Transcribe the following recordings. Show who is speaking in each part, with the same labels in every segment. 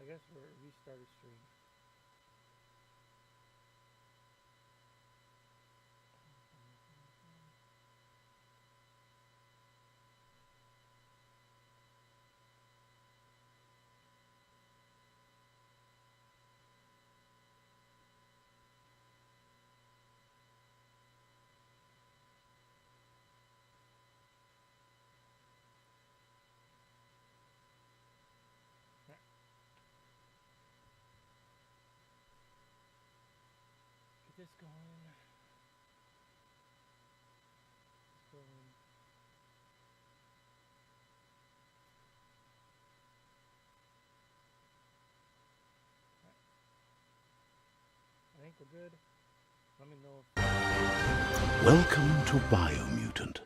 Speaker 1: guess we're restarted stream. Get this going. I think we're good. Let me know if...
Speaker 2: Welcome to Biomutant.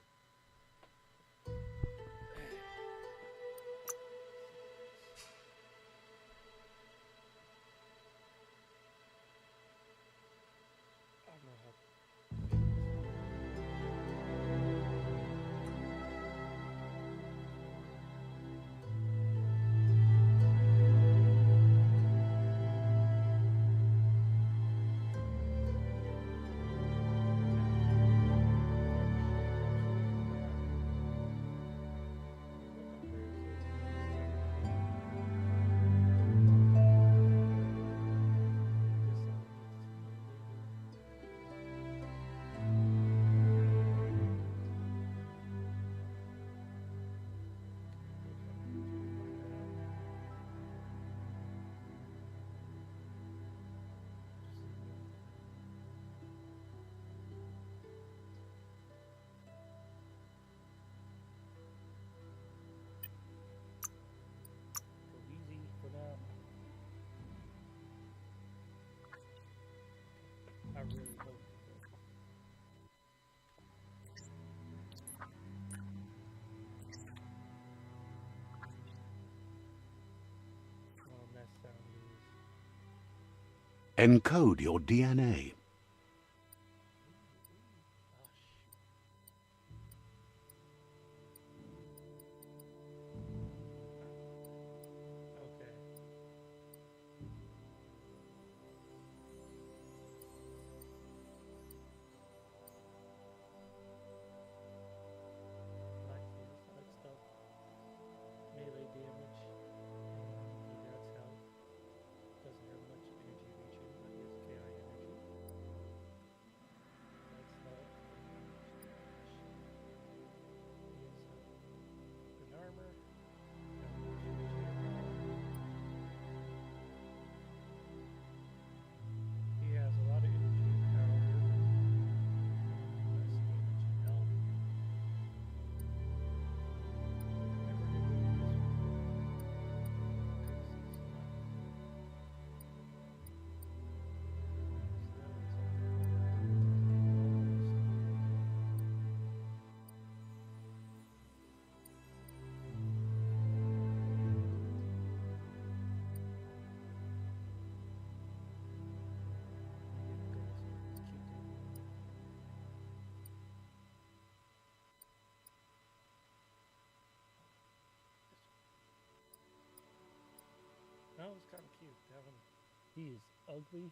Speaker 2: I really hope it does. Oh, that sound is... Encode your DNA.
Speaker 1: That was kind of cute. That one, he is ugly.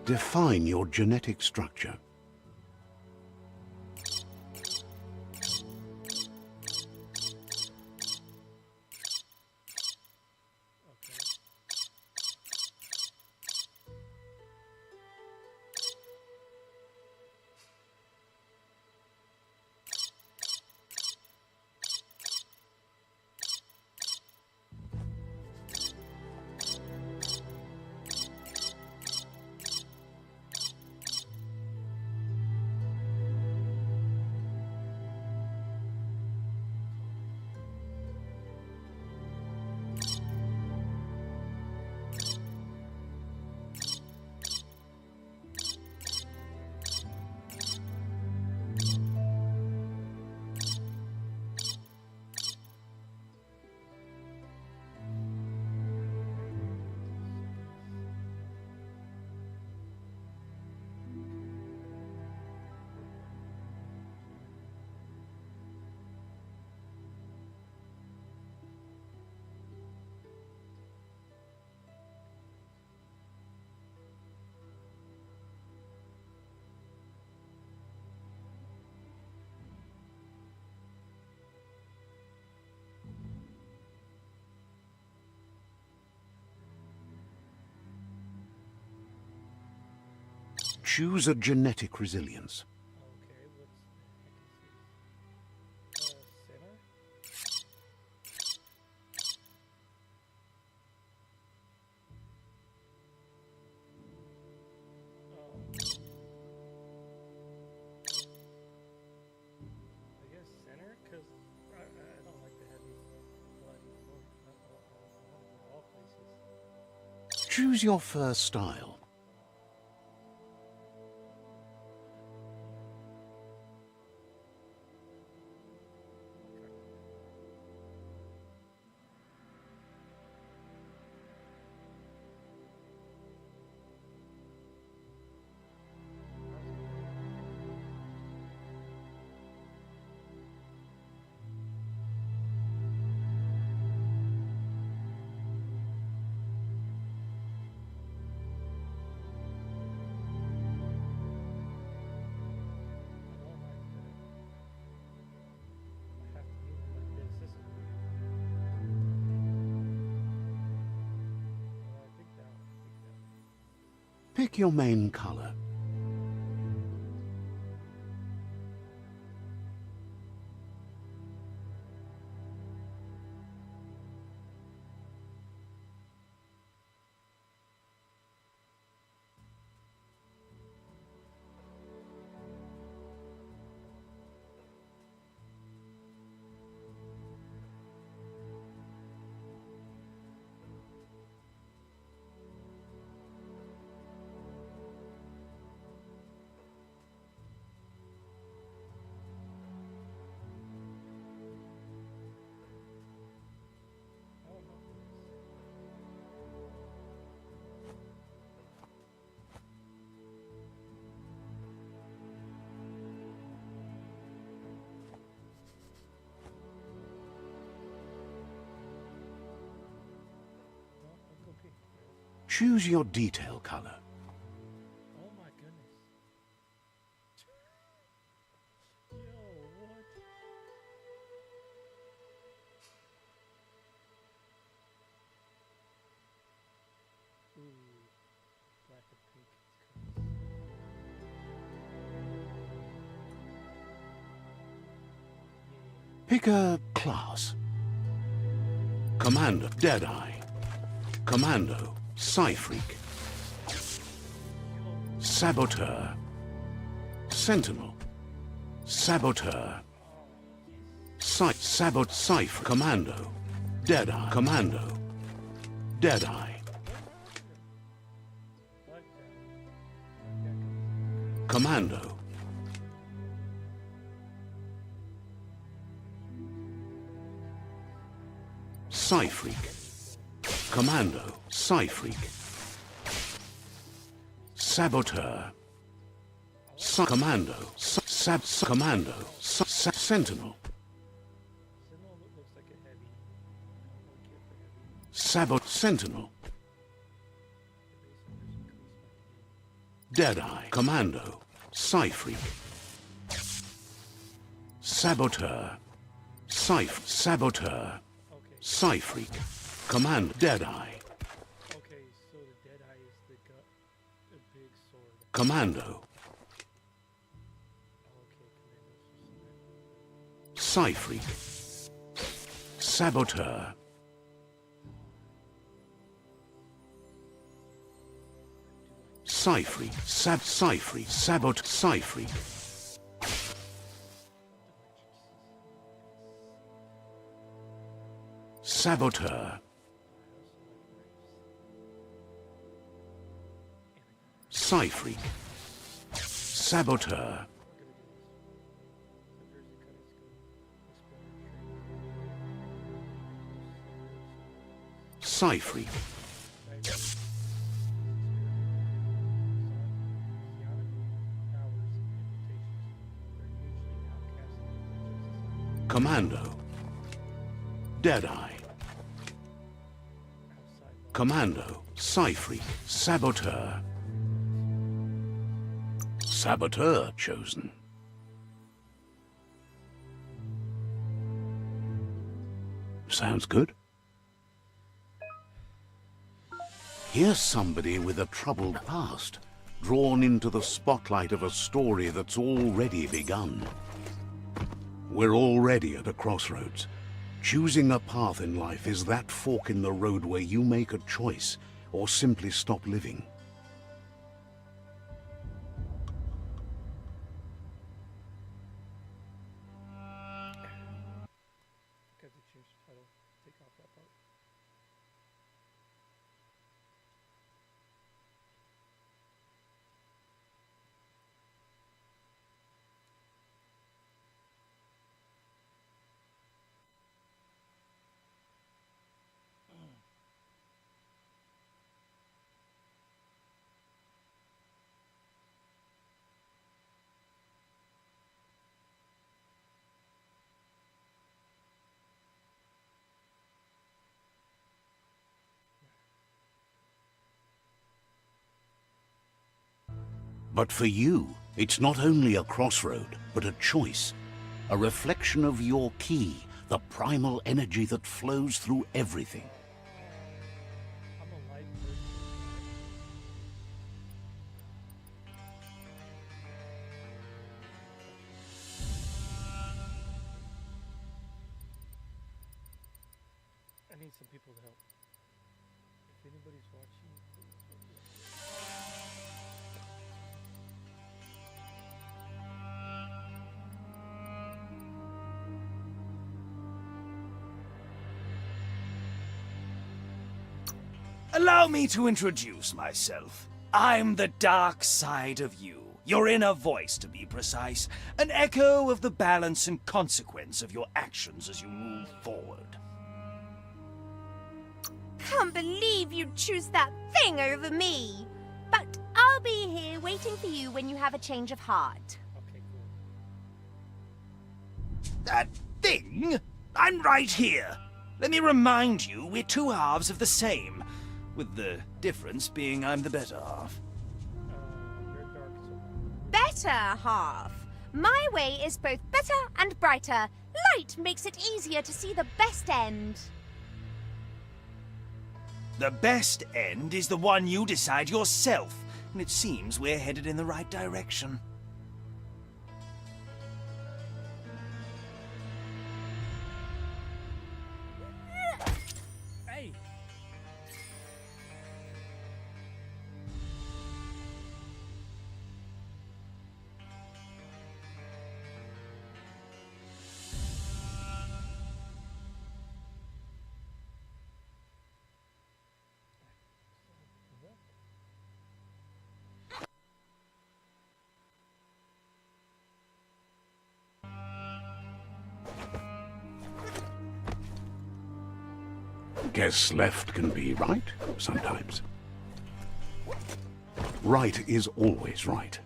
Speaker 2: Define your genetic structure. Choose a genetic resilience.
Speaker 1: Okay, what's the heck is this? Sinner? I guess center, because I don't like the heavy bloody all places.
Speaker 2: Choose your fur style. Pick your main color. Choose your detail color.
Speaker 1: Oh my goodness. Yo, what? Ooh, black and pink.
Speaker 2: Pick a class. Commando, Deadeye. Commando, Psy-Freak. Saboteur. Sentinel. Saboteur. Psy-Freak. Commando. Deadeye. Commando. Deadeye. Commando. Psy-Freak. Commando. Psy-Freak. Saboteur. Commando. Commando. Sentinel.
Speaker 1: Looks like a heavy.
Speaker 2: Sentinel. Deadeye. Commando. Psy-Freak. Saboteur. Saboteur. Psy-Freak. Command. Deadeye.
Speaker 1: Okay, so the Deadeye is the big sword.
Speaker 2: Commando.
Speaker 1: Okay,
Speaker 2: Psy-Freak. Saboteur. Psy-Freak. Psy-Freak. Psy-Freak. Saboteur. Psy-Freak. Saboteur. Psy-Freak. Commando. Deadeye. Commando. Psy-Freak. Saboteur. Saboteur chosen. Sounds good. Here's somebody with a troubled past. drawn into the spotlight of a story that's already begun. We're already at a crossroads. Choosing a path in life is that fork in the road where you make a choice or simply stop living.
Speaker 1: Got to change the title. Take off that part.
Speaker 2: But for you, it's not only a crossroad, but a choice. A reflection of your key, the primal energy that flows through everything.
Speaker 1: I'm a light person. I need some people to help. If anybody's watching, please help me.
Speaker 3: Allow me to introduce myself. I'm the dark side of you, your inner voice to be precise, an echo of the balance and consequence of your actions as you move forward.
Speaker 4: Can't believe you'd choose that thing over me. But I'll be here waiting for you when you have a change of heart.
Speaker 1: Okay, cool.
Speaker 3: That thing? I'm right here. Let me remind you, we're two halves of the same, with the difference being I'm the better half.
Speaker 1: You're dark, so
Speaker 4: Better half. My way is both better and brighter. Light makes it easier to see the best end.
Speaker 3: The best end is the one you decide yourself, and it seems we're headed in the right direction.
Speaker 1: hey!
Speaker 2: Guess left can be right, sometimes. Right is always right.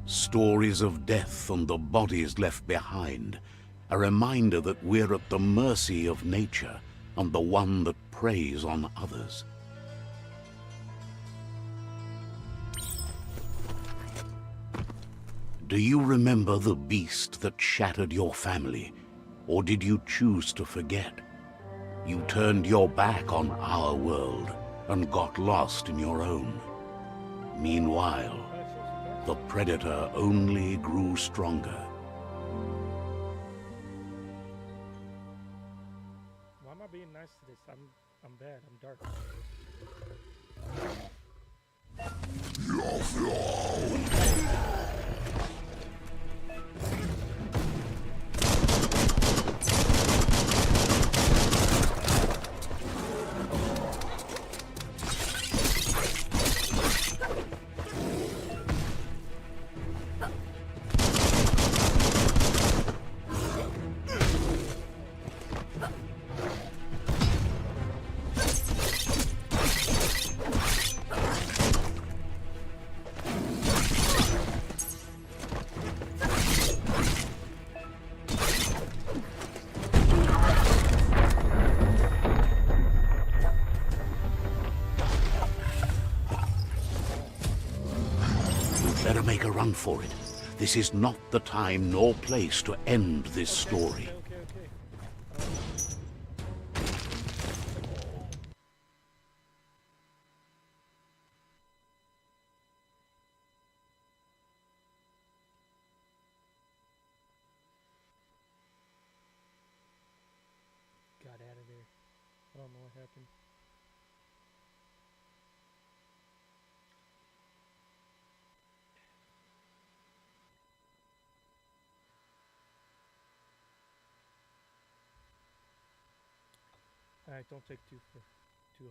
Speaker 2: Stories of death and the bodies left behind, a reminder that we're at the mercy of nature and the one that preys on others. Do you remember the beast that shattered your family, or did you choose to forget? You turned your back on our world and got lost in your own. Meanwhile, the predator only grew stronger.
Speaker 1: Why am I being nice to this? I'm bad. I'm dark.
Speaker 2: done for it. This is not the time nor place to end this story.
Speaker 1: Okay. Got out of there. I don't know what happened. Alright, don't take too long.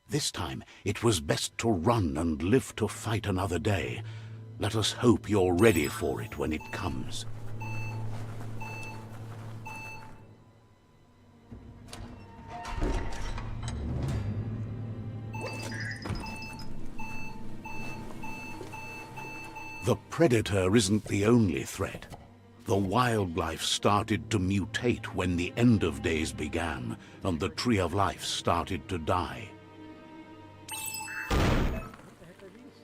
Speaker 2: This time, it was best to run and live to fight another day. Let us hope you're ready for it when it comes. The predator isn't the only threat. The wildlife started to mutate when the end of days began, and the tree of life started to die.
Speaker 1: What the heck are these?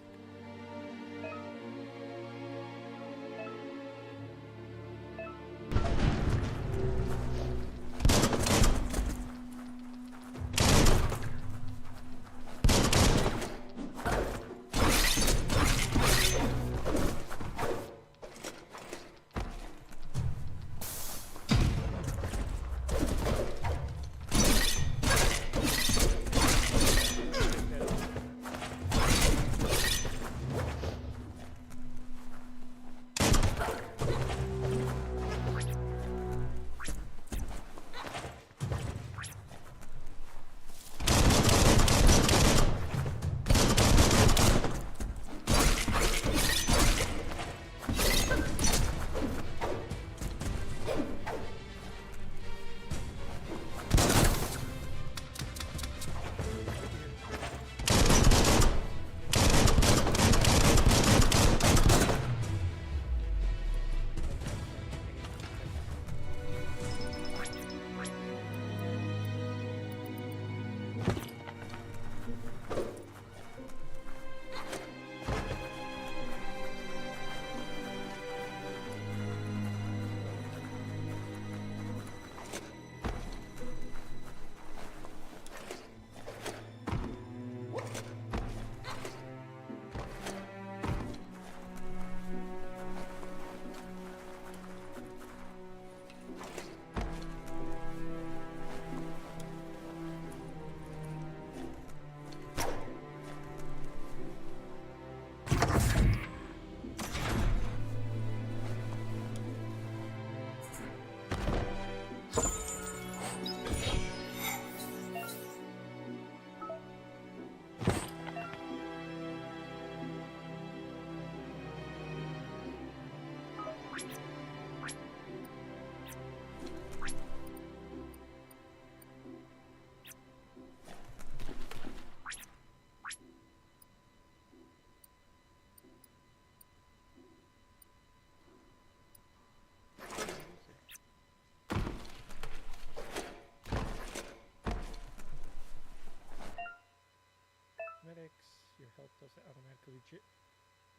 Speaker 1: Your health doesn't automatically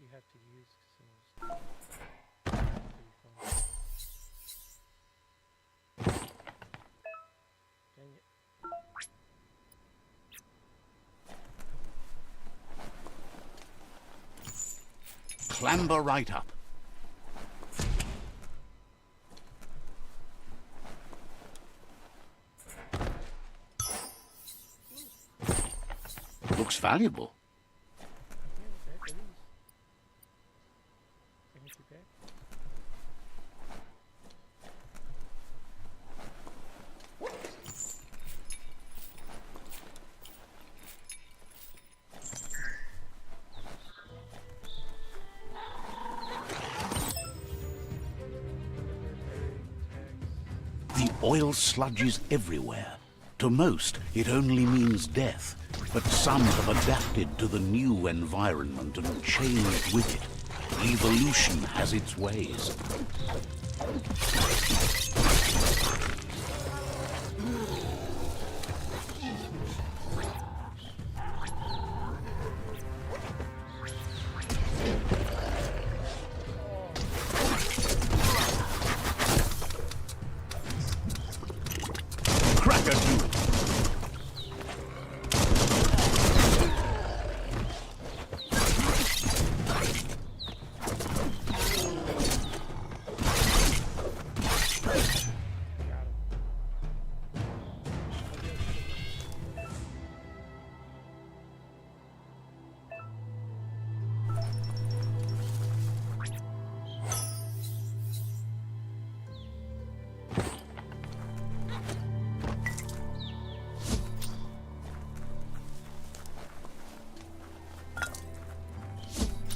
Speaker 1: you have to use Dang it.
Speaker 2: Clamber right up. Looks valuable. The oil sludges everywhere. To most, it only means death, but some have adapted to the new environment and changed with it. Evolution has its ways.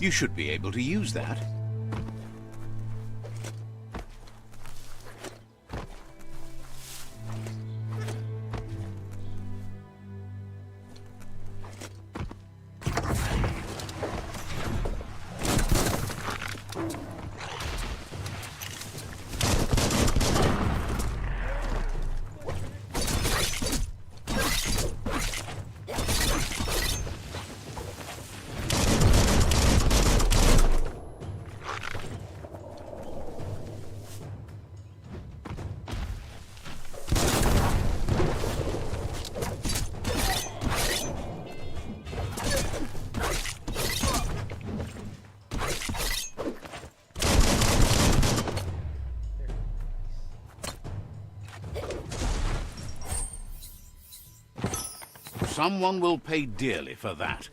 Speaker 2: You should be able to use that. Someone will pay dearly for that.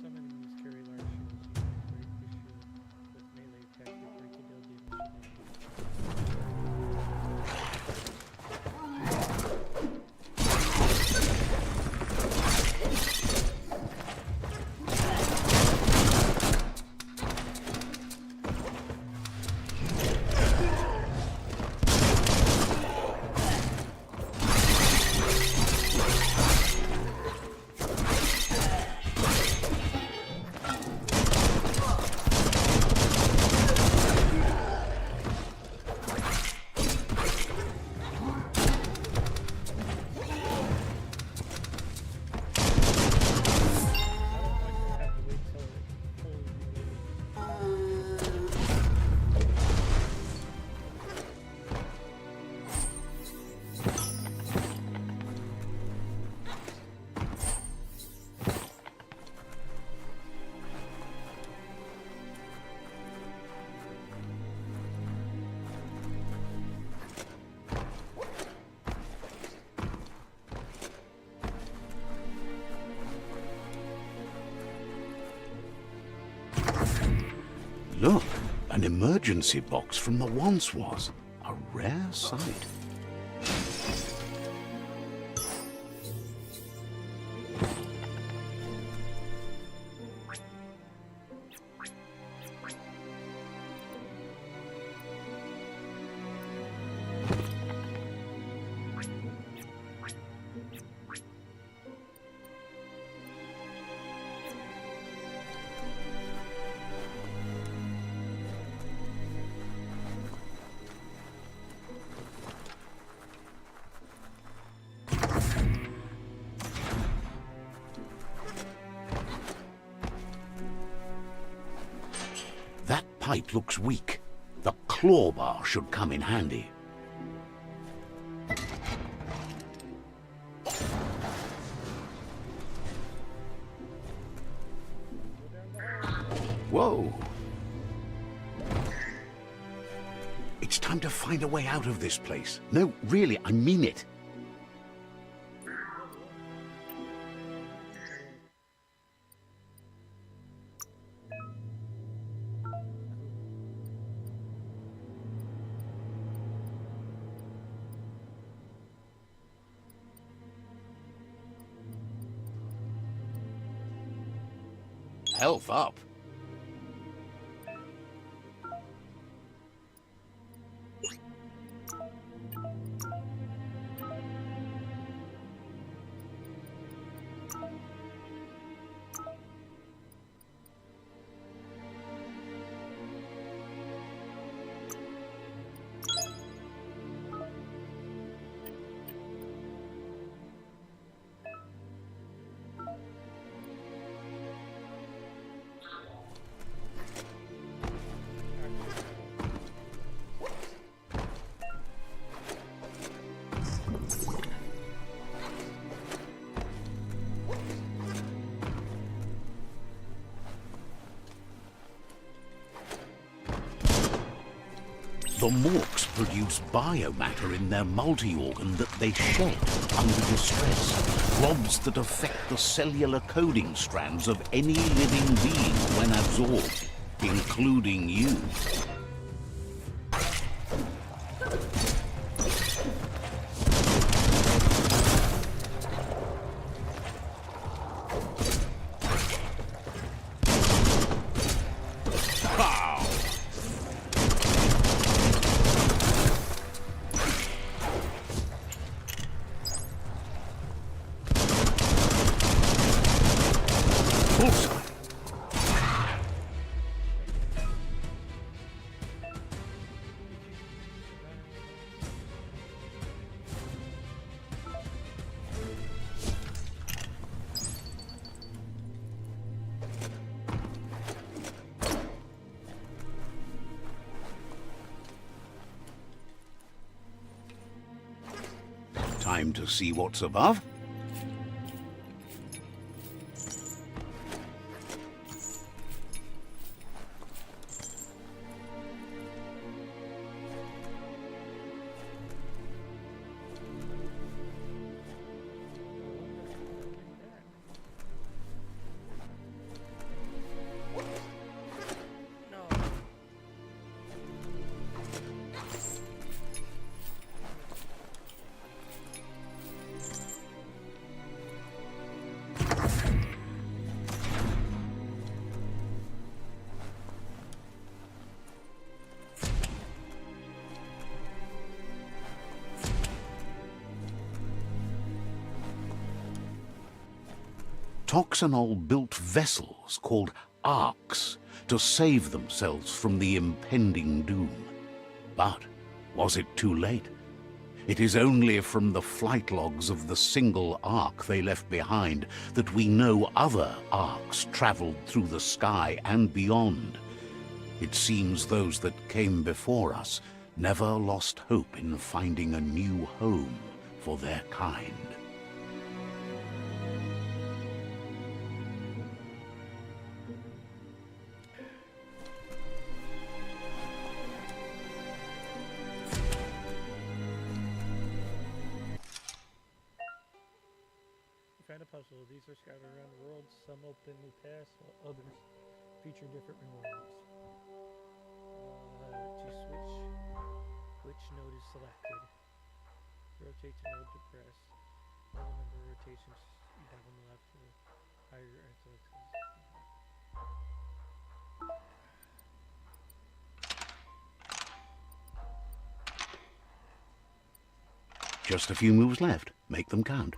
Speaker 1: Some enemies carry large shields, using a great shield with melee attack or breaking deal damage.
Speaker 2: Look, an emergency box from the once was. A rare sight. That pipe looks weak. The claw bar should come in handy. Whoa! It's time to find a way out of this place. No, really, I mean it. Health up. The Morks produce biomatter in their multi-organ that they shed under distress. Rods that affect the cellular coding strands of any living being when absorbed, including you. Time to see what's above. Toxanol built vessels called arks to save themselves from the impending doom. But was it too late? It is only from the flight logs of the single ark they left behind that we know other arks traveled through the sky and beyond. It seems those that came before us never lost hope in finding a new home for their kind.
Speaker 1: Find a puzzle. These are scattered around the world. Some open new paths, while others feature different rewards. To switch, which node is selected? Rotate to node to press. All the number of rotations you have on the left to higher your intellect.
Speaker 2: Just a few moves left. Make them count.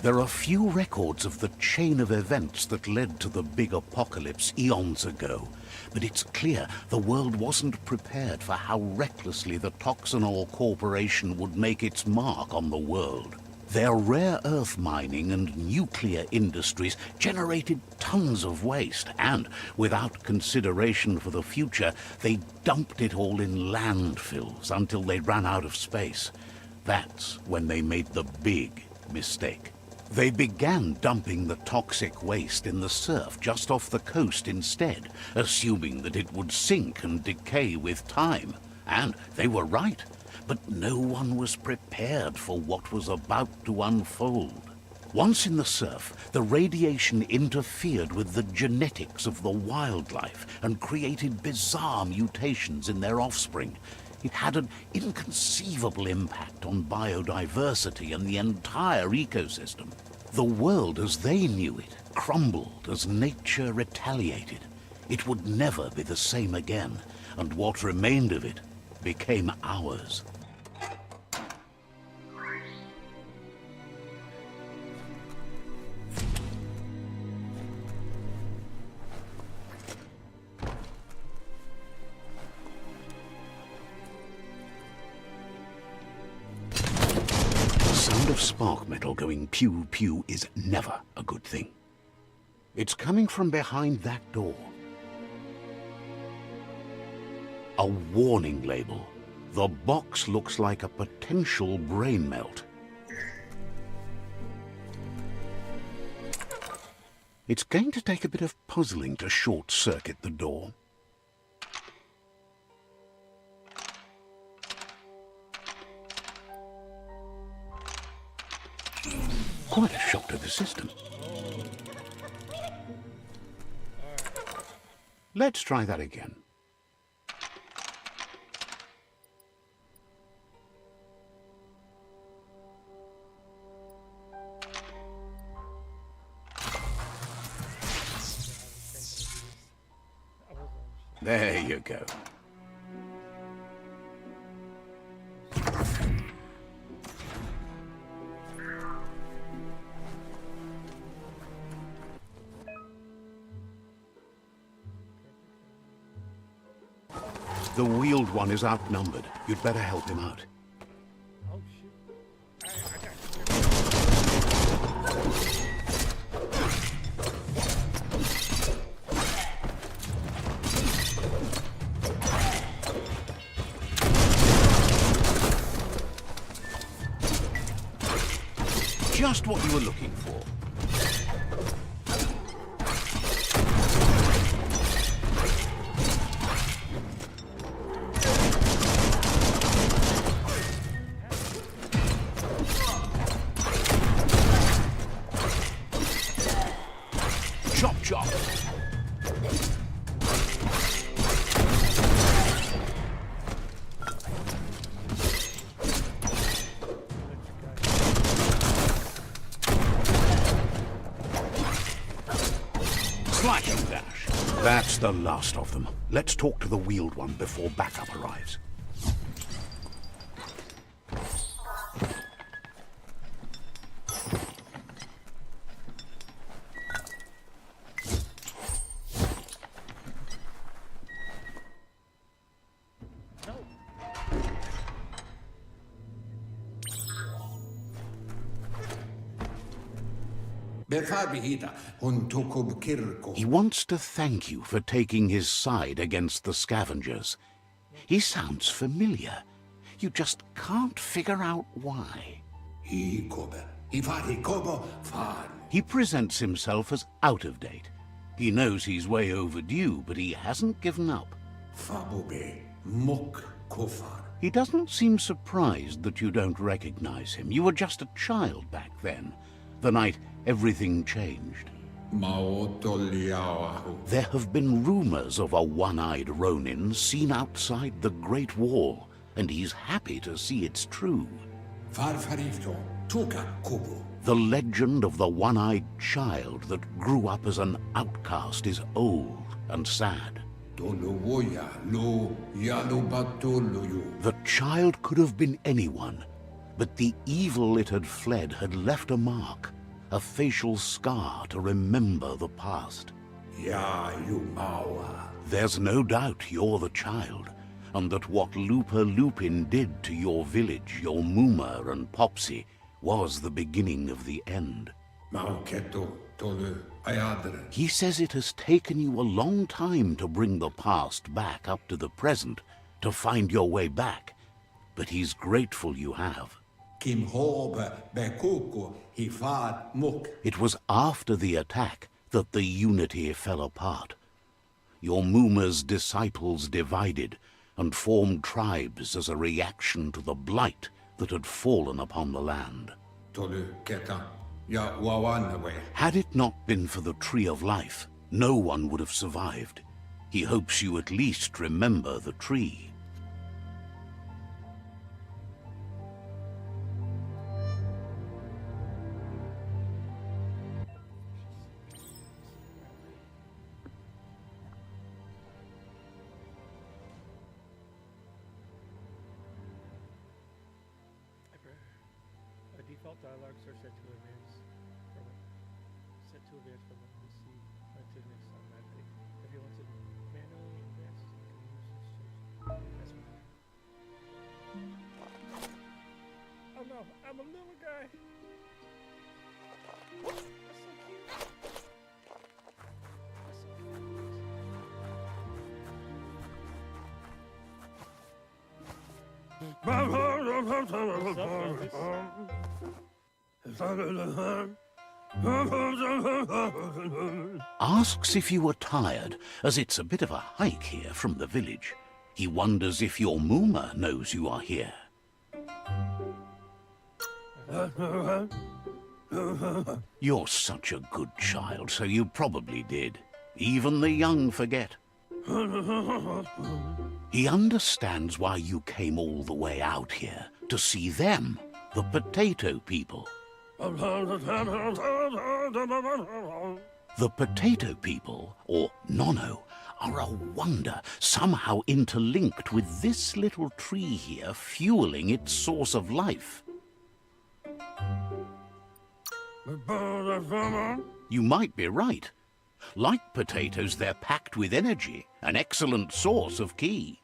Speaker 2: There are few records of the chain of events that led to the big apocalypse eons ago, but it's clear the world wasn't prepared for how recklessly the Toxanol Corporation would make its mark on the world. Their rare earth mining and nuclear industries generated tons of waste, and without consideration for the future, they dumped it all in landfills until they ran out of space. That's when they made the big mistake. They began dumping the toxic waste in the surf just off the coast instead, assuming that it would sink and decay with time. And they were right, but no one was prepared for what was about to unfold. Once in the surf, the radiation interfered with the genetics of the wildlife and created bizarre mutations in their offspring. It had an inconceivable impact on biodiversity and the entire ecosystem. The world as they knew it crumbled as nature retaliated. It would never be the same again, and what remained of it became ours. Of spark metal going pew-pew is never a good thing. It's coming from behind that door. A warning label. The box looks like a potential brain melt. It's going to take a bit of puzzling to short-circuit the door. Quite a shock to the system. Let's try that again. There you go. The wheeled one is outnumbered. You'd better help him out.
Speaker 1: Oh, shoot. I got you.
Speaker 2: Just what you were looking for. Chop, chop. Slash and dash. That's the last of them. Let's talk to the wheeled one before backup arrives. He wants to thank you for taking his side against the scavengers. He sounds familiar. You just can't figure out why. He presents himself as out of date. He knows he's way overdue, but he hasn't given up. He doesn't seem surprised that you don't recognize him. You were just a child back then, the night everything changed. There have been rumors of a one-eyed Ronin seen outside the Great Wall, and he's happy to see it's true. The legend of the one-eyed child that grew up as an outcast is old and sad. The child could have been anyone, but the evil it had fled had left a mark, a facial scar to remember the past. There's no doubt you're the child, and that what Lupa Lupin did to your village, your Muma and Popsy, was the beginning of the end. He says it has taken you a long time to bring the past back up to the present, to find your way back, but he's grateful you have. It was after the attack that the unity fell apart. Your Muma's disciples divided and formed tribes as a reaction to the blight that had fallen upon the land. Had it not been for the Tree of Life, no one would have survived. He hopes you at least remember the tree.
Speaker 1: Default dialogues are set to advance from PC to next automatically. If you want to manually advance, you can use this change. Oh no, I'm a little guy. That's so cute. That's so cute. What's up, Elvis?
Speaker 2: Asks if you are tired, as it's a bit of a hike here from the village. He wonders if your Mooma knows you are here. You're such a good child, so you probably did. Even the young forget. He understands why you came all the way out here, to see them, the potato people. The potato people, or Nono, are a wonder, somehow interlinked with this little tree here, fueling its source of life. You might be right. Like potatoes, they're packed with energy, an excellent source of ki.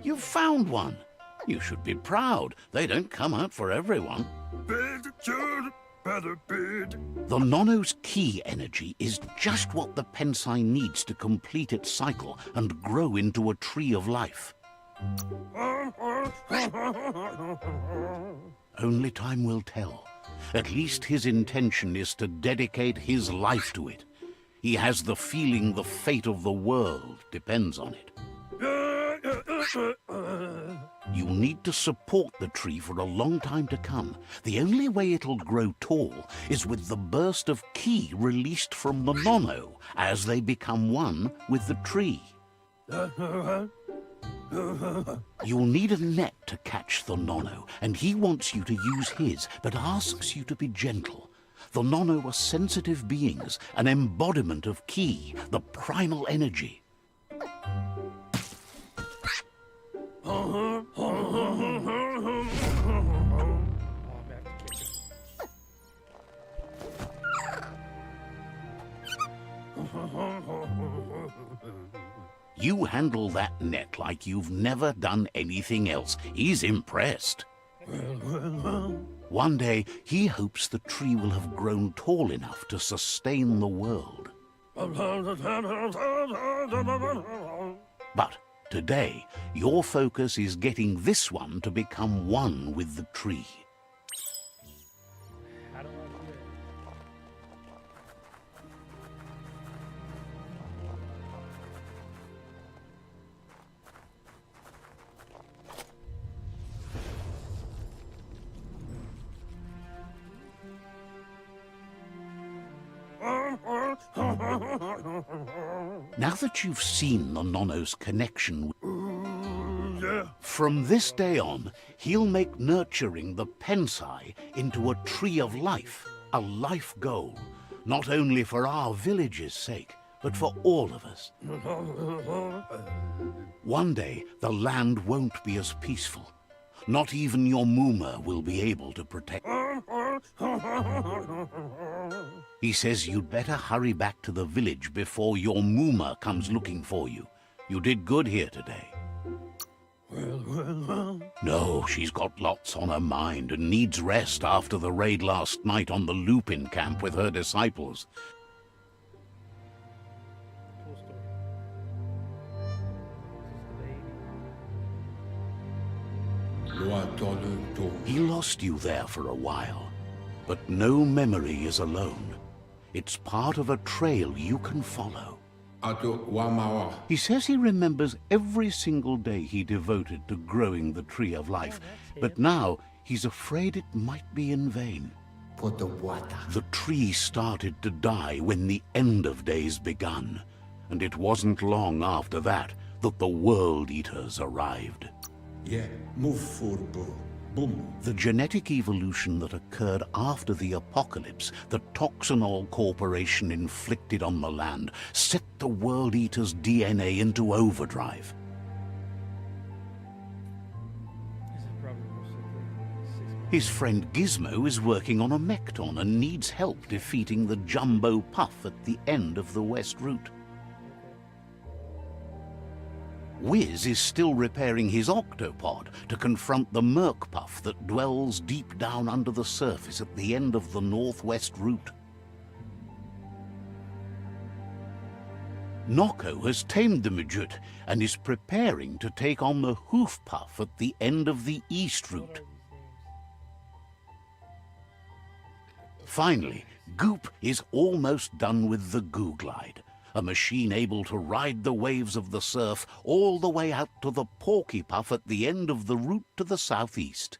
Speaker 2: You found one. You should be proud. They don't come out for everyone. The Nono's ki energy is just what the Pensai needs to complete its cycle and grow into a tree of life. Only time will tell. At least his intention is to dedicate his life to it. He has the feeling the fate of the world depends on it. You need to support the tree for a long time to come. The only way it'll grow tall is with the burst of ki released from the Nono as they become one with the tree. You'll need a net to catch the Nono, and he wants you to use his, but asks you to be gentle. The Nono are sensitive beings, an embodiment of ki, the primal energy.
Speaker 1: Oh, back to kitchen.
Speaker 2: You handle that net like you've never done anything else. He's impressed. One day, he hopes the tree will have grown tall enough to sustain the world. But today, your focus is getting this one to become one with the tree.
Speaker 1: How do I do that?
Speaker 2: Now that you've seen the Nono's connection, from this day on, he'll make nurturing the Pensai into a tree of life, a life goal, not only for our village's sake, but for all of us. One day, the land won't be as peaceful. Not even your Mooma will be able to protect. He says you'd better hurry back to the village before your Mooma comes looking for you. You did good here today. No, she's got lots on her mind and needs rest after the raid last night on the Lupin camp with her disciples.
Speaker 1: Full story. This is the baby.
Speaker 2: He lost you there for a while, but no memory is alone. It's part of a trail you can follow. He says he remembers every single day he devoted to growing the tree of life, but now he's afraid it might be in vain. The tree started to die when the end of days begun, and it wasn't long after that that the World Eaters arrived.
Speaker 5: Yeah, move forward, boom.
Speaker 2: The genetic evolution that occurred after the apocalypse the Toxanol Corporation inflicted on the land set the World Eater's DNA into overdrive.
Speaker 1: This is probably most likely 6 months.
Speaker 2: His friend Gizmo is working on a Mekton and needs help defeating the Jumbo Puff at the end of the West Route. Wiz is still repairing his octopod to confront the Murkpuff that dwells deep down under the surface at the end of the northwest route. Nocco has tamed the midget and is preparing to take on the Hoofpuff at the end of the east
Speaker 1: What
Speaker 2: route.
Speaker 1: are these names?
Speaker 2: Finally, Goop is almost done with the Goo Glide, a machine able to ride the waves of the surf all the way out to the Porkypuff at the end of the route to the southeast.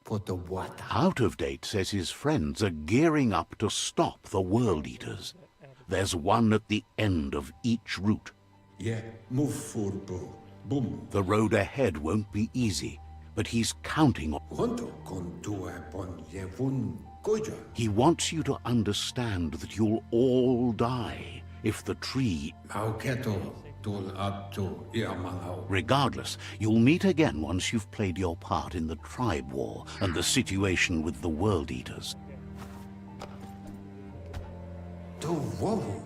Speaker 5: For the water.
Speaker 2: Out of Date says his friends are gearing up to stop the World Eaters. There's one at the end of each route.
Speaker 5: Yeah, move for Bo. Boom.
Speaker 2: The road ahead won't be easy, but he's counting on.
Speaker 5: Honto con tua bon yevun goja.
Speaker 2: He wants you to understand that you'll all die if the tree.
Speaker 5: Mauketo tul abto iamanau.
Speaker 2: Regardless, you'll meet again once you've played your part in the tribe war and the situation with the World Eaters.
Speaker 5: To wovu.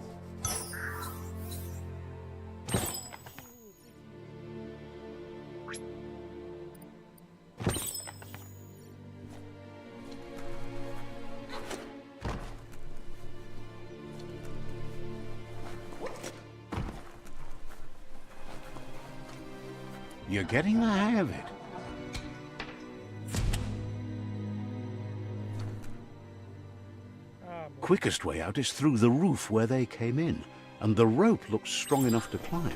Speaker 2: You're getting the hang of it. Quickest way out is through the roof where they came in, and the rope looks strong enough to climb.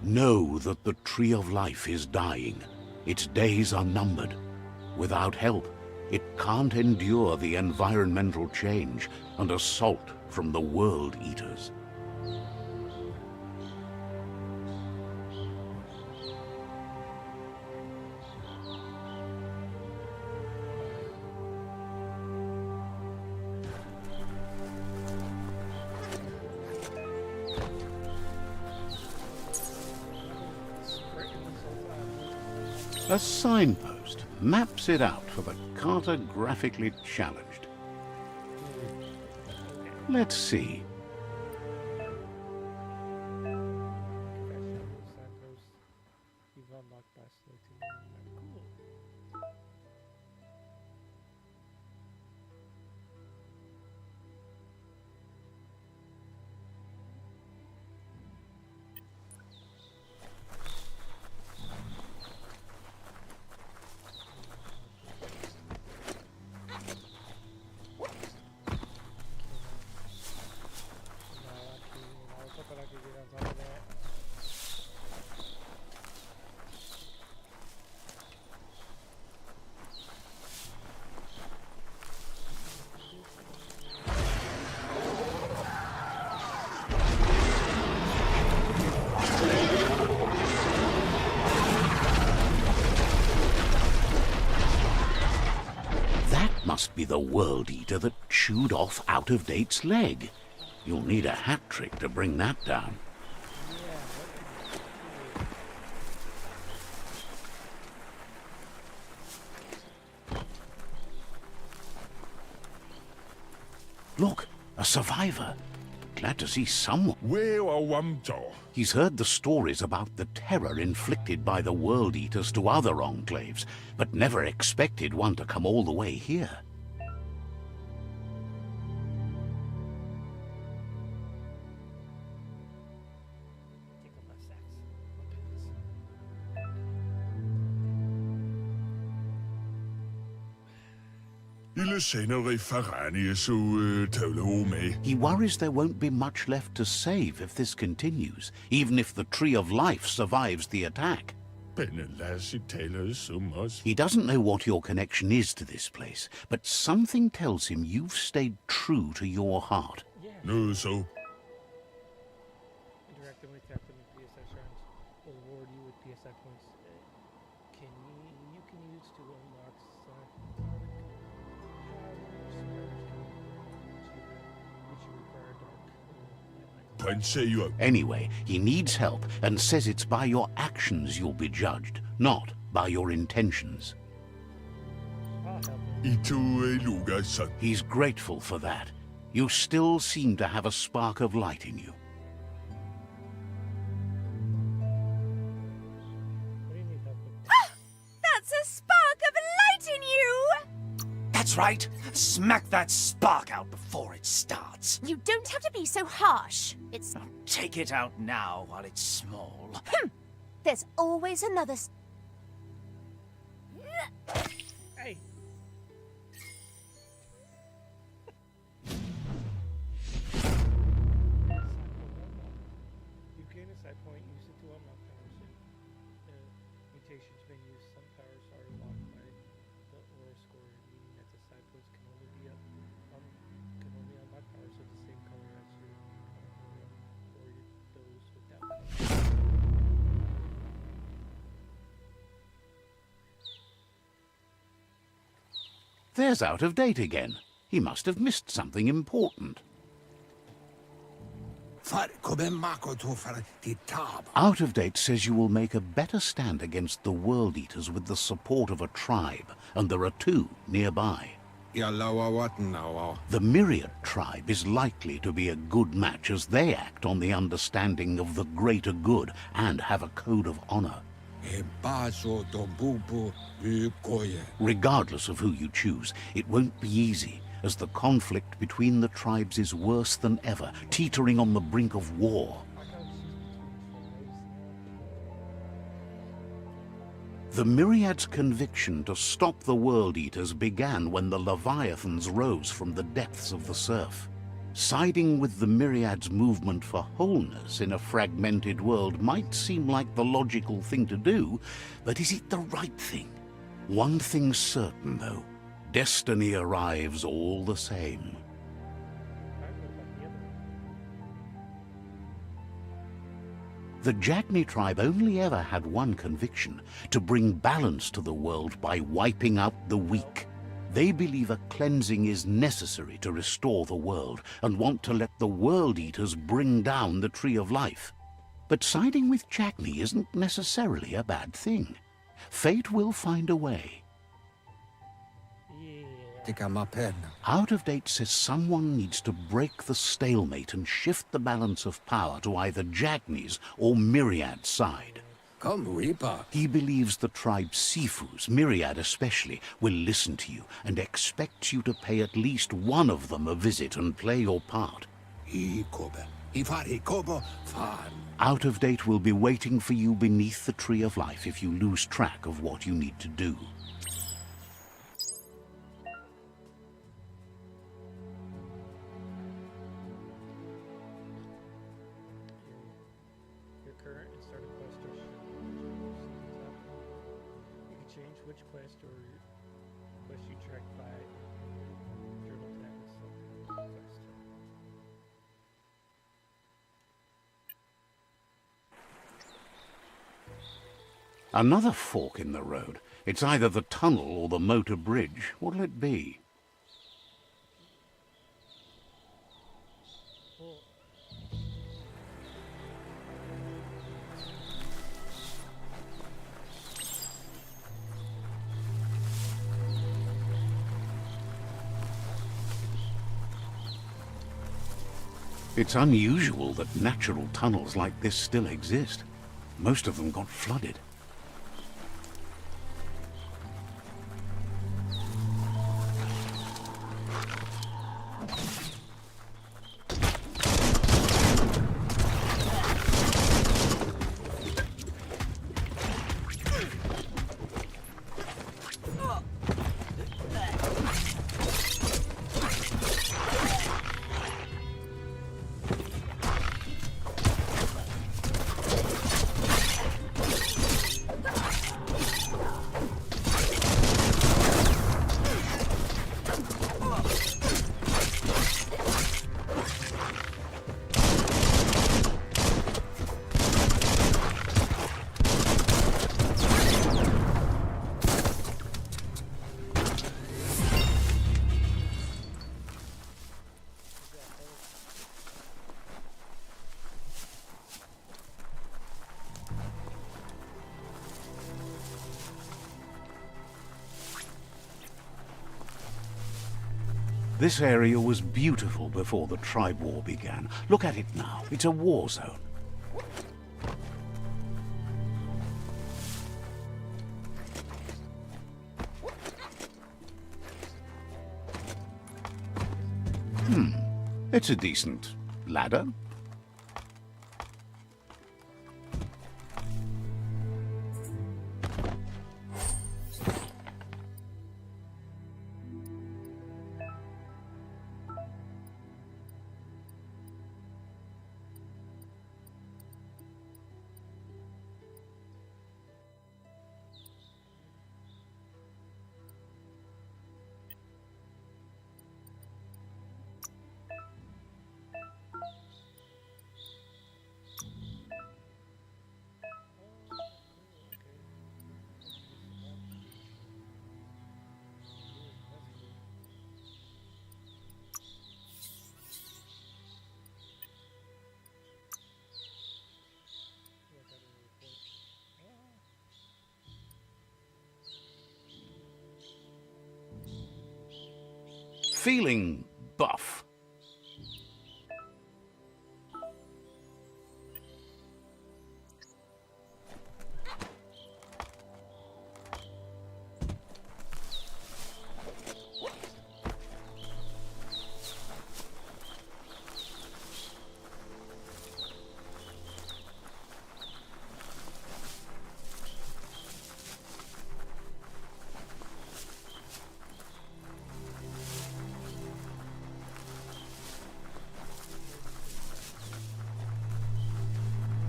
Speaker 2: Know that the Tree of Life is dying. Its days are numbered. Without help, it can't endure the environmental change and assault from the World Eaters. A signpost maps it out for the cartographically challenged. Let's see.
Speaker 1: You've unlocked by selecting cool.
Speaker 2: Must be the World Eater that chewed off Out of Date's leg. You'll need a hat trick to bring that down. Look, a survivor. Glad to see someone. He's heard the stories about the terror inflicted by the World Eaters to other enclaves, but never expected one to come all the way here. He worries there won't be much left to save if this continues, even if the Tree of Life survives the attack. He doesn't know what your connection is to this place, but something tells him you've stayed true to your heart.
Speaker 1: Interacting with Captain PSI shrines will reward you with PSI points. You can use to unlock
Speaker 2: Anyway, he needs help and says it's by your actions you'll be judged, not by your intentions.
Speaker 1: I'll help him.
Speaker 2: He's grateful for that. You still seem to have a spark of light in you.
Speaker 1: What do you need help with?
Speaker 4: That's a spark of light in you!
Speaker 3: That's right. Smack that spark out before it starts.
Speaker 4: You don't have to be so harsh. It's...
Speaker 3: Take it out now while it's small.
Speaker 4: There's always another...
Speaker 1: Hey! You gain a side point, use it to unlock powers. Mutations may use some powers are locked by the aura score, meaning that the side points can only be can only unlock powers of the same color as your aura or those without color.
Speaker 2: There's Out of Date again. He must have missed something important. Out of Date says you will make a better stand against the World Eaters with the support of a tribe, and there are two nearby. The Myriad tribe is likely to be a good match as they act on the understanding of the greater good and have a code of honor. Regardless of who you choose, it won't be easy, as the conflict between the tribes is worse than ever, teetering on the brink of war. The Myriad's conviction to stop the World Eaters began when the Leviathans rose from the depths of the surf. Siding with the Myriad's movement for wholeness in a fragmented world might seem like the logical thing to do, but is it the right thing? One thing's certain, though. Destiny arrives all the same. The Jagni tribe only ever had one conviction: to bring balance to the world by wiping out the weak. They believe a cleansing is necessary to restore the world, and want to let the World Eaters bring down the Tree of Life. But siding with Jagni isn't necessarily a bad thing. Fate will find a way. Out of Date says someone needs to break the stalemate and shift the balance of power to either Jagni's or Myriad's side. He believes the tribe Sifus, Myriad especially, will listen to you and expects you to pay at least one of them a visit and play your part. Out of Date will be waiting for you beneath the Tree of Life if you lose track of what you need to do.
Speaker 1: Your current and starting quest are shown. You can change which quest or quest you track by journal tab and select quest.
Speaker 2: Another fork in the road. It's either the tunnel or the motor bridge. What'll it be? It's unusual that natural tunnels like this still exist. Most of them got flooded. This area was beautiful before the tribe war began. Look at it now. It's a war zone. It's a decent ladder. Feeling buff.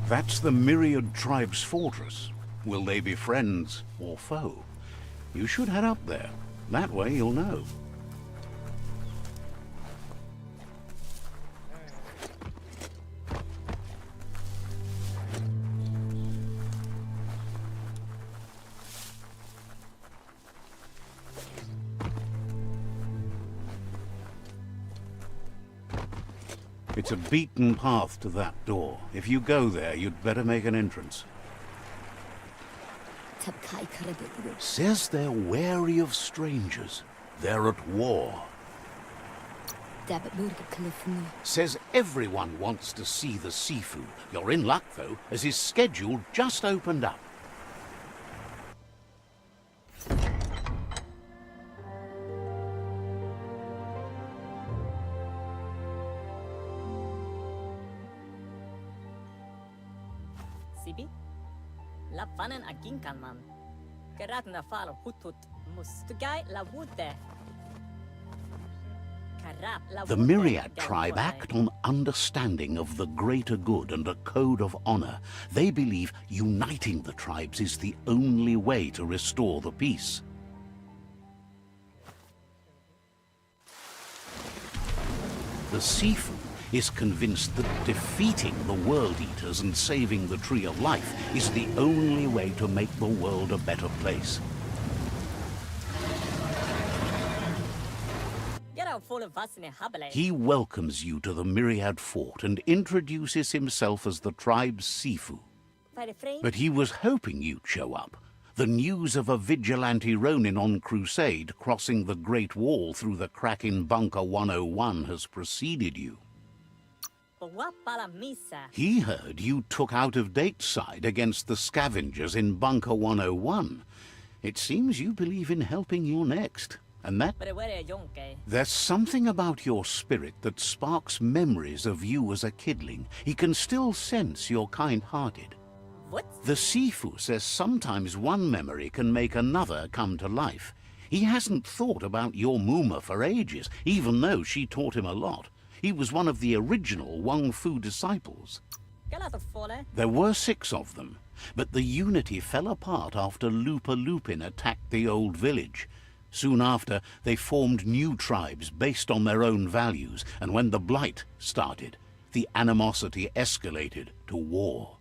Speaker 2: That's the Myriad Tribe's fortress. Will they be friends or foe? You should head up there. That way you'll know. It's a beaten path to that door. If you go there, you'd better make an entrance. Says they're wary of strangers. They're at war. Says everyone wants to see the Sifu. You're in luck, though, as his schedule just opened up.
Speaker 6: Sibi? Lafanen aginkanman. Karatna falo hutut mustugai la wute.
Speaker 2: The Myriad tribe act on understanding of the greater good and a code of honor. They believe uniting the tribes is the only way to restore the peace. The Sifu is convinced that defeating the World Eaters and saving the Tree of Life is the only way to make the world a better place. He welcomes you to the Myriad Fort and introduces himself as the tribe's Sifu. But he was hoping you'd show up. The news of a vigilante Ronin on crusade crossing the Great Wall through the crack in Bunker 101 has preceded you. He heard you took out-of-date side against the scavengers in Bunker 101. It seems you believe in helping your next. And that... There's something about your spirit that sparks memories of you as a kidling. He can still sense you're kind-hearted.
Speaker 6: What?
Speaker 2: The Sifu says sometimes one memory can make another come to life. He hasn't thought about your Muma for ages, even though she taught him a lot. He was one of the original Wang Fu disciples. There were 6 of them, but the unity fell apart after Lupa Lupin attacked the old village. Soon after, they formed new tribes based on their own values, and when the Blight started, the animosity escalated to war.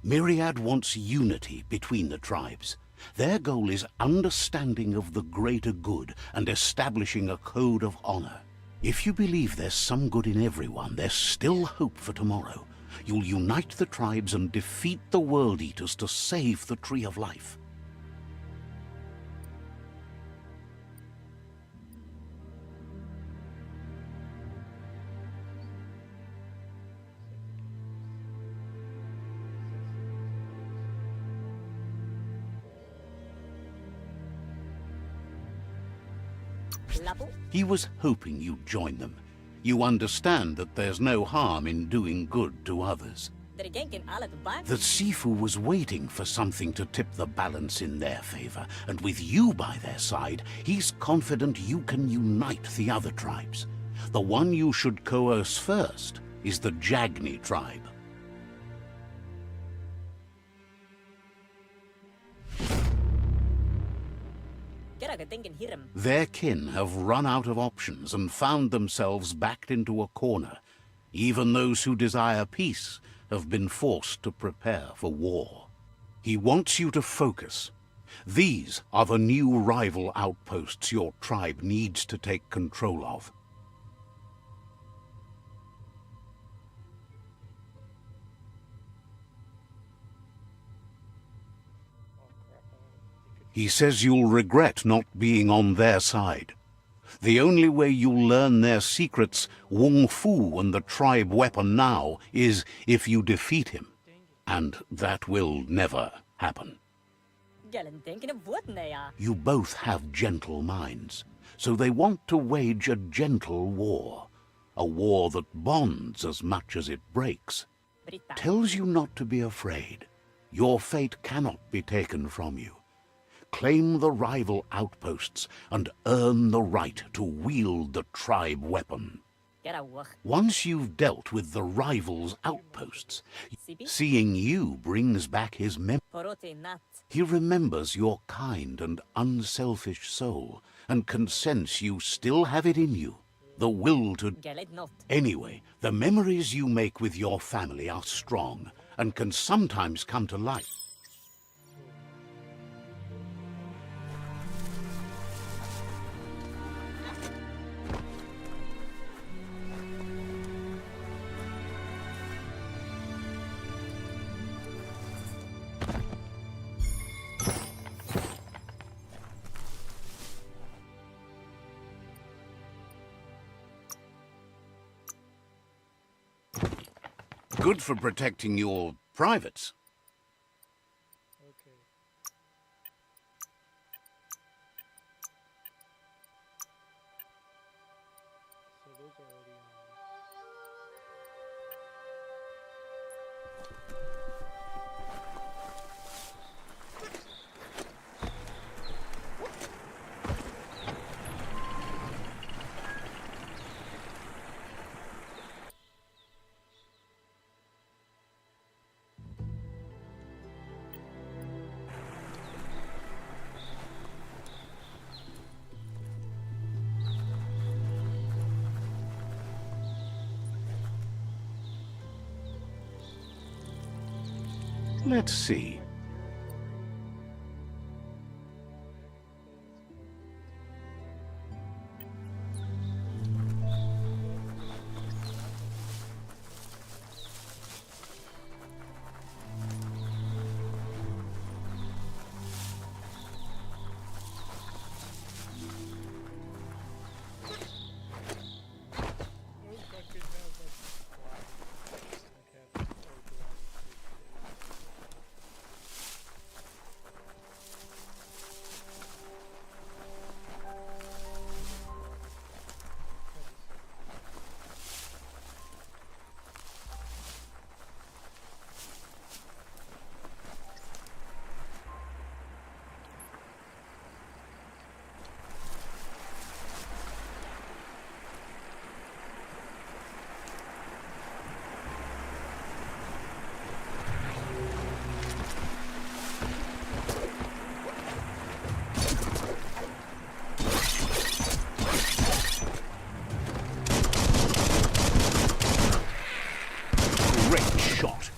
Speaker 2: Myriad wants unity between the tribes. Their goal is understanding of the greater good and establishing a code of honor. If you believe there's some good in everyone, there's still hope for tomorrow. You'll unite the tribes and defeat the World Eaters to save the Tree of Life.
Speaker 6: Lapu.
Speaker 2: He was hoping you'd join them. You understand that there's no harm in doing good to others.
Speaker 6: Drigenkin alet bak.
Speaker 2: The Sifu was waiting for something to tip the balance in their favor, and with you by their side, he's confident you can unite the other tribes. The one you should coerce first is the Jagni tribe.
Speaker 6: Keragedenkin hiram.
Speaker 2: Their kin have run out of options and found themselves backed into a corner. Even those who desire peace have been forced to prepare for war. He wants you to focus. These are the new rival outposts your tribe needs to take control of.
Speaker 1: Oh crap, I think
Speaker 2: He says you'll regret not being on their side. The only way you'll learn their secrets, Wung Fu and the tribe weapon now, is if you defeat him. And that will never happen.
Speaker 6: Gelendenkin of what nea.
Speaker 2: You both have gentle minds, so they want to wage a gentle war. A war that bonds as much as it breaks.
Speaker 6: Brita.
Speaker 2: Tells you not to be afraid. Your fate cannot be taken from you. Claim the rival outposts and earn the right to wield the tribe weapon.
Speaker 6: Gerawach.
Speaker 2: Once you've dealt with the rival's outposts,
Speaker 6: Sibi.
Speaker 2: seeing you brings back his memory.
Speaker 6: Porote nat.
Speaker 2: He remembers your kind and unselfish soul and can sense you still have it in you, the will to...
Speaker 6: Gelet not.
Speaker 2: Anyway, the memories you make with your family are strong and can sometimes come to life. Good for protecting your privates.
Speaker 1: Okay. So those are already on.
Speaker 2: Let's see. Great shot.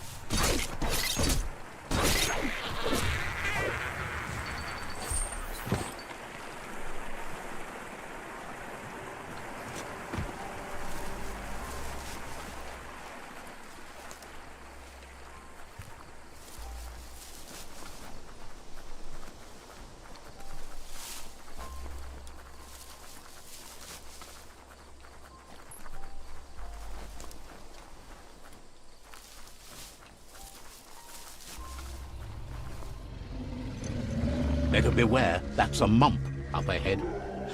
Speaker 2: Better beware, that's a mump up ahead.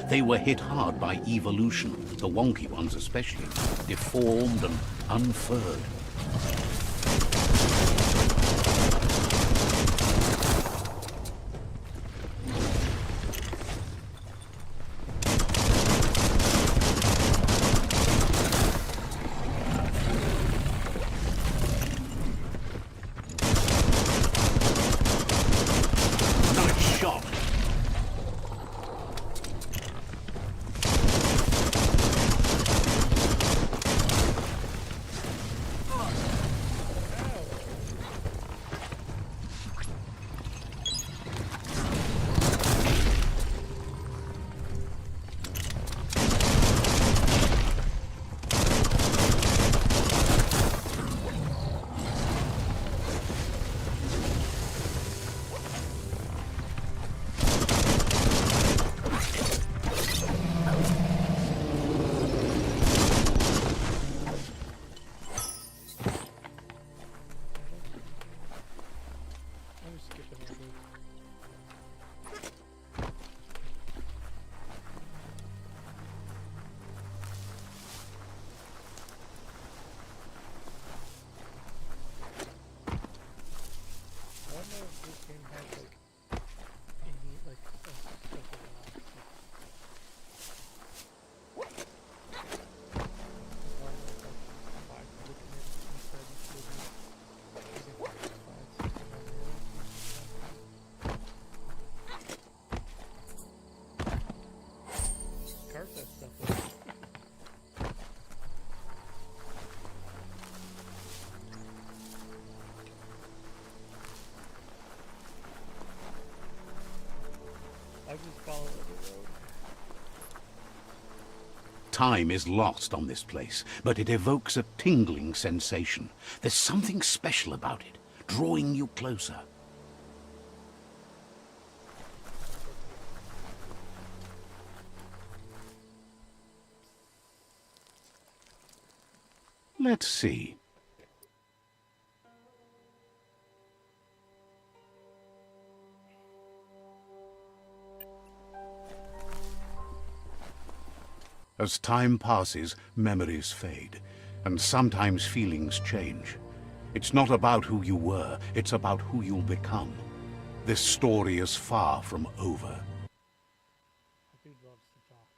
Speaker 2: They were hit hard by evolution, the wonky ones especially, deformed and unfurred. Nice shot.
Speaker 1: I'm skipping all those. I don't know if this game has like any like special locks. Carve that stuff up. I just follow the road.
Speaker 2: Time is lost on this place, but it evokes a tingling sensation. There's something special about it, drawing you closer. Let's see. As time passes, memories fade, and sometimes feelings change. It's not about who you were, it's about who you'll become. This story is far from over.
Speaker 1: That dude loves to talk.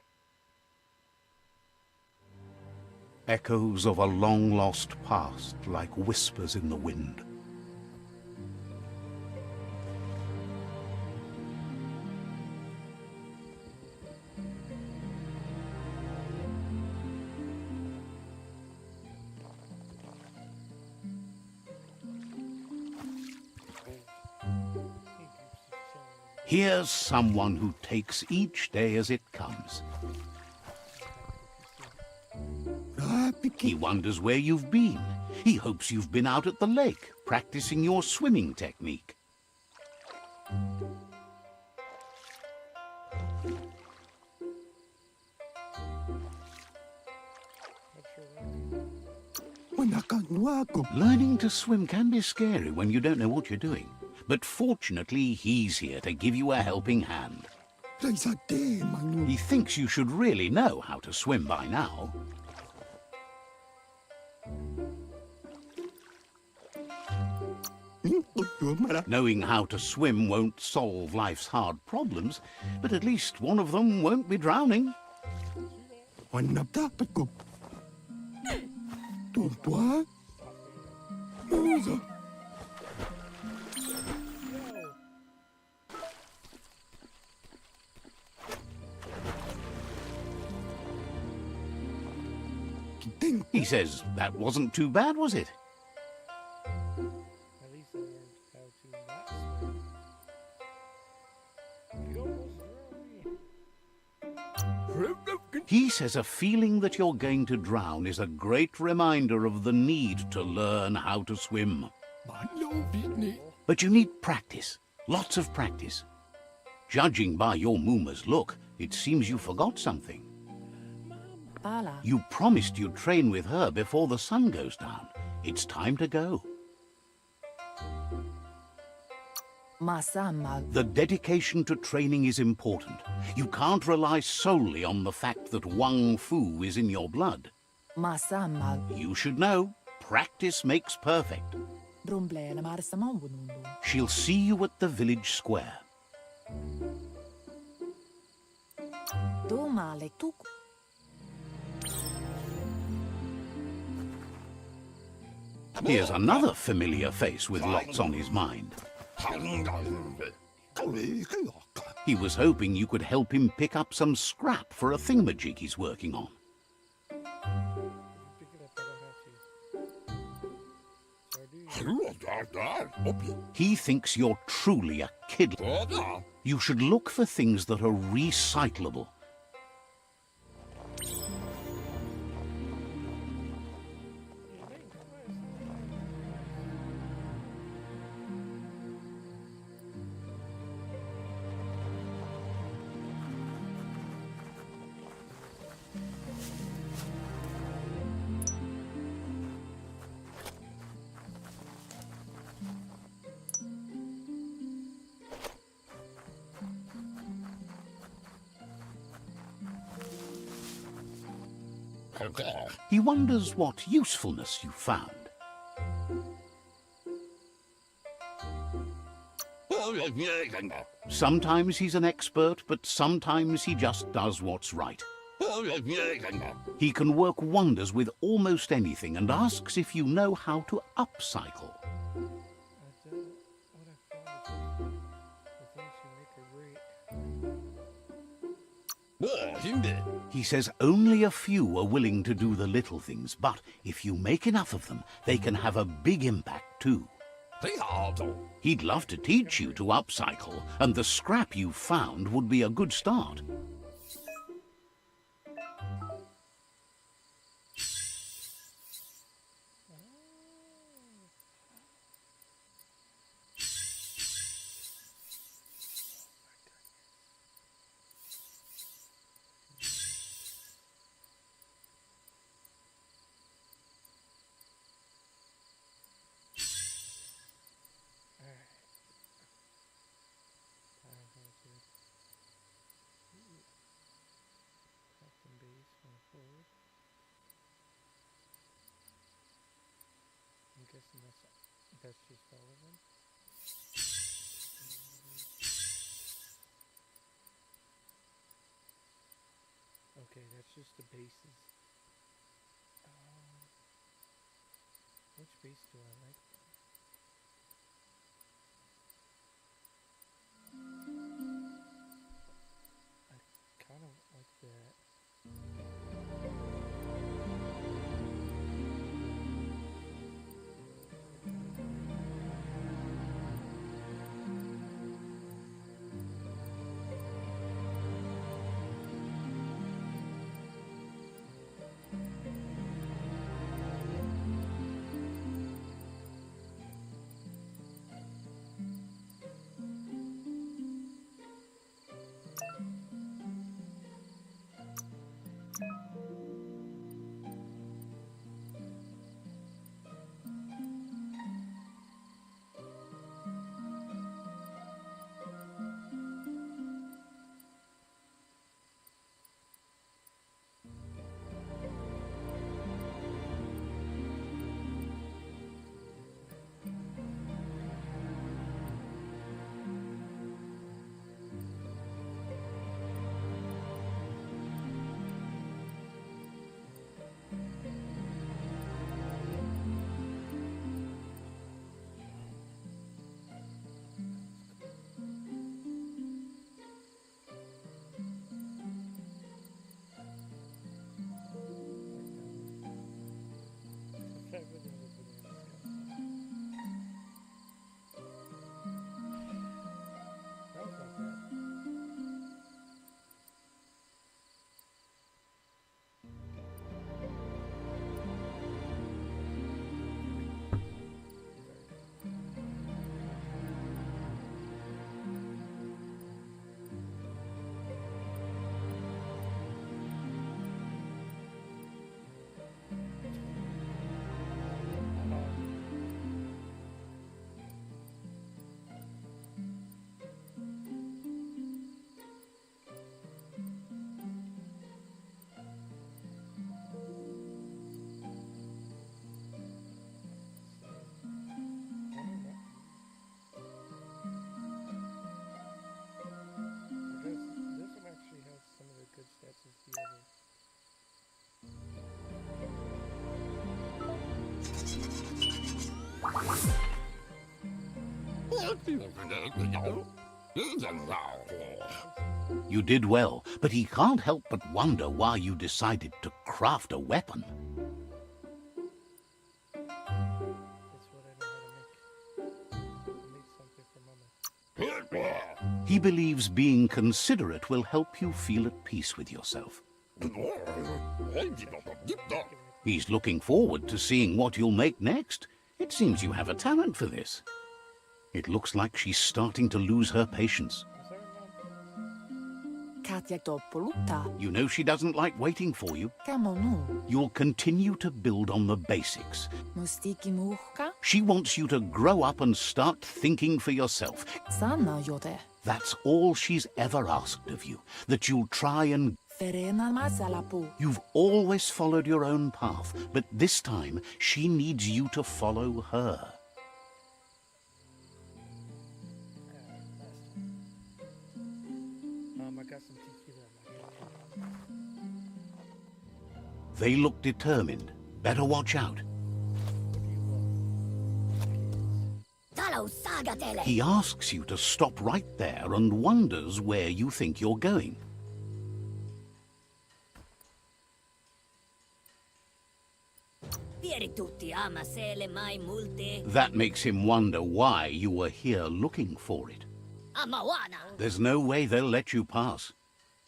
Speaker 2: Echoes of a long-lost past, like whispers in the wind. Here's someone who takes each day as it comes. He wonders where you've been. He hopes you've been out at the lake, practicing your swimming technique. Learning to swim can be scary when you don't know what you're doing. But fortunately, he's here to give you a helping hand. He thinks you should really know how to swim by now. Knowing how to swim won't solve life's hard problems, but at least one of them won't be drowning. He says that wasn't too bad, was it?
Speaker 1: At least I learned how to not swim. You almost drowned me.
Speaker 2: He says a feeling that you're going to drown is a great reminder of the need to learn how to swim. But you need practice, lots of practice. Judging by your Mooma's look, it seems you forgot something. You promised you'd train with her before the sun goes down. It's time to go.
Speaker 7: Masama.
Speaker 2: The dedication to training is important. You can't rely solely on the fact that Wang Fu is in your blood.
Speaker 7: Masama.
Speaker 2: You should know, practice makes perfect.
Speaker 7: Drumble na marsamon bunundo.
Speaker 2: She'll see you at the village square.
Speaker 7: Domale tuku.
Speaker 2: Here's another familiar face with lots on his mind. He was hoping you could help him pick up some scrap for a thingamajig he's working on.
Speaker 1: If you pick it up, I don't have to. So do you.
Speaker 2: He thinks you're truly a kid. You should look for things that are recyclable. He wonders what usefulness you found. Sometimes he's an expert, but sometimes he just does what's right. He can work wonders with almost anything and asks if you know how to upcycle.
Speaker 1: What I found is the things you make are great.
Speaker 2: He says only a few are willing to do the little things, but if you make enough of them, they can have a big impact too. He'd love to teach you to upcycle, and the scrap you found would be a good start.
Speaker 1: Captain base, one forward. I'm guessing that's just all of them. Okay, that's just the bases. Which base do I like? I kind of like that.
Speaker 2: You did well, but he can't help but wonder why you decided to craft a weapon.
Speaker 1: That's what I know how to make. Make something for Mama.
Speaker 2: He believes being considerate will help you feel at peace with yourself. He's looking forward to seeing what you'll make next. It seems you have a talent for this. It looks like she's starting to lose her patience.
Speaker 1: I'm sorry, Mom.
Speaker 7: Katja Toppolutta.
Speaker 2: You know she doesn't like waiting for you.
Speaker 7: Kamonu.
Speaker 2: You'll continue to build on the basics.
Speaker 7: Mustiki muhka.
Speaker 2: She wants you to grow up and start thinking for yourself.
Speaker 7: Sana jote.
Speaker 2: That's all she's ever asked of you, that you'll try and...
Speaker 7: Verena masalapu.
Speaker 2: You've always followed your own path, but this time she needs you to follow her.
Speaker 1: I got some tequila.
Speaker 2: They look determined. Better watch out.
Speaker 6: Talo sagatele.
Speaker 2: He asks you to stop right there and wonders where you think you're going.
Speaker 6: Vieri tutti ama sele mai multe.
Speaker 2: That makes him wonder why you were here looking for it.
Speaker 6: Amawana.
Speaker 2: There's no way they'll let you pass.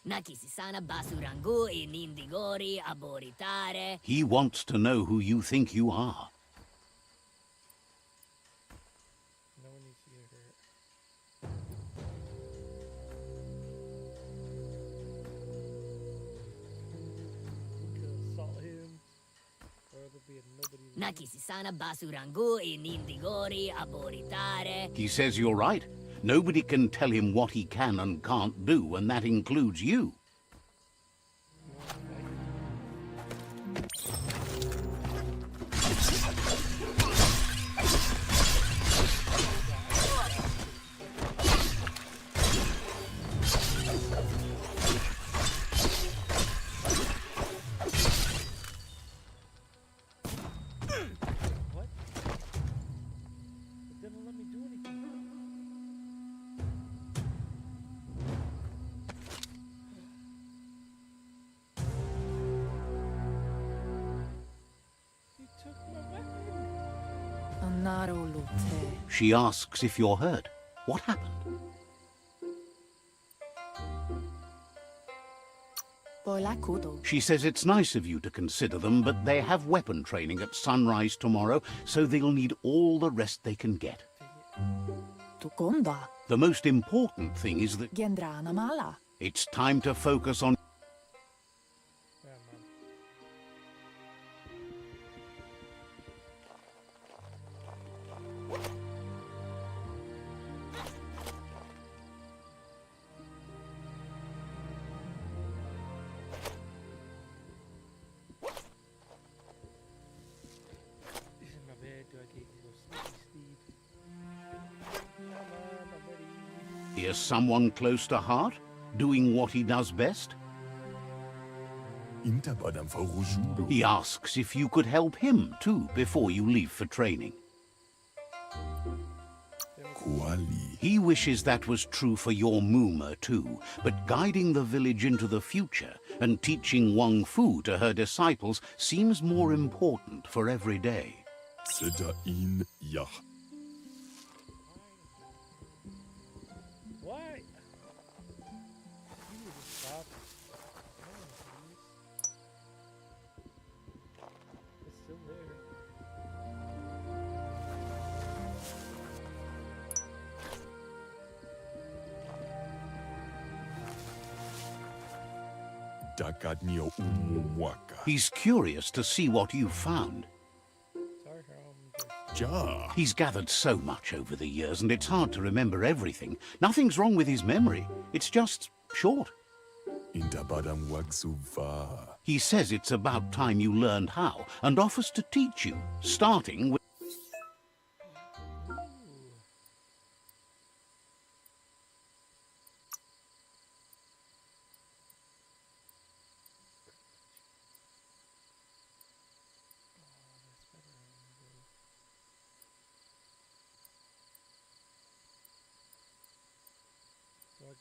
Speaker 6: Nakisi sana basurangu in indigori aboritare.
Speaker 2: He wants to know who you think you are.
Speaker 1: No one needs to get hurt. We could assault him, or there'll be nobody.
Speaker 6: Nakisi sana basurangu in indigori aboritare.
Speaker 2: He says you're right. Nobody can tell him what he can and can't do, and that includes you.
Speaker 1: What? It didn't let me do anything. He took my weapon.
Speaker 7: Anaro lute.
Speaker 2: She asks if you're hurt. What happened?
Speaker 7: Polakudo.
Speaker 2: She says it's nice of you to consider them, but they have weapon training at sunrise tomorrow, so they'll need all the rest they can get.
Speaker 7: Tukonda.
Speaker 2: The most important thing is that
Speaker 7: Gendrana mala.
Speaker 2: it's time to focus on...
Speaker 1: Yeah, man. He's in my bed. Do I get a little sleep? Mama, my buddy.
Speaker 2: Is someone close to heart, doing what he does best? He asks if you could help him, too, before you leave for training. He wishes that was true for your Mooma, too, but guiding the village into the future and teaching Wang Fu to her disciples seems more important for every day.
Speaker 1: Why? You need to stop. Come on, please. It's still there.
Speaker 2: He's curious to see what you've found.
Speaker 1: Sorry, just...
Speaker 2: He's gathered so much over the years, and it's hard to remember everything. Nothing's wrong with his memory. It's just short. He says it's about time you learned how, and offers to teach you, starting with...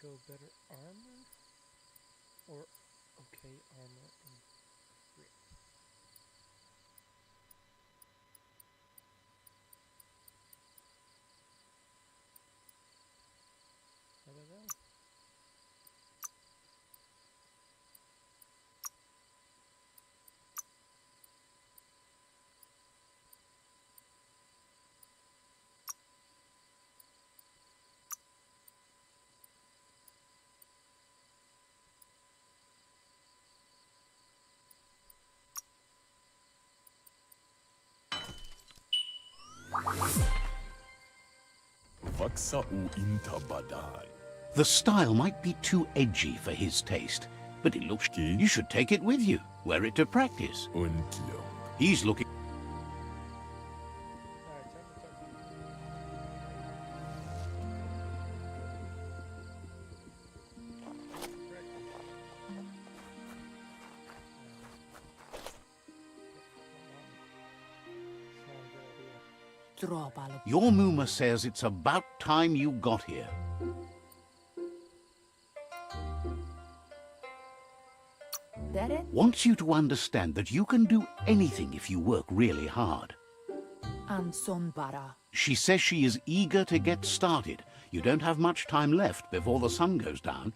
Speaker 1: go better armor? Or okay armor and grit? I don't know.
Speaker 8: Vaksa u inta badal.
Speaker 2: The style might be too edgy for his taste, but it looks... You should take it with you, wear it to practice.
Speaker 8: Unkiong.
Speaker 2: He's looking...
Speaker 1: Alright, time to talk to you.
Speaker 7: Tropalo.
Speaker 2: Your Muma says it's about time you got here.
Speaker 7: Dere
Speaker 2: Wants you to understand that you can do anything if you work really hard.
Speaker 7: anson bara.
Speaker 2: She says she is eager to get started. You don't have much time left before the sun goes down.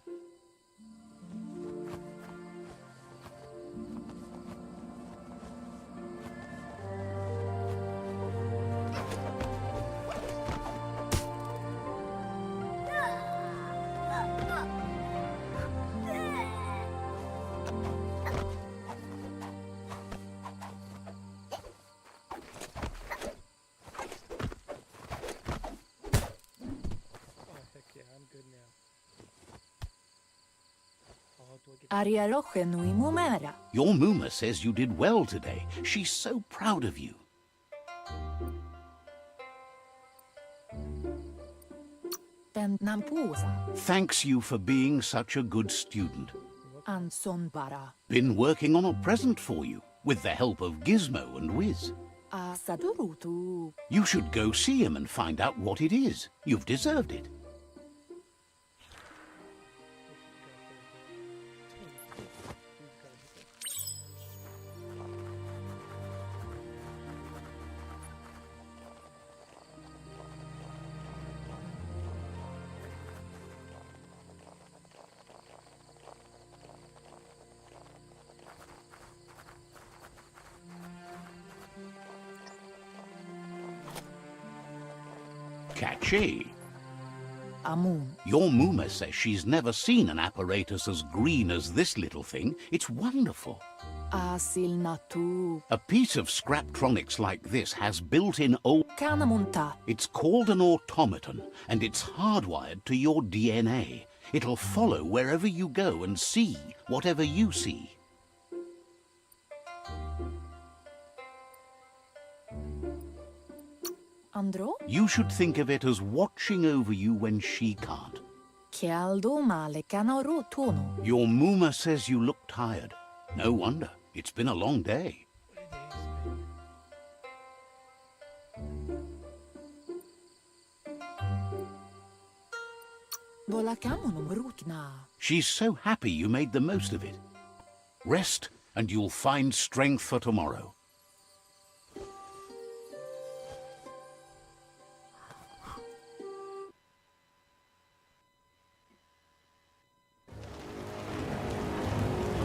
Speaker 1: Oh heck yeah, I'm good now. Oh, do I get
Speaker 7: Ariaroche nui mumera.
Speaker 2: Your Muma says you did well today. She's so proud of you.
Speaker 7: Den nampusa.
Speaker 2: Thanks you for being such a good student.
Speaker 7: Anson bara.
Speaker 2: Been working on a present for you, with the help of Gizmo and Wiz.
Speaker 7: A sadurutu.
Speaker 2: You should go see him and find out what it is. You've deserved it. Catchy.
Speaker 7: Amun.
Speaker 2: Your Muma says she's never seen an apparatus as green as this little thing. It's wonderful.
Speaker 7: Asil natu.
Speaker 2: A piece of Scraptronics like this has built-in
Speaker 7: Kanamunta.
Speaker 2: It's called an automaton, and it's hardwired to your DNA. It'll follow wherever you go and see whatever you see.
Speaker 7: Andro.
Speaker 2: You should think of it as watching over you when she can't.
Speaker 7: Kialdo male kanaru tono.
Speaker 2: Your Muma says you look tired. No wonder. It's been a long day.
Speaker 7: Volakamonum rukna.
Speaker 2: She's so happy you made the most of it. Rest, and you'll find strength for tomorrow.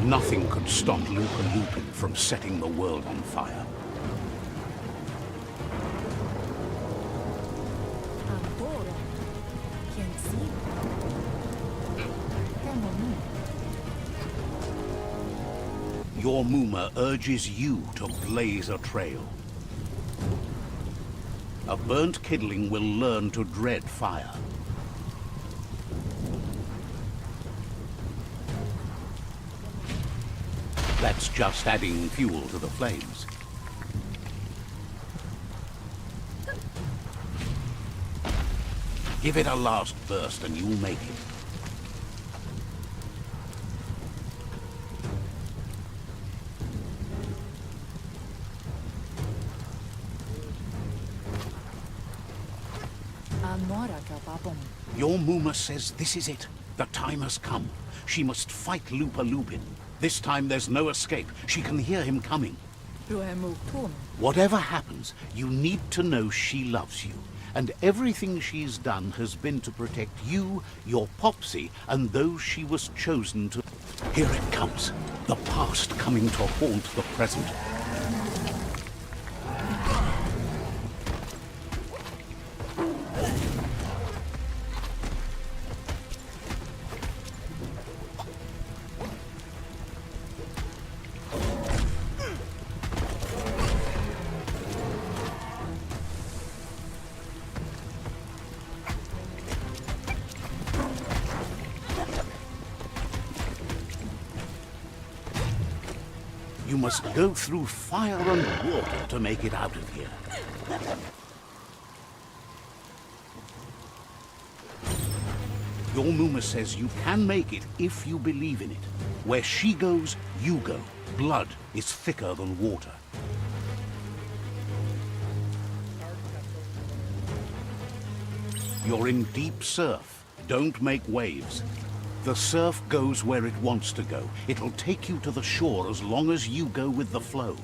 Speaker 2: Nothing could stop Luca Lupin from setting the world on fire.
Speaker 7: Andoro. Quien si. Temonu.
Speaker 2: Your Muma urges you to blaze a trail. A burnt kidling will learn to dread fire. That's just adding fuel to the flames. Give it a last burst and you'll make it.
Speaker 7: Anora kapapom.
Speaker 2: Your Muma says this is it. The time has come. She must fight Lupa Lupin. This time there's no escape. She can hear him coming.
Speaker 7: Ruemutono.
Speaker 2: Whatever happens, you need to know she loves you. And everything she's done has been to protect you, your Popsy, and those she was chosen to... Here it comes. The past coming to haunt the present. You must go through fire and water to make it out of here. Your Muma says you can make it if you believe in it. Where she goes, you go. Blood is thicker than water. You're in deep surf. Don't make waves. The surf goes where it wants to go. It'll take you to the shore as long as you go with the flow.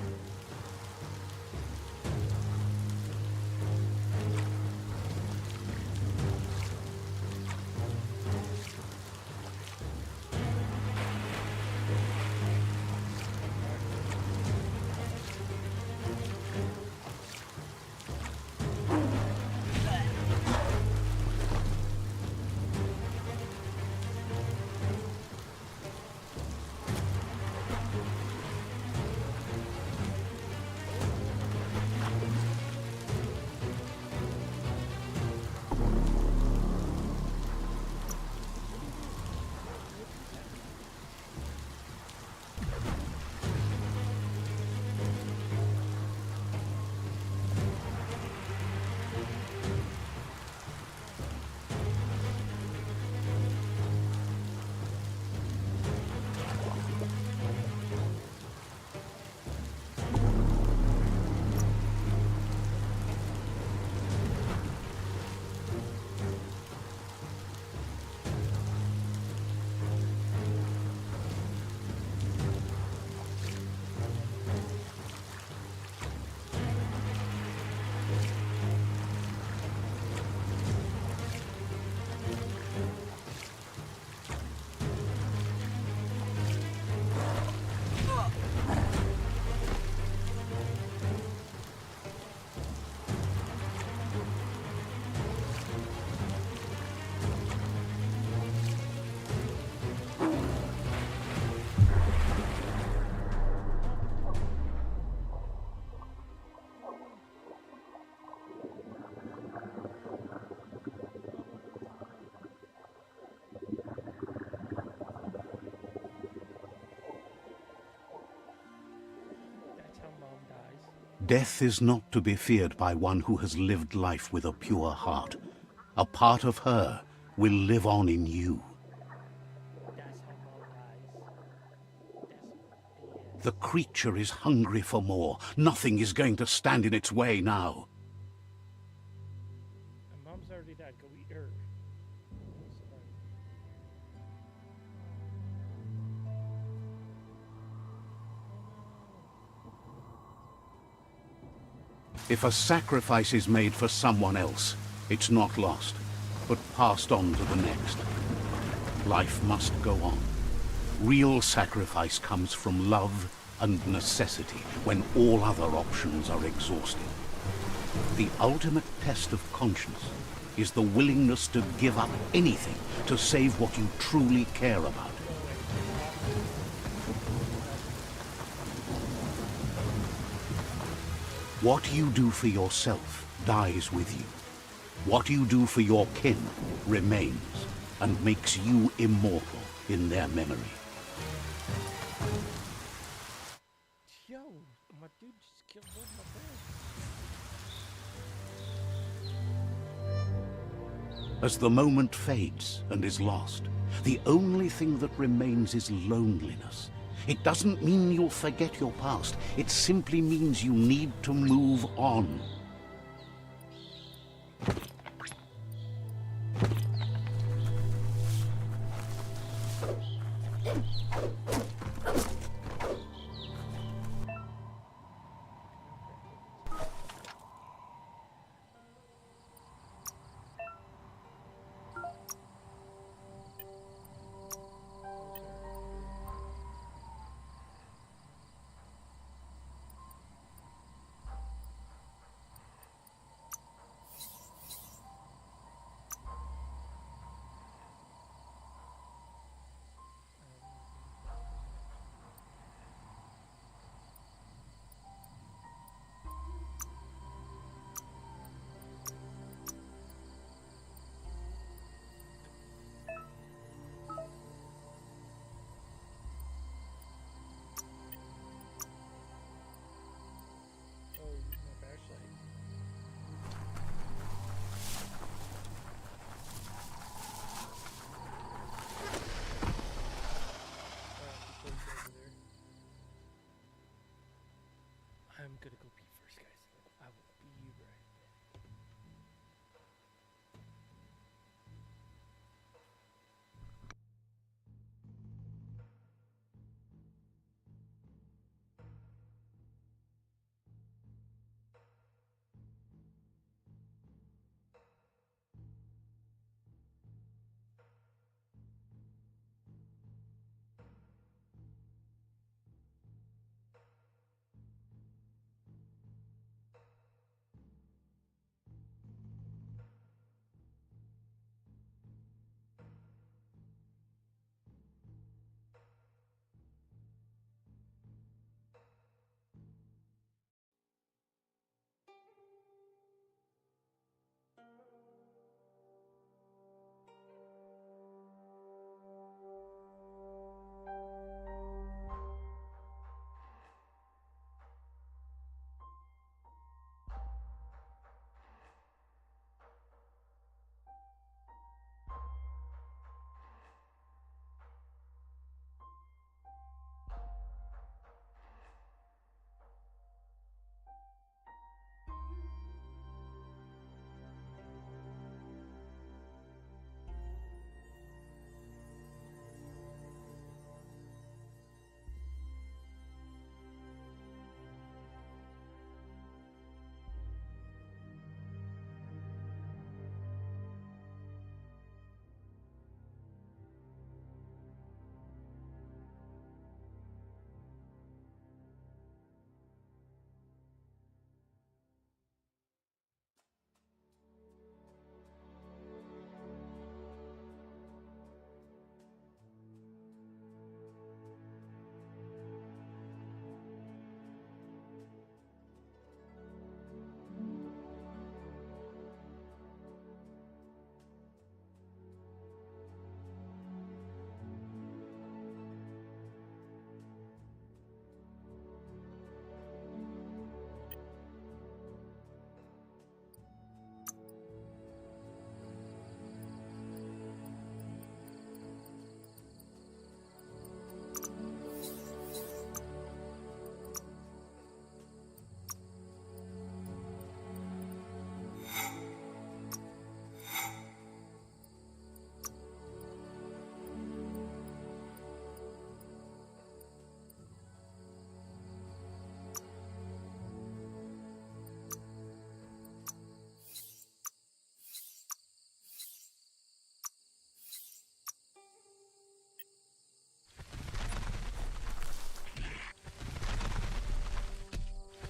Speaker 2: Death is not to be feared by one who has lived life with a pure heart. A part of her will live on in you. The creature is hungry for more. Nothing is going to stand in its way now.
Speaker 1: And Mom's already dead. Go eat her.
Speaker 2: If a sacrifice is made for someone else, it's not lost, but passed on to the next. Life must go on. Real sacrifice comes from love and necessity when all other options are exhausted. The ultimate test of conscience is the willingness to give up anything to save what you truly care about. What you do for yourself dies with you. What you do for your kin remains and makes you immortal in their memory.
Speaker 1: Yo, my dude just killed both my parents.
Speaker 2: As the moment fades and is lost, the only thing that remains is loneliness. It doesn't mean you'll forget your past. It simply means you need to move on.
Speaker 1: gonna go pee first, guys. I will be right back.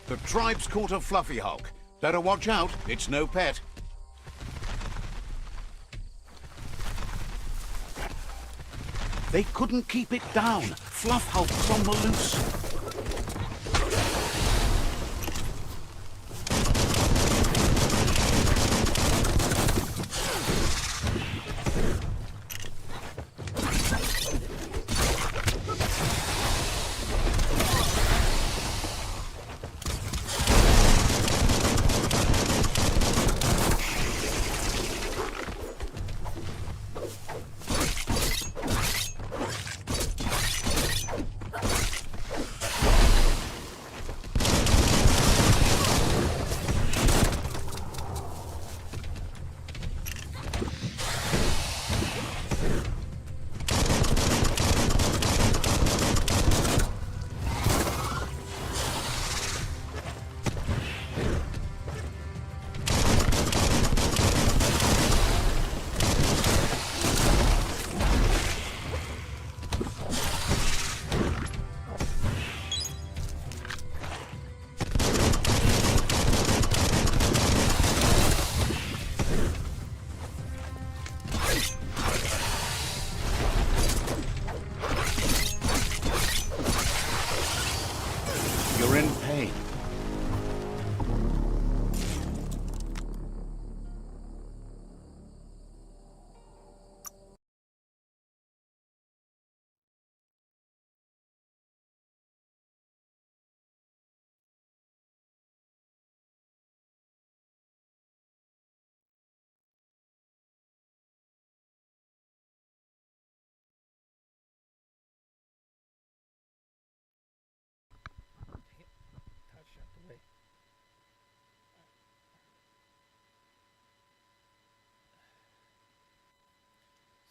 Speaker 2: The tribe's caught a fluffy Hulk. Better watch out, it's no pet. They couldn't keep it down. Fluff Hulk's on the loose. You're in pain.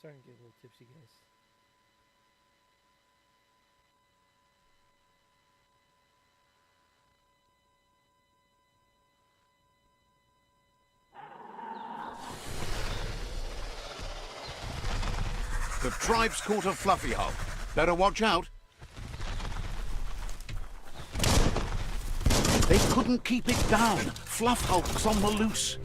Speaker 1: Starting to get a little tipsy, guys.
Speaker 2: The tribe's caught a fluffy hulk. Better watch out. They couldn't keep it down. Fluff hulk's on the loose.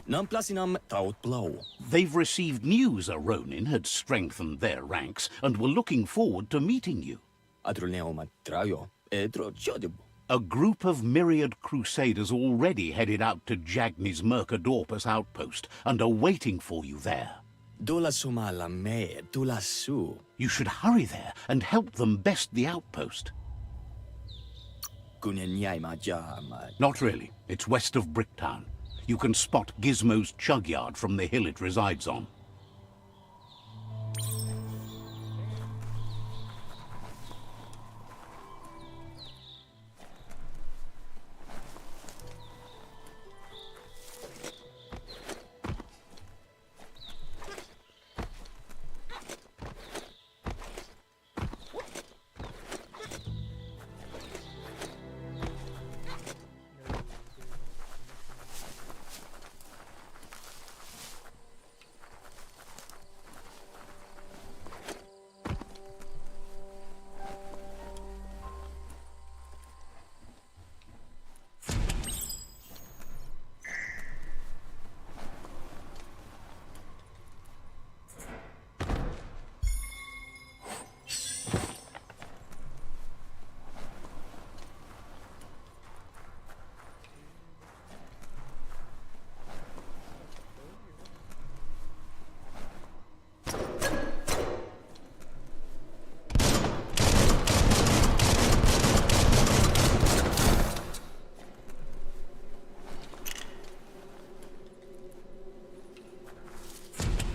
Speaker 8: Namplasinam taut blau.
Speaker 2: They've received news a Ronin had strengthened their ranks and were looking forward to meeting you.
Speaker 8: Adrulneomat trajo, etro jodibu.
Speaker 2: A group of myriad crusaders already headed out to Jagni's Mercadorpus outpost and are waiting for you there.
Speaker 8: Dula sumala me, dula su.
Speaker 2: You should hurry there and help them best the outpost.
Speaker 8: Kunenyaima jama.
Speaker 2: Not really. It's west of Bricktown. You can spot Gizmo's chug yard from the hill it resides on.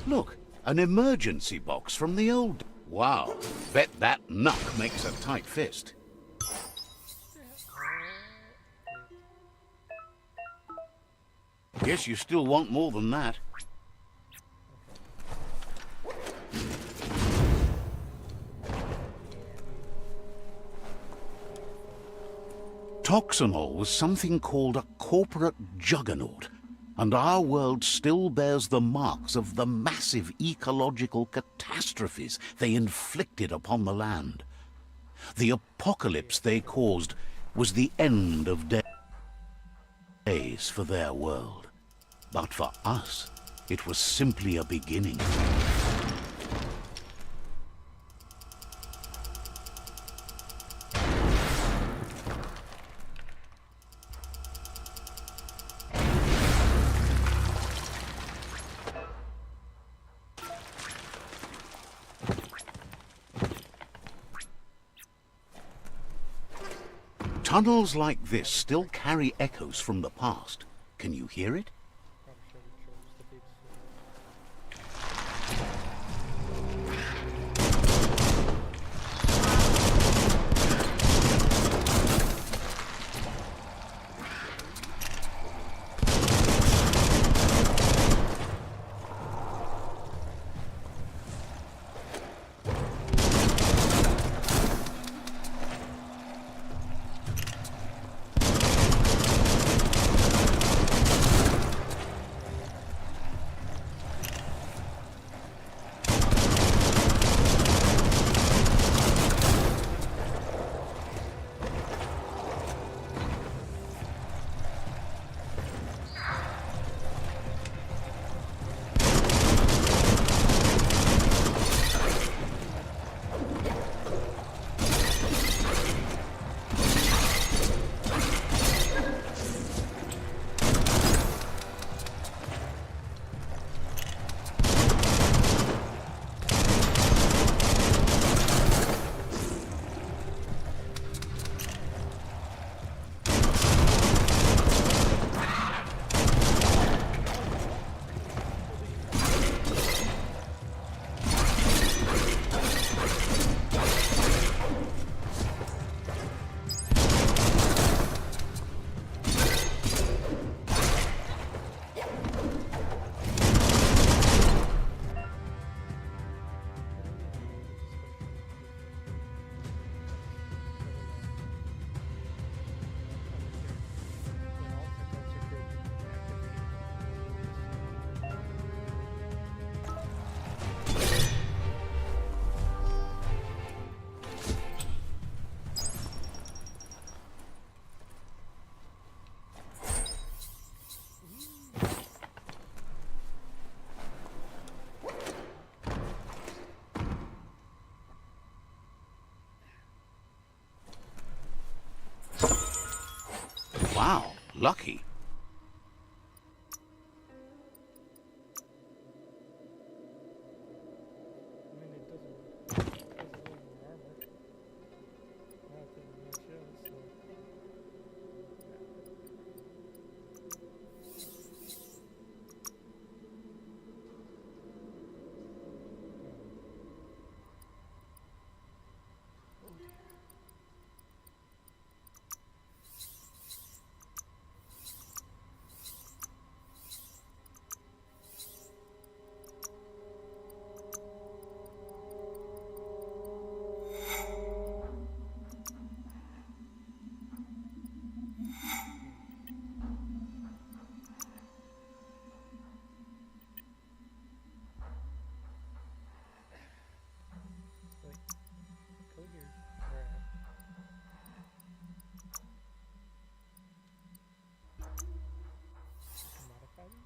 Speaker 2: Look, an emergency box from the old... Wow, bet that knuck makes a tight fist. Guess you still want more than that. Toxanol was something called a corporate juggernaut, and our world still bears the marks of the massive ecological catastrophes they inflicted upon the land. The apocalypse they caused was the end of days for their world. But for us, it was simply a beginning. Tunnels like this still carry echoes from the past. Can you hear it?
Speaker 1: I'm sure we chose the big sword.
Speaker 2: Wow, lucky.
Speaker 1: I mean, it does a little more armor. Not that much else, so. Go here. Alright. You can modify them?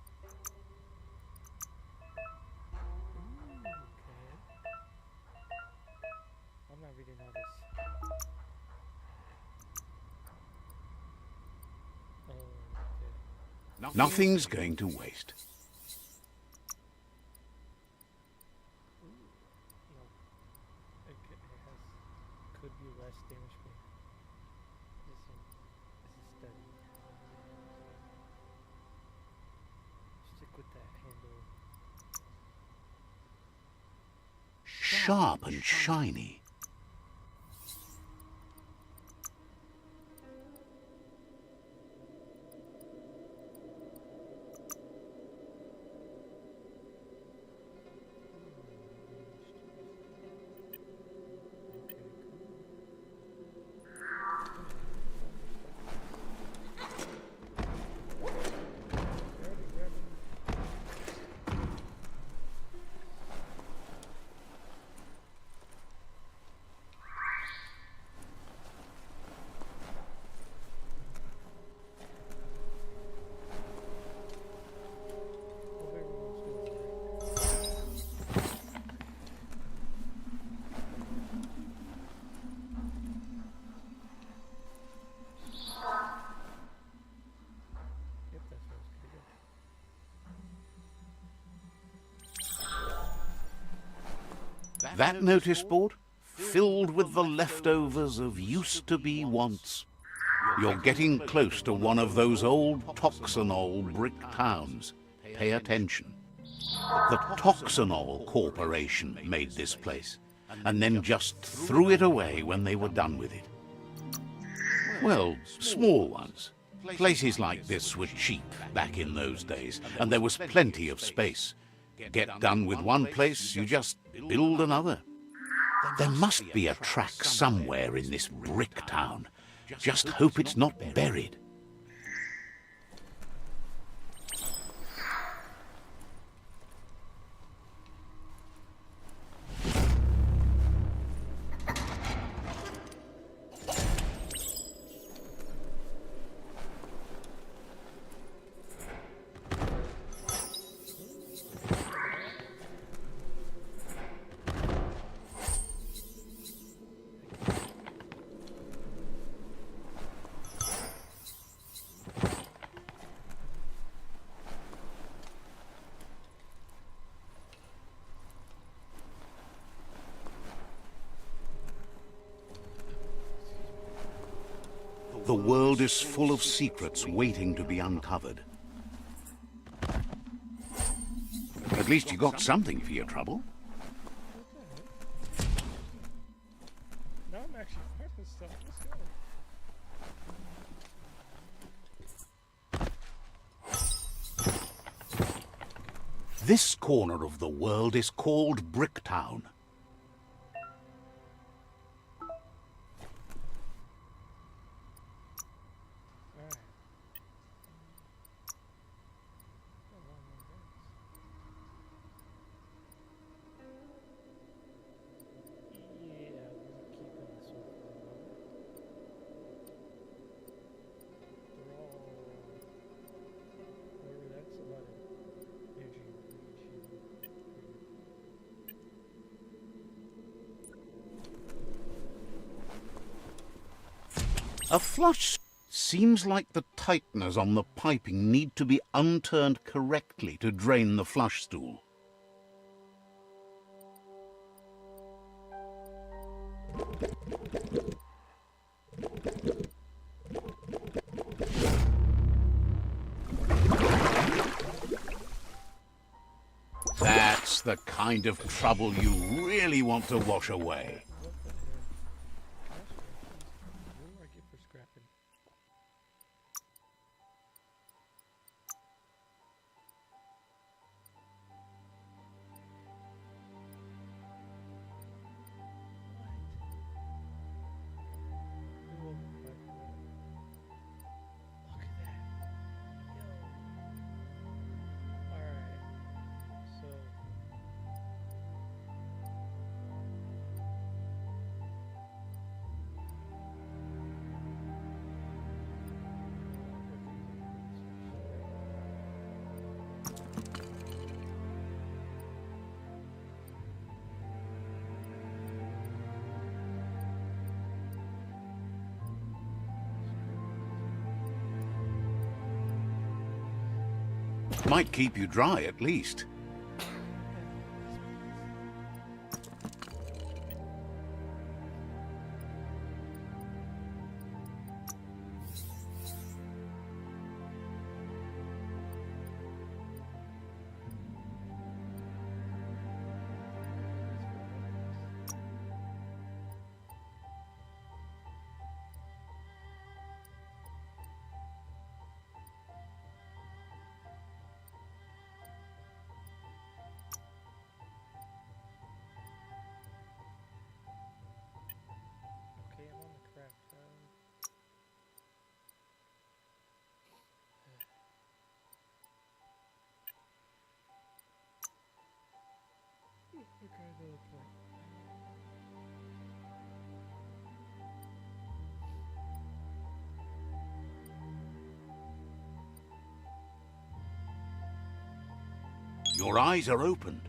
Speaker 1: Ooh, okay. I'm not reading all this. Oh, okay.
Speaker 2: Nothing's going to waste.
Speaker 1: No. It could be less damage, but this is steady. Stick with that handle.
Speaker 2: Sharp and shiny. That notice board? Filled with the leftovers of used-to-be wants. You're getting close to one of those old Toxanol brick towns. Pay attention. The Toxanol Corporation made this place, and then just threw it away when they were done with it. Well, small ones. Places like this were cheap back in those days, and there was plenty of space. Get done with one place, you just build another. There must be a track somewhere in this brick town. Just hope it's not buried. The world is full of secrets waiting to be uncovered. At least you got something for your trouble.
Speaker 1: Now I'm actually finding stuff. Let's go.
Speaker 2: This corner of the world is called Bricktown. A flush seems like the tighteners on the piping need to be unturned correctly to drain the flush stool. That's the kind of trouble you really want to wash away. Might keep you dry, at least. Your eyes are opened.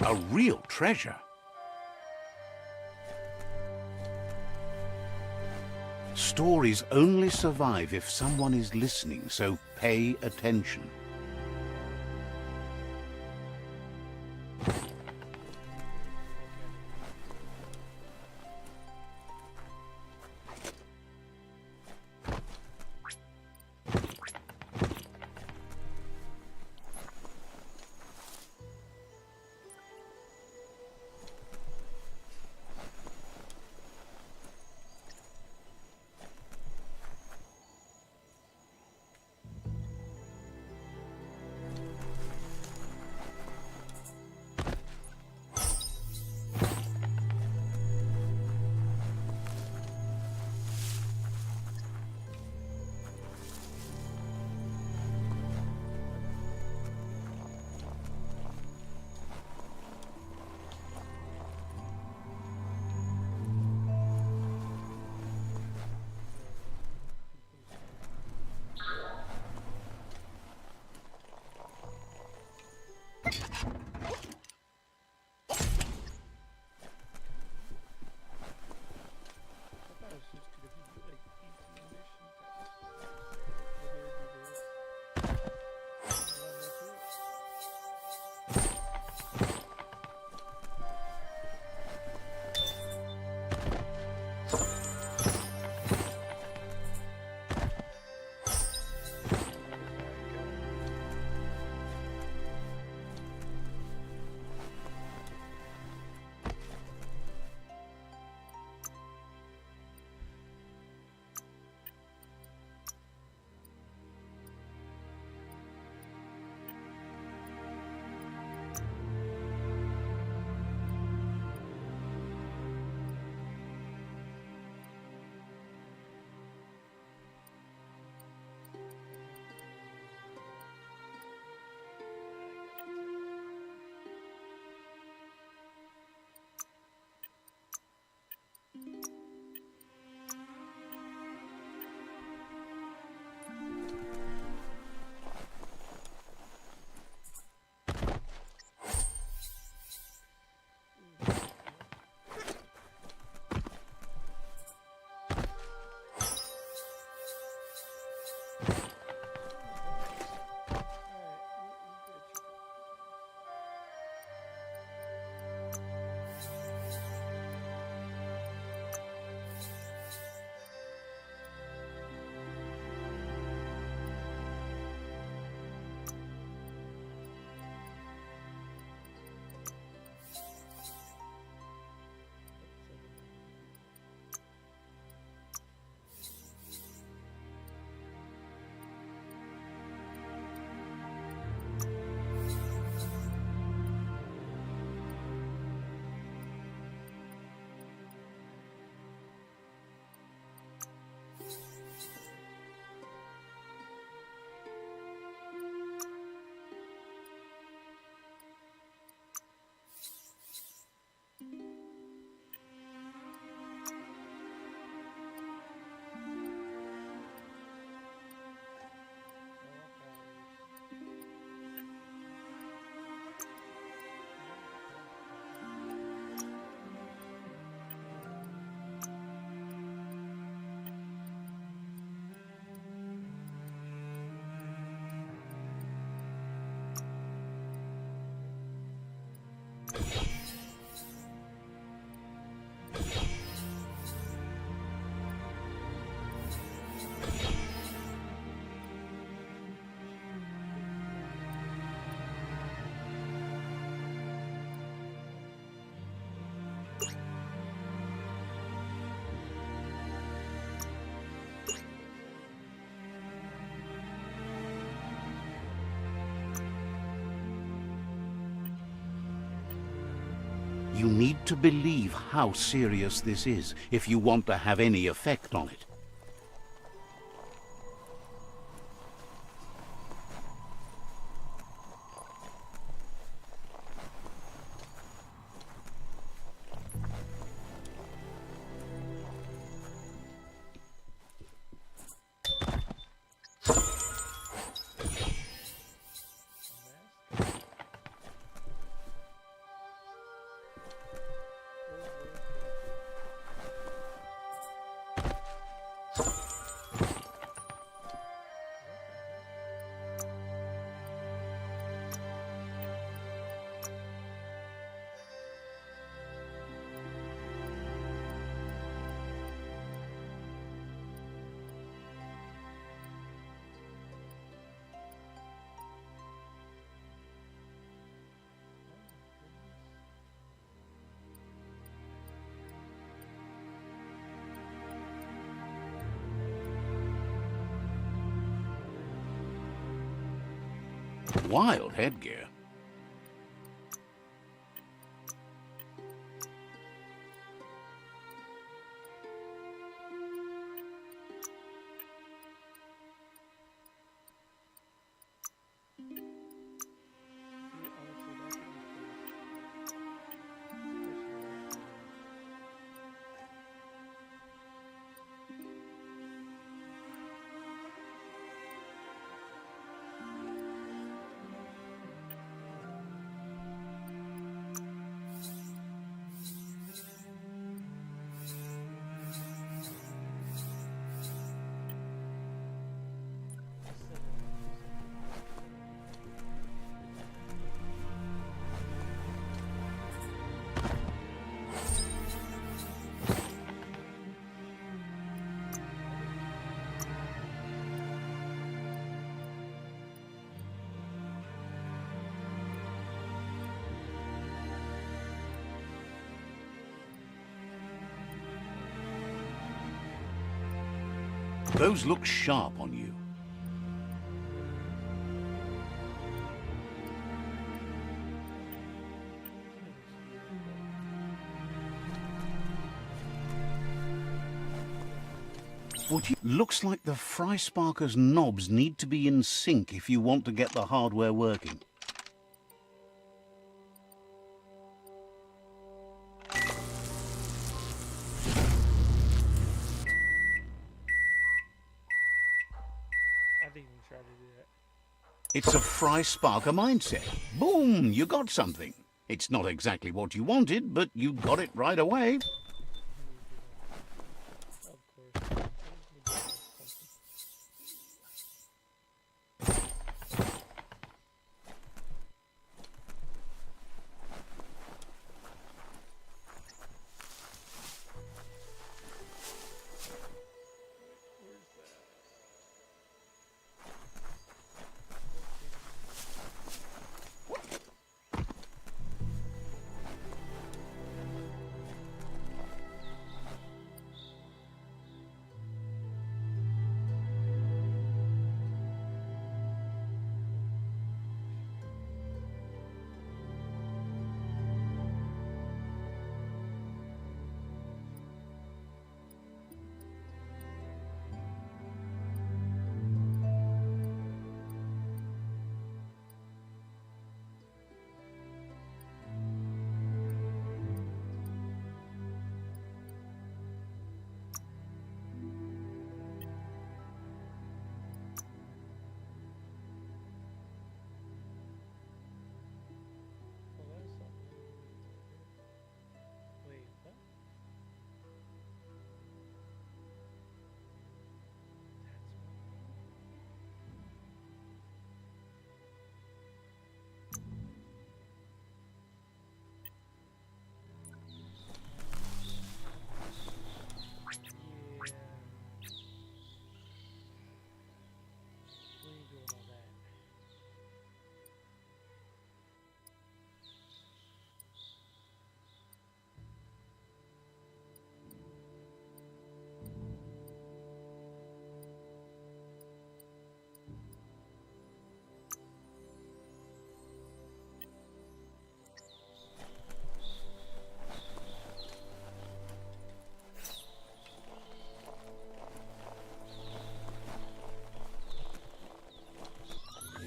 Speaker 2: A real treasure. Stories only survive if someone is listening, so pay attention. You need to believe how serious this is if you want to have any effect on it. Wild headgear. Those look sharp on you. Looks like the Fry Sparker's knobs need to be in sync if you want to get the hardware working. It's a Fry Sparker mindset. Boom, you got something. It's not exactly what you wanted, but you got it right away.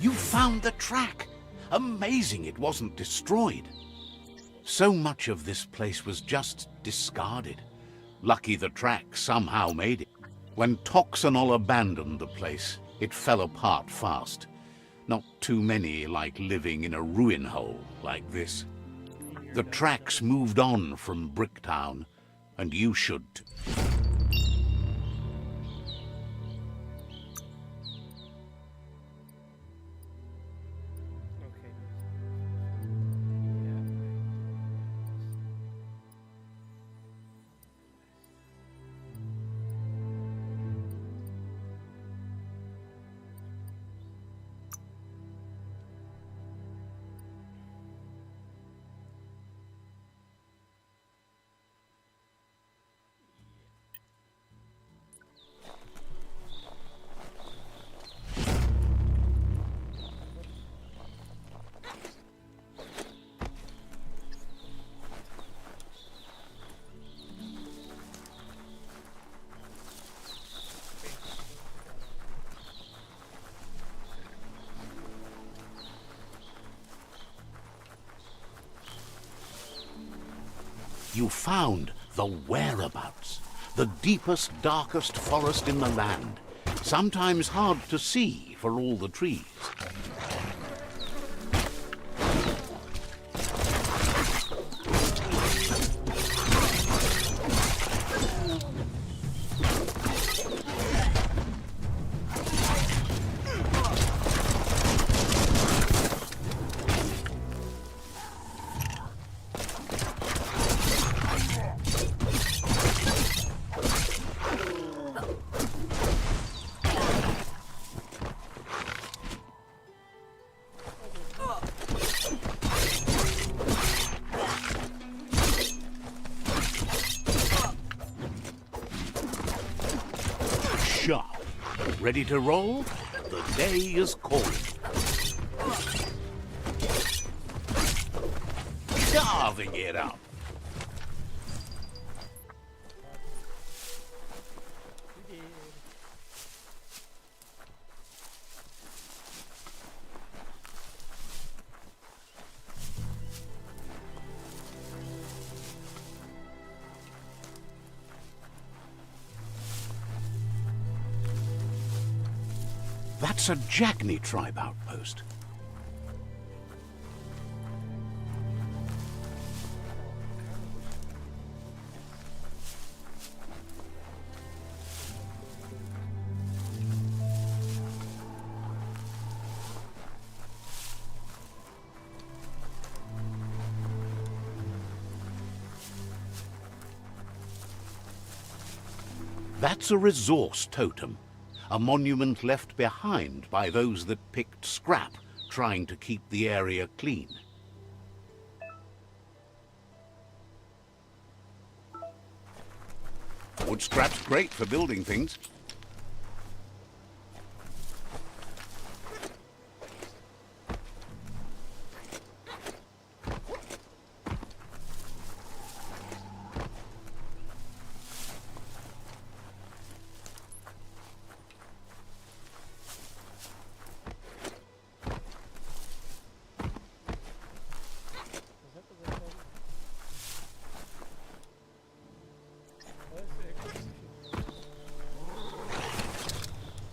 Speaker 2: You found the track! Amazing it wasn't destroyed. So much of this place was just discarded. Lucky the track somehow made it. When Toxanol abandoned the place, it fell apart fast. Not too many like living in a ruin hole like this. The tracks moved on from Bricktown, and you should too. You found the whereabouts, the deepest, darkest forest in the land, sometimes hard to see for all the trees. Sharp. Ready to roll? The day is calling. Carving it up.
Speaker 1: We did.
Speaker 2: That's a Jagni tribe outpost. That's a resource totem, a monument left behind by those that picked scrap, trying to keep the area clean. Wood scrap's great for building things.
Speaker 1: Is that the red button? What is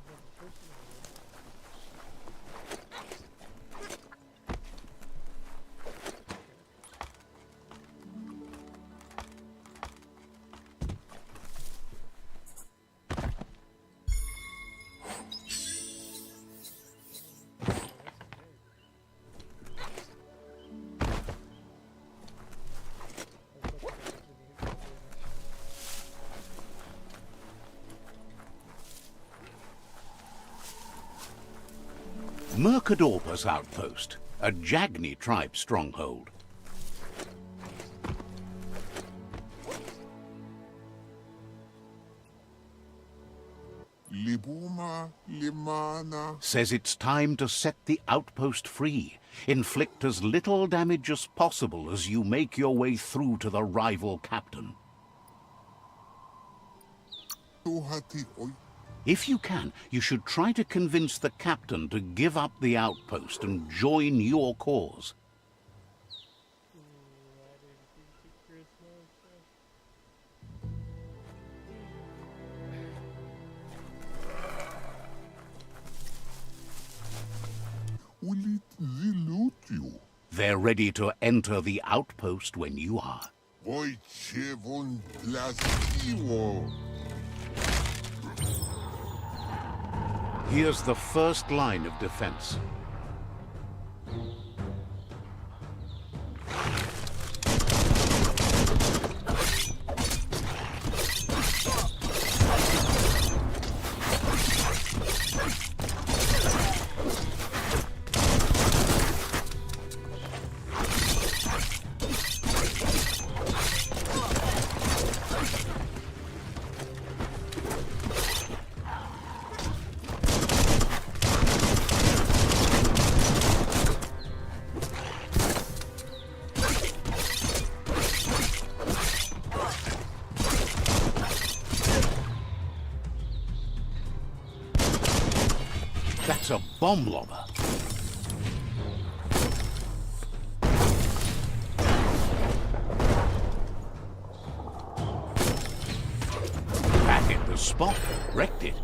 Speaker 1: the execution?
Speaker 2: Mercadorpus outpost, a Jagni tribe stronghold.
Speaker 5: Libuma Limana.
Speaker 2: Says it's time to set the outpost free. Inflict as little damage as possible as you make your way through to the rival captain.
Speaker 5: Tuhati oi.
Speaker 2: If you can, you should try to convince the captain to give up the outpost and join your cause.
Speaker 1: I didn't
Speaker 5: Ulit zilutio.
Speaker 2: They're ready to enter the outpost when you are.
Speaker 5: Wojciechon Blastiwo.
Speaker 2: Here's the first line of defense. That's a bomb lobber. That hit the spot, wrecked it.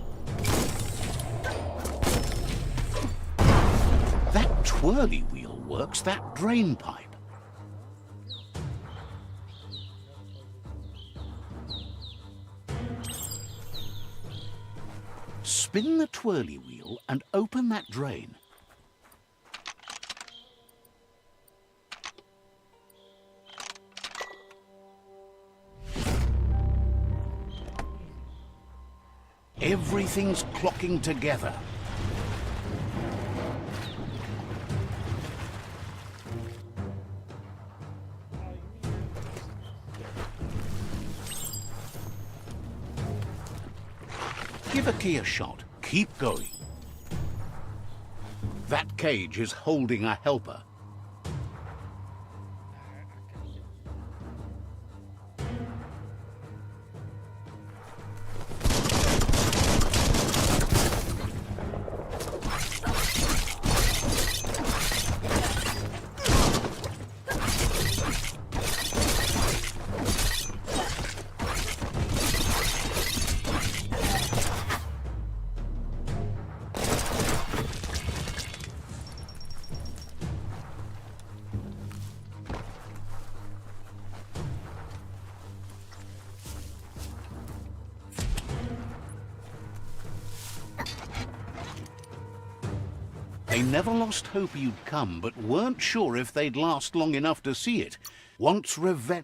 Speaker 2: That twirly wheel works that drain pipe. Spin the twirly wheel and open that drain. Everything's clocking together. Give a key a shot. Keep going. That cage is holding a helper. They never lost hope you'd come, but weren't sure if they'd last long enough to see it. Once revenge...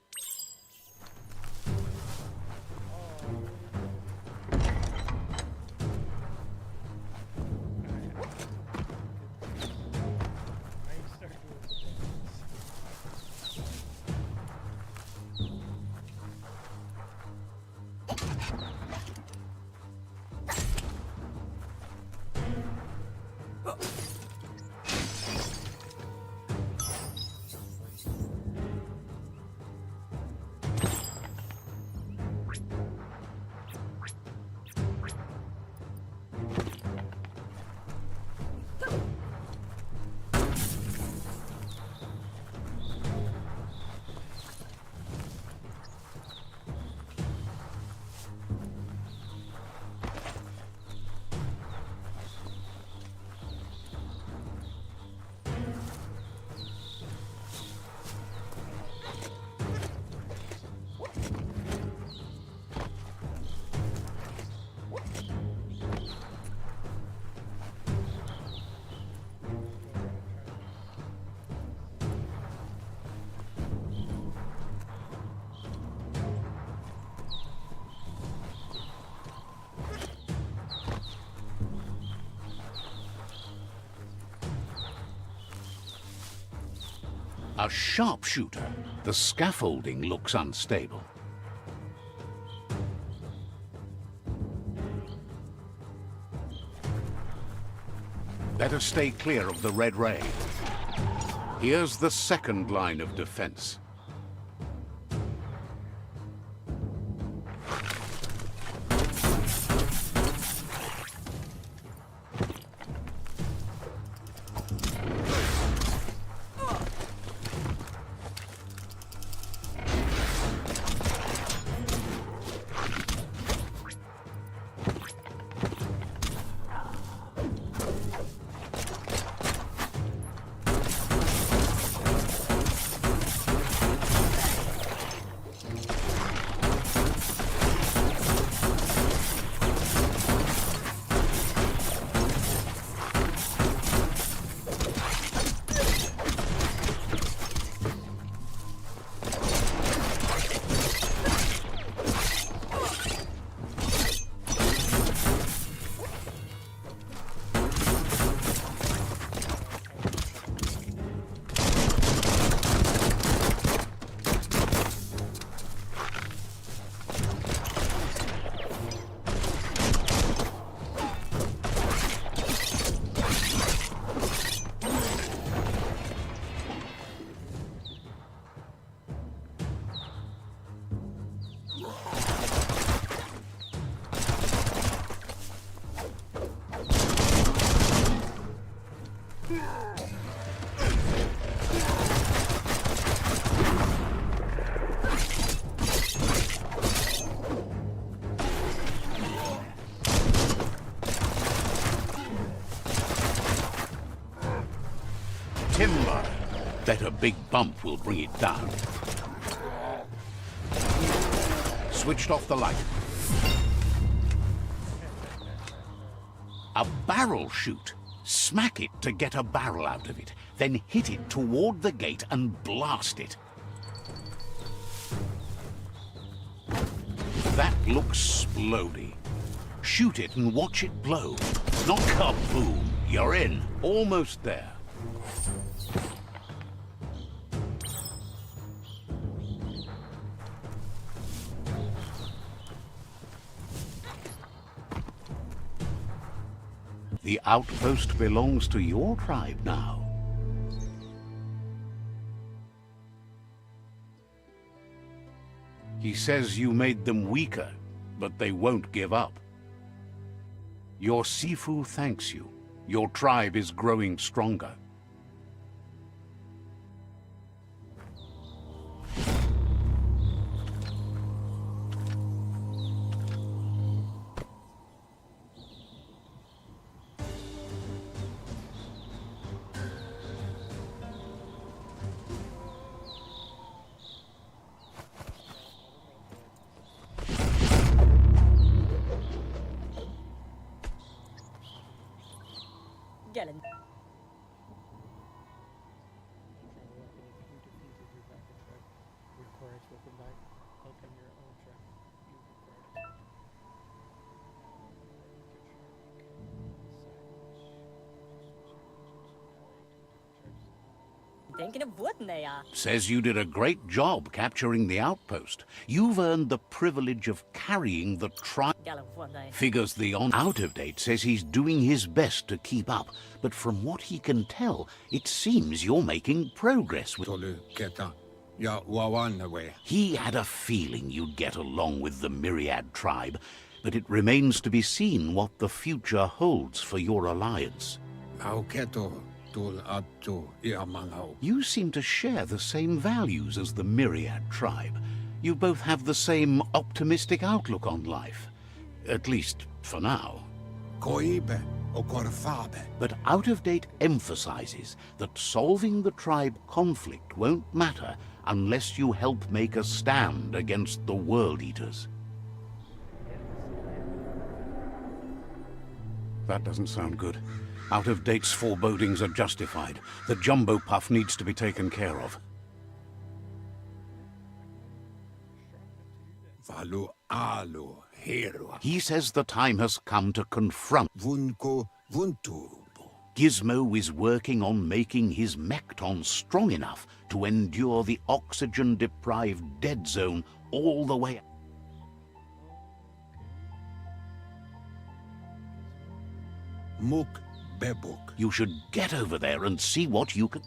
Speaker 2: A sharpshooter. The scaffolding looks unstable. Better stay clear of the red ray. Here's the second line of defense. timber. Bet a big bump will bring it down. Switched off the light. A barrel shoot. Smack it to get a barrel out of it. Then hit it toward the gate and blast it. That looks splody. Shoot it and watch it blow. Not kaboom. You're in. Almost there. The outpost belongs to your tribe now. He says you made them weaker, but they won't give up. Your Sifu thanks you. Your tribe is growing stronger.
Speaker 6: Galen.
Speaker 1: Requires weapon by helping your own tribe. You require
Speaker 6: Thinking of what they are.
Speaker 2: Says you did a great job capturing the outpost. You've earned the privilege of carrying the tribe. Figures the out-of-date says he's doing his best to keep up, but from what he can tell, it seems you're making progress with...
Speaker 5: Tolu keta ja wawannawe.
Speaker 2: He had a feeling you'd get along with the Myriad tribe, but it remains to be seen what the future holds for your alliance.
Speaker 5: Mau keto tul attu iamanau.
Speaker 2: You seem to share the same values as the Myriad tribe. You both have the same optimistic outlook on life. At least, for now.
Speaker 5: Koibe o korfabe.
Speaker 2: But Out-of-Date emphasizes that solving the tribe conflict won't matter unless you help make a stand against the World Eaters. That doesn't sound good. Out-of-Date's forebodings are justified. The Jumbo Puff needs to be taken care of.
Speaker 5: Valu alu hero.
Speaker 2: He says the time has come to confront.
Speaker 5: Vunko vunturubu.
Speaker 2: Gizmo is working on making his Mekton strong enough to endure the oxygen-deprived dead zone all the way.
Speaker 5: Muk bebuk.
Speaker 2: You should get over there and see what you can...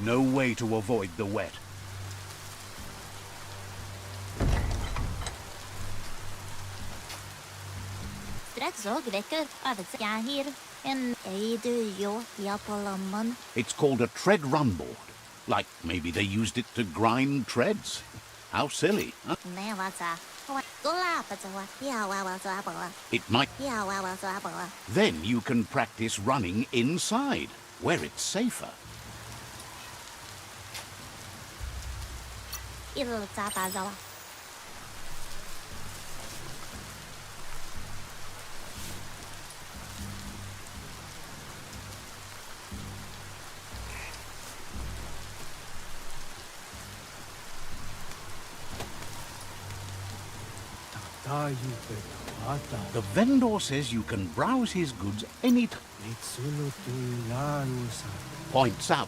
Speaker 2: No way to avoid the wet. It's called a tread run board. Like maybe they used it to grind treads. How silly, huh? It might... Then you can practice running inside, where it's safer. The vendor says you can browse his goods anytime. Points out.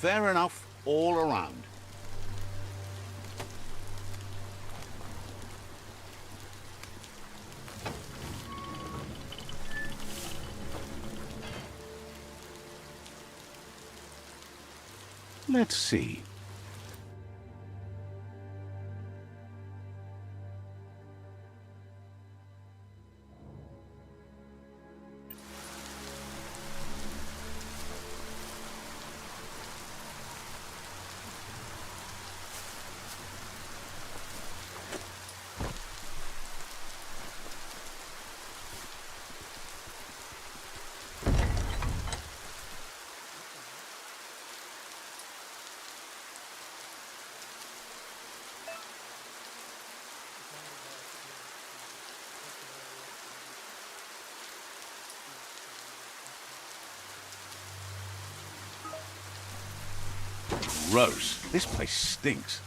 Speaker 2: Fair enough all around. Let's see. Gross. This place stinks.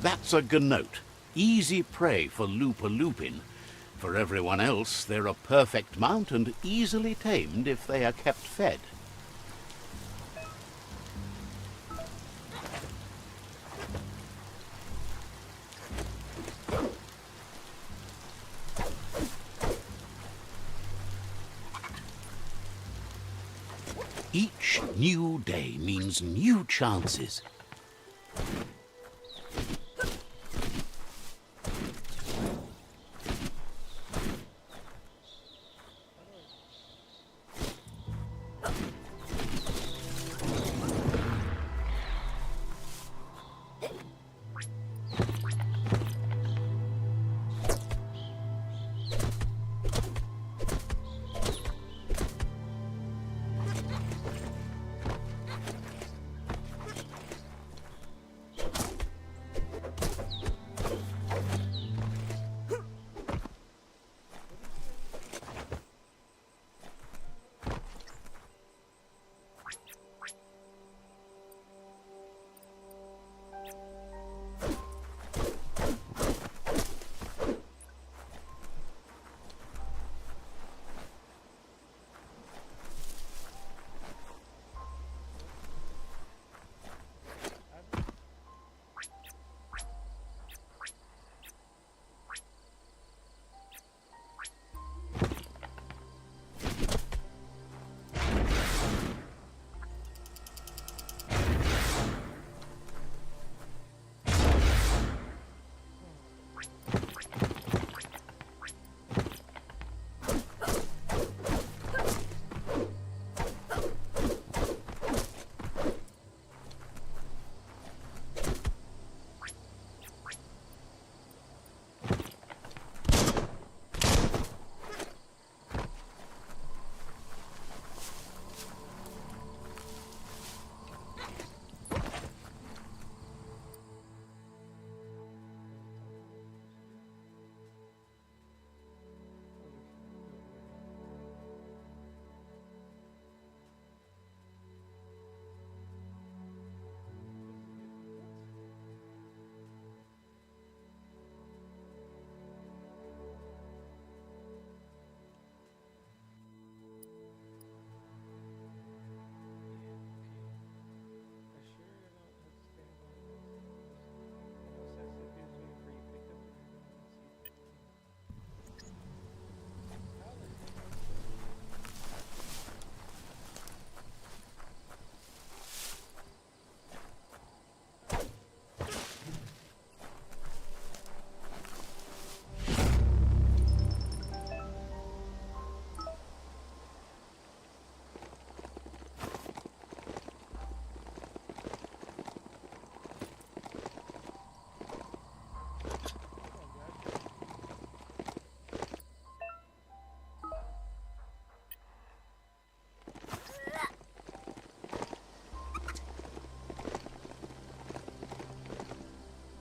Speaker 2: That's a gnote. Easy prey for Loopa-Loopin. For everyone else, they're a perfect mount and easily tamed if they are kept fed. Each new day means new chances.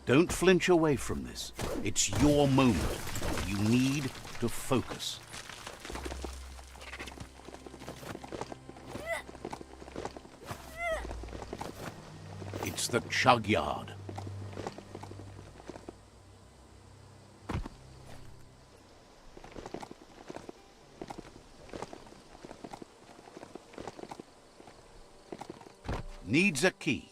Speaker 2: Don't flinch away from this. It's your moment. You need to focus. It's the chug yard. Needs a key.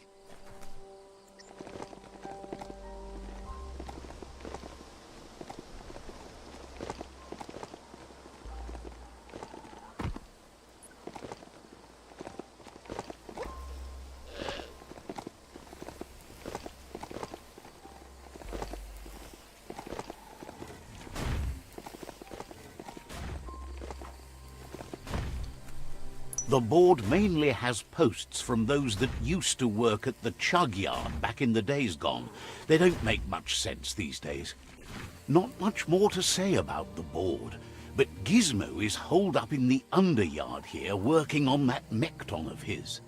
Speaker 2: The board mainly has posts from those that used to work at the chug yard back in the days gone. They don't make much sense these days. Not much more to say about the board, but Gizmo is holed up in the underyard here working on that Mekton of his.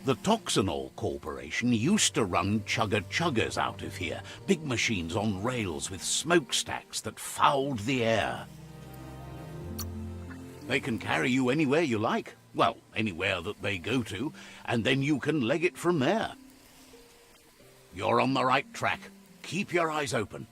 Speaker 2: The Toxanol Corporation used to run chugger-chuggers out of here, big machines on rails with smokestacks that fouled the air. They can carry you anywhere you like. Well, anywhere that they go to, and then you can leg it from there. You're on the right track. Keep your eyes open.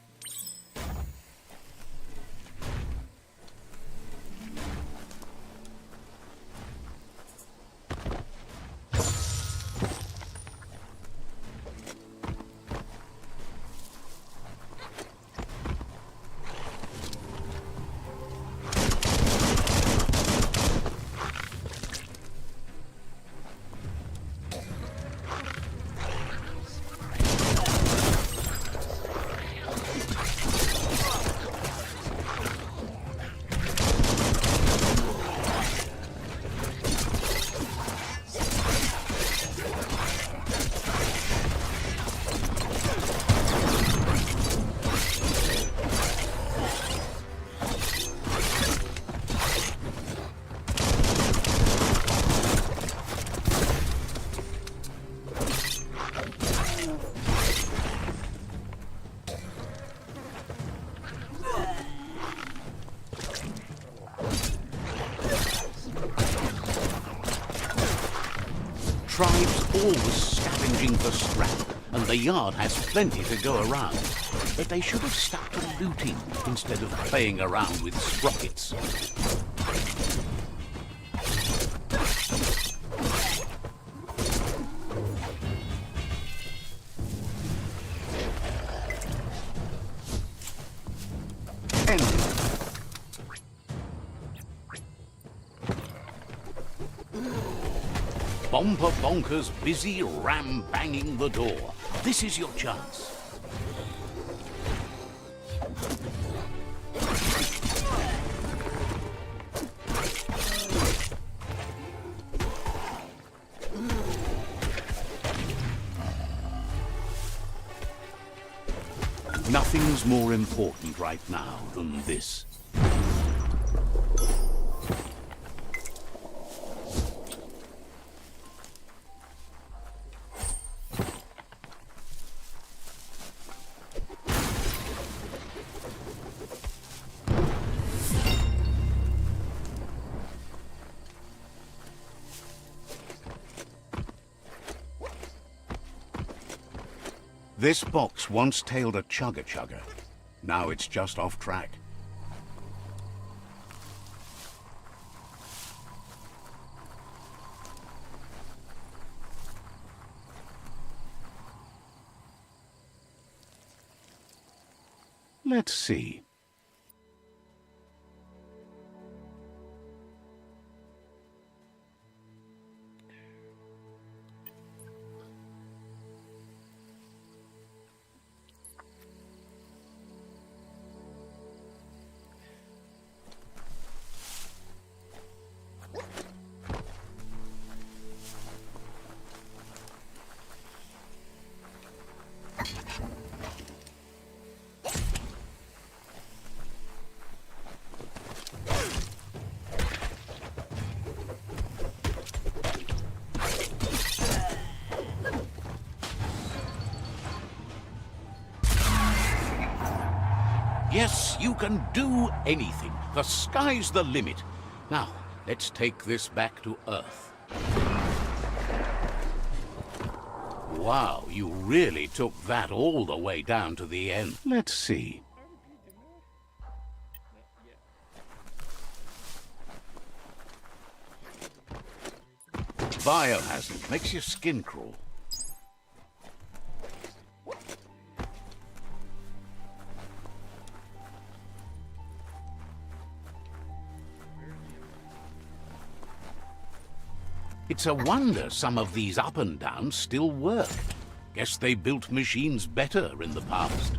Speaker 2: Tribes always scavenging for scrap, and the yard has plenty to go around. But they should have stuck to looting instead of playing around with sprockets. Bomper Bonker's busy ram-banging the door. This is your chance. Nothing's more important right now than this. This box once tailed a chugger-chugger. Now it's just off track. Let's see. Yes, you can do anything. The sky's the limit. Now, let's take this back to Earth. Wow, you really took that all the way down to the end. Let's see. Biohazard makes your skin crawl. It's a wonder some of these up and downs still work. Guess they built machines better in the past.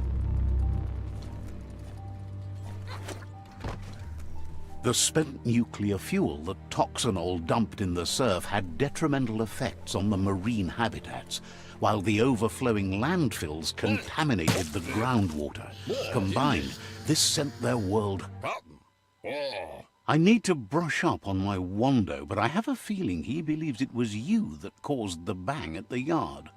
Speaker 2: The spent nuclear fuel that toxinol dumped in the surf had detrimental effects on the marine habitats, while the overflowing landfills contaminated the groundwater. Combined, this sent their world... I need to brush up on my Wando, but I have a feeling he believes it was you that caused the bang at the yard.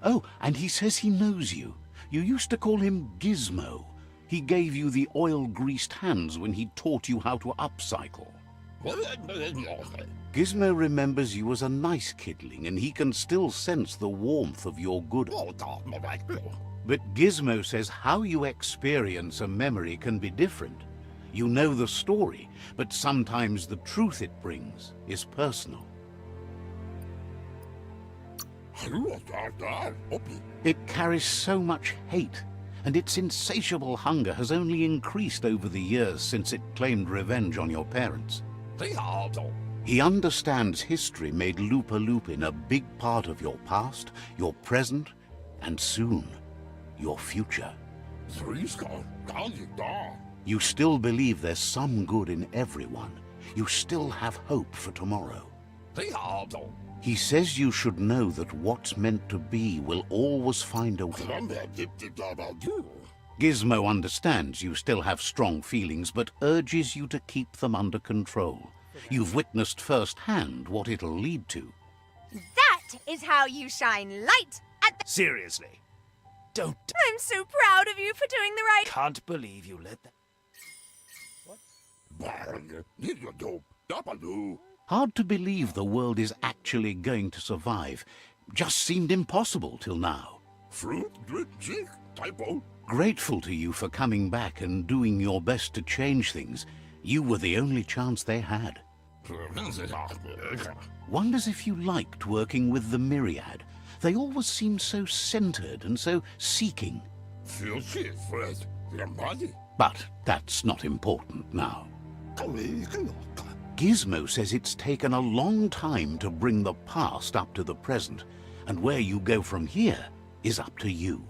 Speaker 2: Oh, and he says he knows you. You used to call him Gizmo. He gave you the oil-greased hands when he taught you how to upcycle. Gizmo remembers you as a nice kidling, and he can still sense the warmth of your good... But Gizmo says how you experience a memory can be different. You know the story, but sometimes the truth it brings is personal. It carries so much hate, and its insatiable hunger has only increased over the years since it claimed revenge on your parents. He understands history made Lupa Lupin a big part of your past, your present, and soon, your future. You still believe there's some good in everyone. You still have hope for tomorrow. He says you should know that what's meant to be will always find a way. Gizmo understands you still have strong feelings, but urges you to keep them under control. You've witnessed firsthand what it'll lead to.
Speaker 4: That is how you shine light at the...
Speaker 3: Seriously. Don't...
Speaker 4: I'm so proud of you for doing the right...
Speaker 3: Can't believe you let that...
Speaker 2: Hard to believe the world is actually going to survive. Just seemed impossible till now. Grateful to you for coming back and doing your best to change things. You were the only chance they had. Wonders if you liked working with the Myriad. They always seemed so centered and so seeking. But that's not important now. Gizmo says it's taken a long time to bring the past up to the present, and where you go from here is up to you.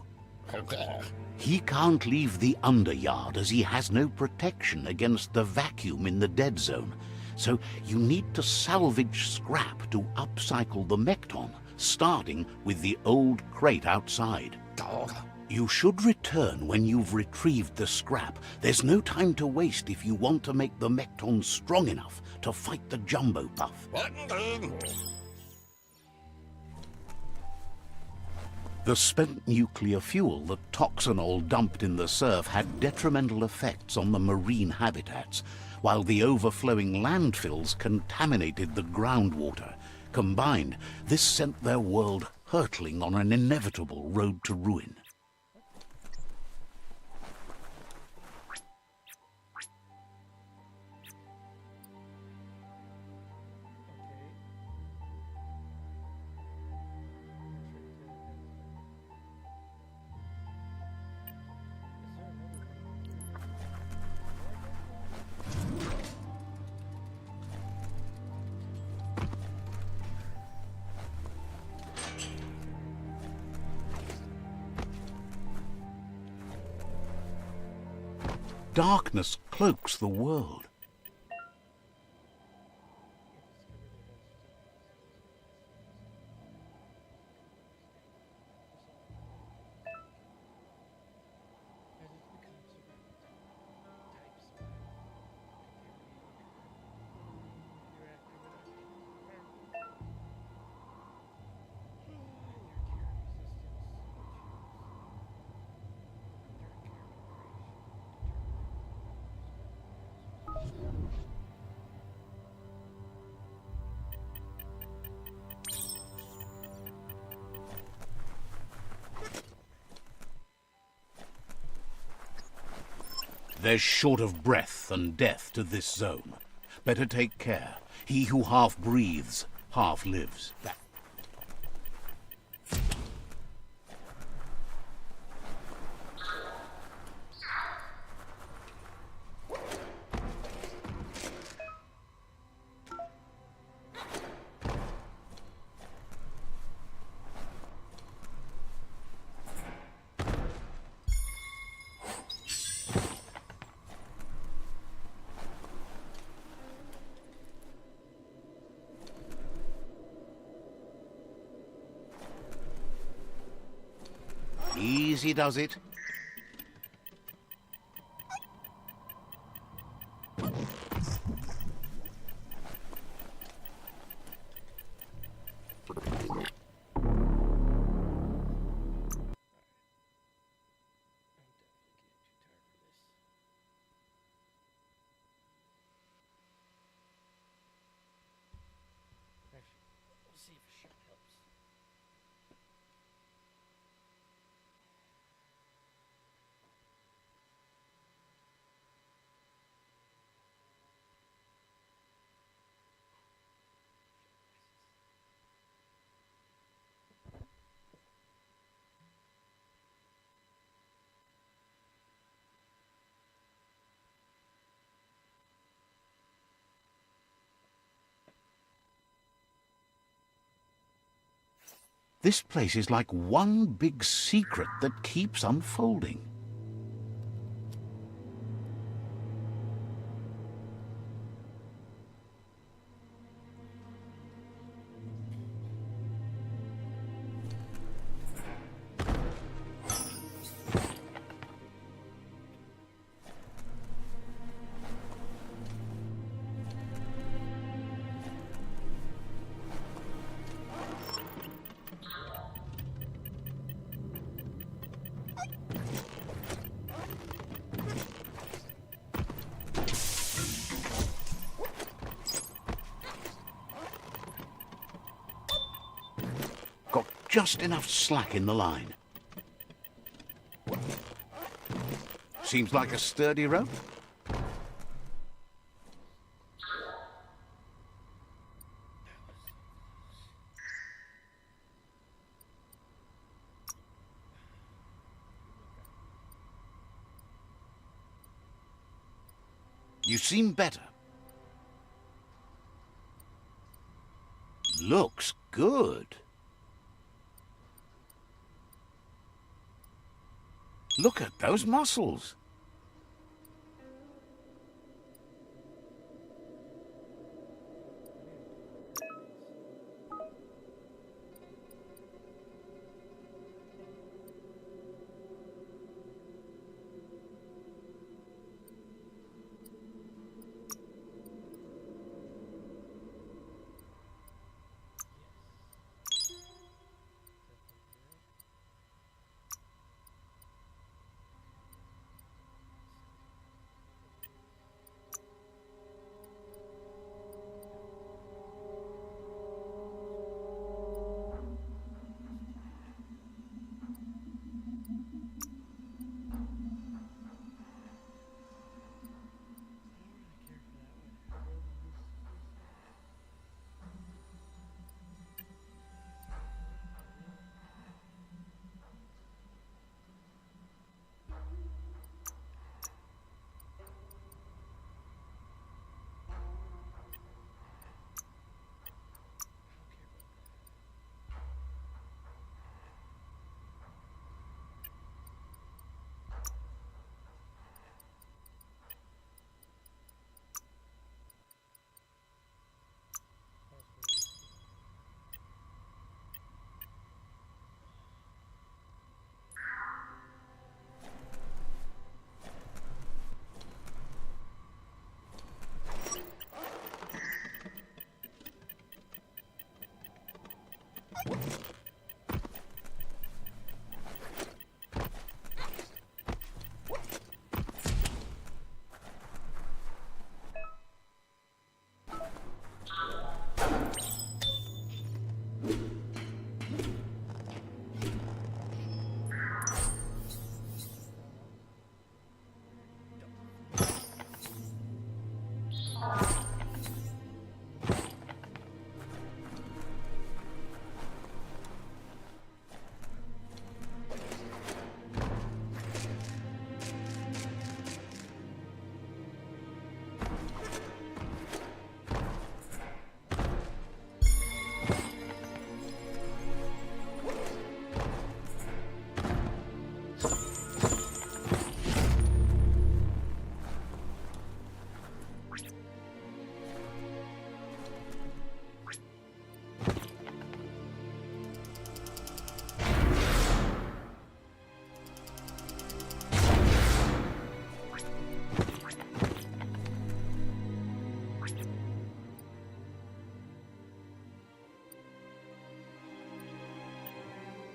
Speaker 2: He can't leave the Underyard as he has no protection against the vacuum in the dead zone, so you need to salvage scrap to upcycle the Mekton, starting with the old crate outside. You should return when you've retrieved the scrap. There's no time to waste if you want to make the Mekton strong enough to fight the Jumbo Puff. The spent nuclear fuel that toxinol dumped in the surf had detrimental effects on the marine habitats, while the overflowing landfills contaminated the groundwater. Combined, this sent their world hurtling on an inevitable road to ruin. Darkness cloaks the world. There's short of breath and death to this zone. Better take care. He who half breathes, half lives. Easy does it.
Speaker 1: We'll see if a shot helps.
Speaker 2: This place is like one big secret that keeps unfolding. Got just enough slack in the line. Seems like a sturdy rope. You seem better. Looks good. Look at those muscles.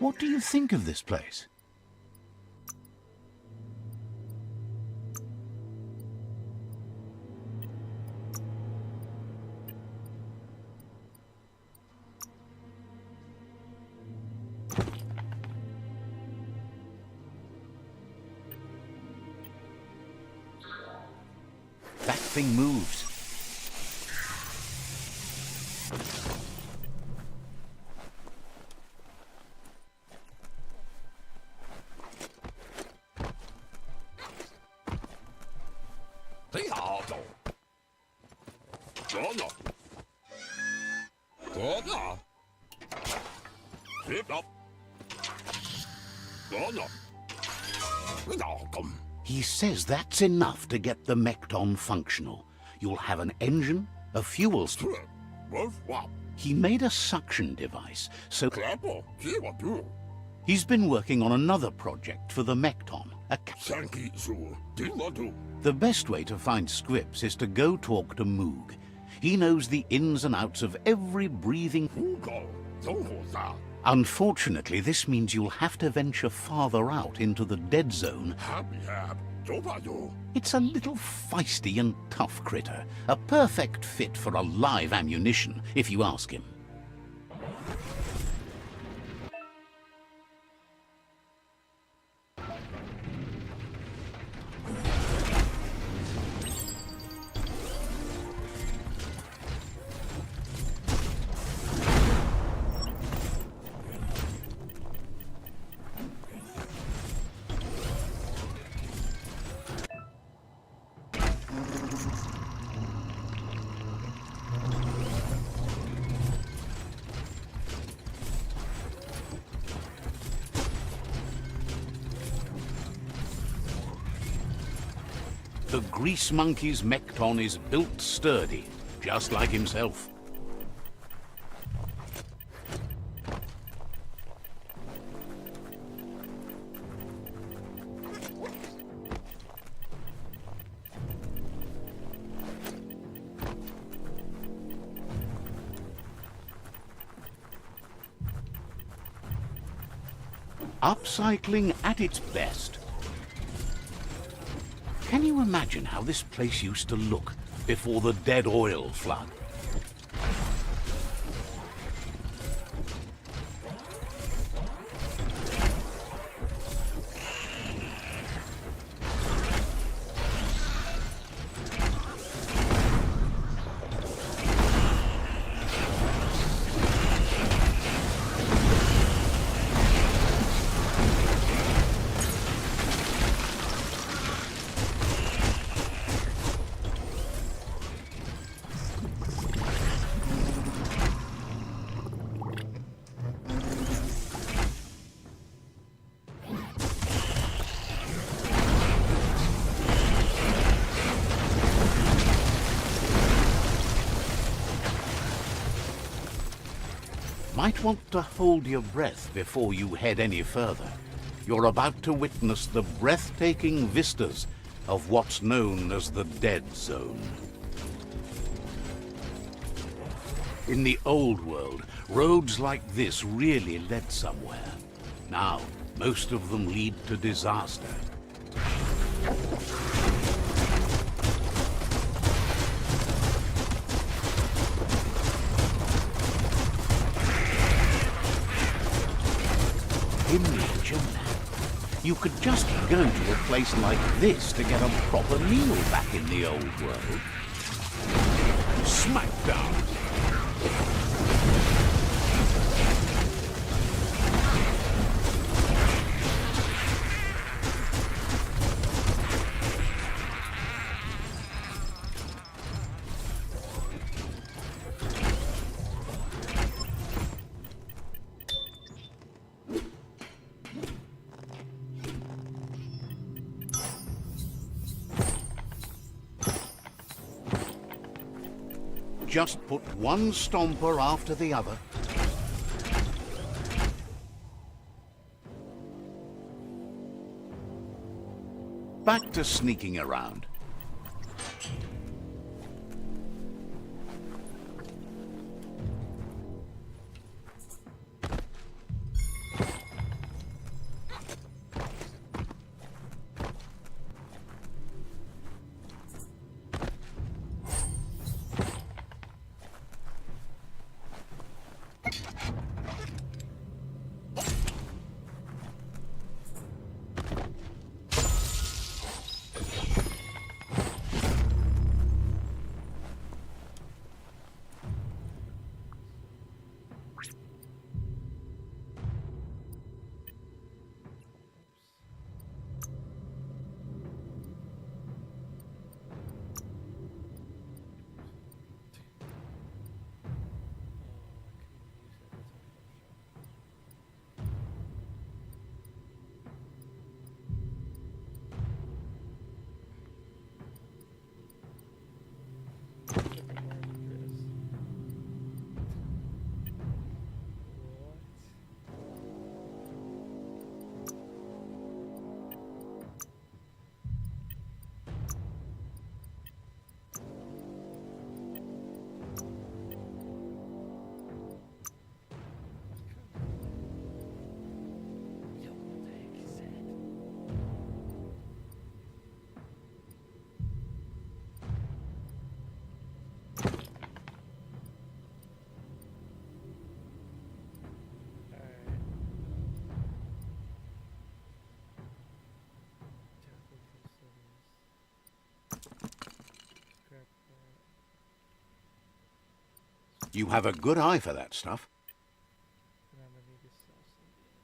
Speaker 2: What do you think of this place? That thing moves. He says that's enough to get the Mekton functional. You'll have an engine, a fuel He made a suction device, so he's been working on another project for the Mekton. The best way to find scripts is to go talk to Moog. He knows the ins and outs of every breathing... Unfortunately, this means you'll have to venture farther out into the dead zone. It's a little feisty and tough critter. A perfect fit for a live ammunition, if you ask him. The Grease Monkey's Mekton is built sturdy, just like himself. Upcycling at its best. Can you imagine how this place used to look before the dead oil flood? Might want to hold your breath before you head any further. You're about to witness the breathtaking vistas of what's known as the Dead Zone. In the old world, roads like this really led somewhere. Now, most of them lead to disaster. Imagine that. You could just go to a place like this to get a proper meal back in the old world. Smackdown! Just put one stomper after the other. Back to sneaking around. You have a good eye for that stuff.
Speaker 1: And I'm gonna need to sell some of yours.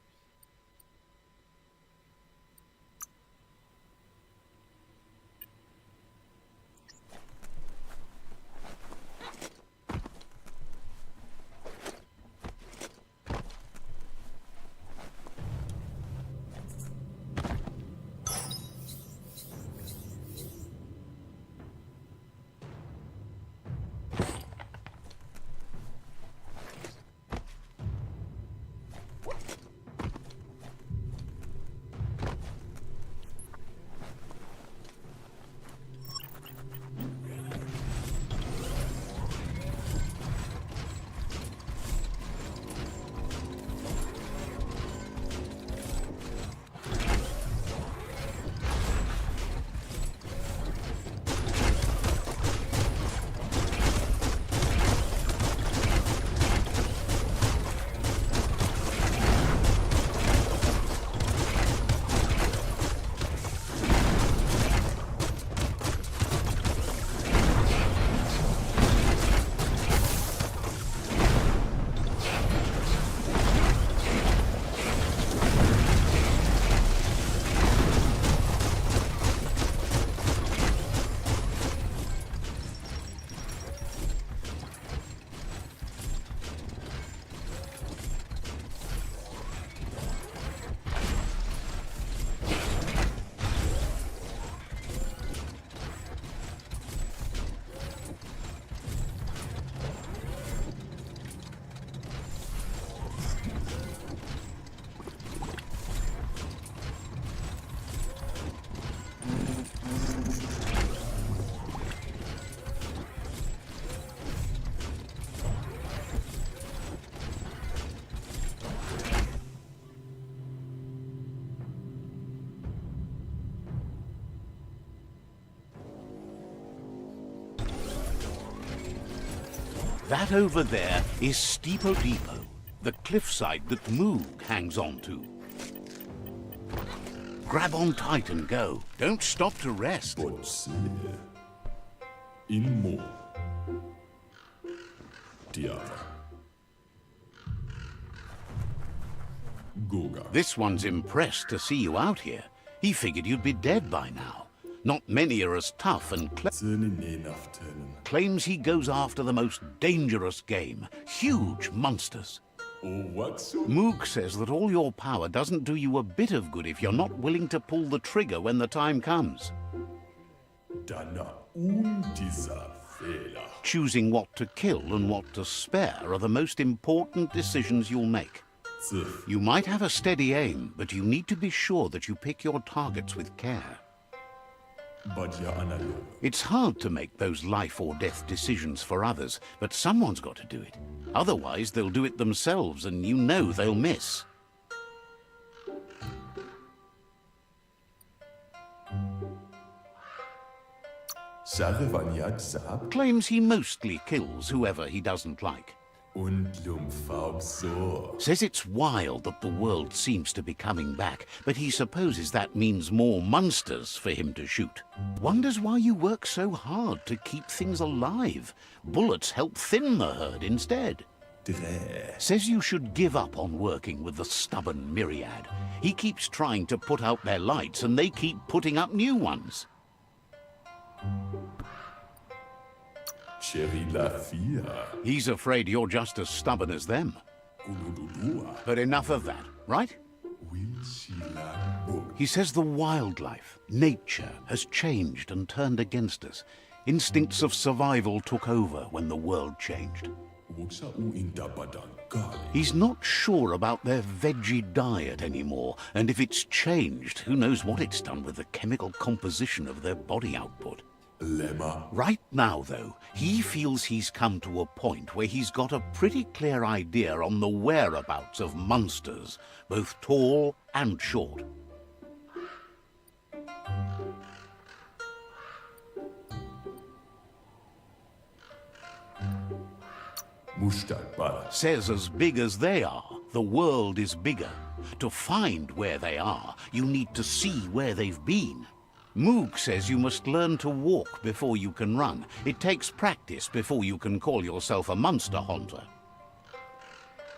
Speaker 2: That over there is Steepo Depot, the cliffside that Moog hangs on to. Grab on tight and go. Don't stop to rest.
Speaker 9: Botse. Inmo. Tiara. Goga.
Speaker 2: This one's impressed to see you out here. He figured you'd be dead by now. Not many are as tough and claims he goes after the most dangerous game, huge monsters. Moog says that all your power doesn't do you a bit of good if you're not willing to pull the trigger when the time comes. Choosing what to kill and what to spare are the most important decisions you'll make. You might have a steady aim, but you need to be sure that you pick your targets with care. It's hard to make those life or death decisions for others, but someone's got to do it. Otherwise, they'll do it themselves, and you know they'll miss. Claims he mostly kills whoever he doesn't like. Says it's wild that the world seems to be coming back, but he supposes that means more monsters for him to shoot. Wonders why you work so hard to keep things alive. Bullets help thin the herd instead. Says you should give up on working with the stubborn myriad. He keeps trying to put out their lights and they keep putting up new ones. He's afraid you're just as stubborn as them. But enough of that, right? He says the wildlife, nature, has changed and turned against us. Instincts of survival took over when the world changed. He's not sure about their veggie diet anymore, and if it's changed, who knows what it's done with the chemical composition of their body output. Right now, though, he feels he's come to a point where he's got a pretty clear idea on the whereabouts of monsters, both tall and short. Says as big as they are, the world is bigger. To find where they are, you need to see where they've been. Moog says you must learn to walk before you can run. It takes practice before you can call yourself a monster hunter.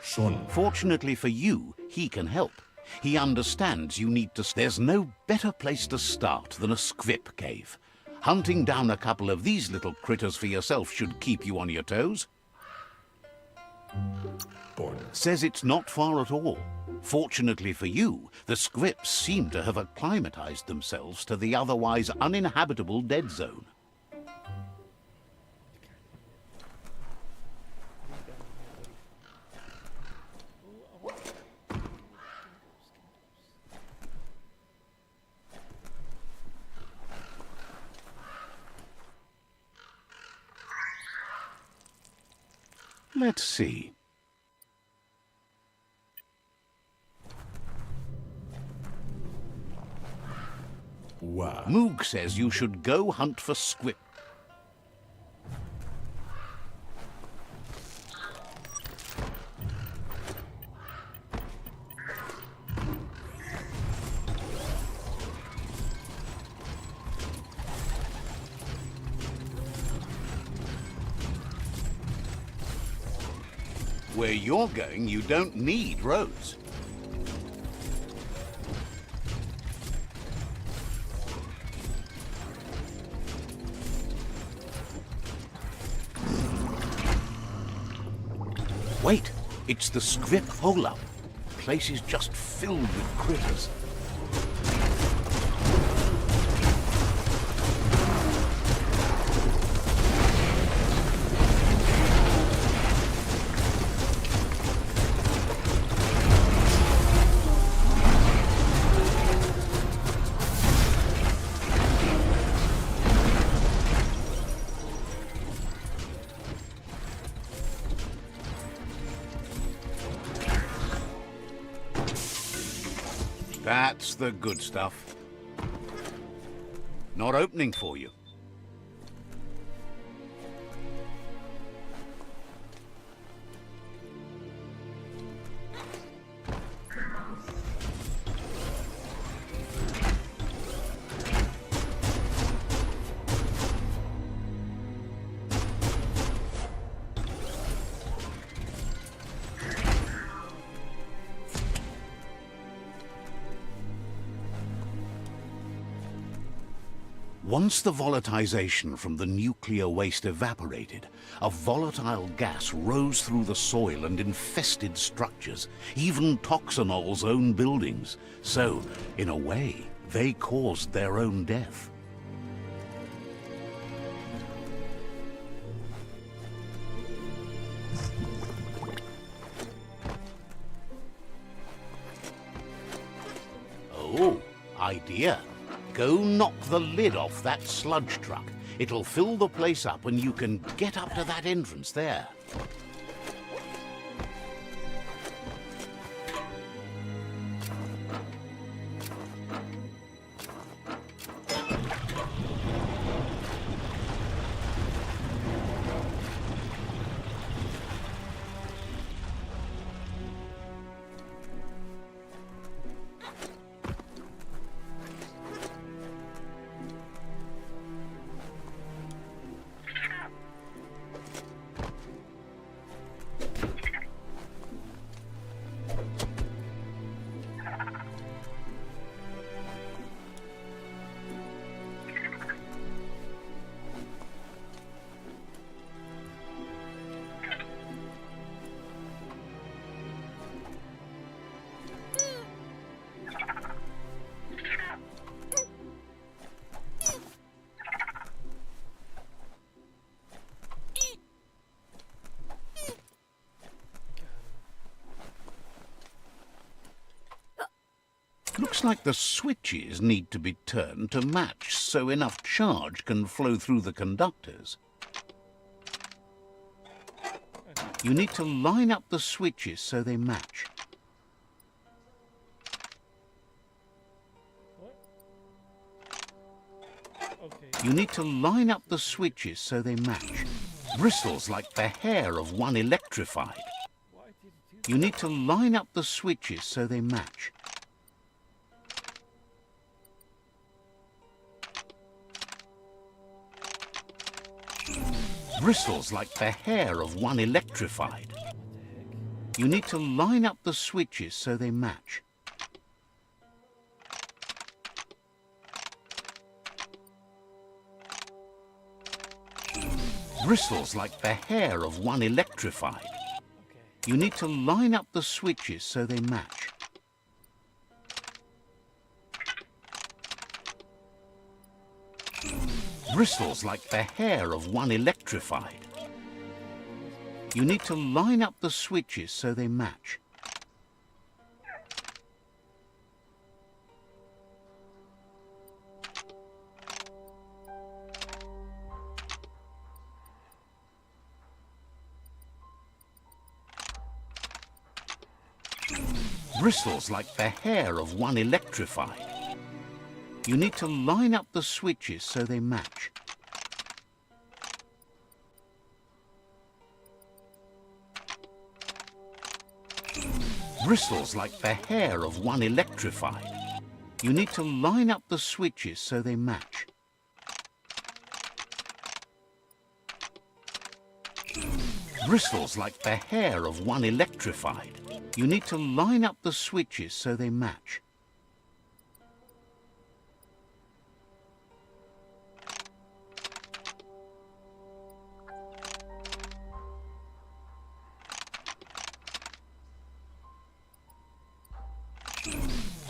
Speaker 5: Son.
Speaker 2: Fortunately for you, he can help. He understands you need to... There's no better place to start than a squip cave. Hunting down a couple of these little critters for yourself should keep you on your toes.
Speaker 5: Bon.
Speaker 2: Says it's not far at all. Fortunately for you, the squips seem to have acclimatized themselves to the otherwise uninhabitable dead zone. Let's see.
Speaker 5: Wow.
Speaker 2: Moog says you should go hunt for squip. Where you're going, you don't need roads. Wait, it's the squip hole-up. The place is just filled with critters. That's the good stuff. Not opening for you. Once the volatilization from the nuclear waste evaporated, a volatile gas rose through the soil and infested structures, even Toxanol's own buildings. So, in a way, they caused their own death. Oh, idea. Go knock the lid off that sludge truck. It'll fill the place up and you can get up to that entrance there. Looks like the switches need to be turned to match so enough charge can flow through the conductors. You need to line up the switches so they match.
Speaker 1: What? Okay.
Speaker 2: You need to line up the switches so they match. Bristles like the hair of one electrified.
Speaker 1: Why did you do that?
Speaker 2: You need to line up the switches so they match. Bristles like the hair of one electrified. You need to line up the switches so they match. Bristles like the hair of one electrified. You need to line up the switches so they match. Bristles like the hair of one electrified. You need to line up the switches so they match. Bristles like the hair of one electrified. You need to line up the switches so they match. Bristles like the hair of one electrified. You need to line up the switches so they match. Bristles like the hair of one electrified. You need to line up the switches so they match.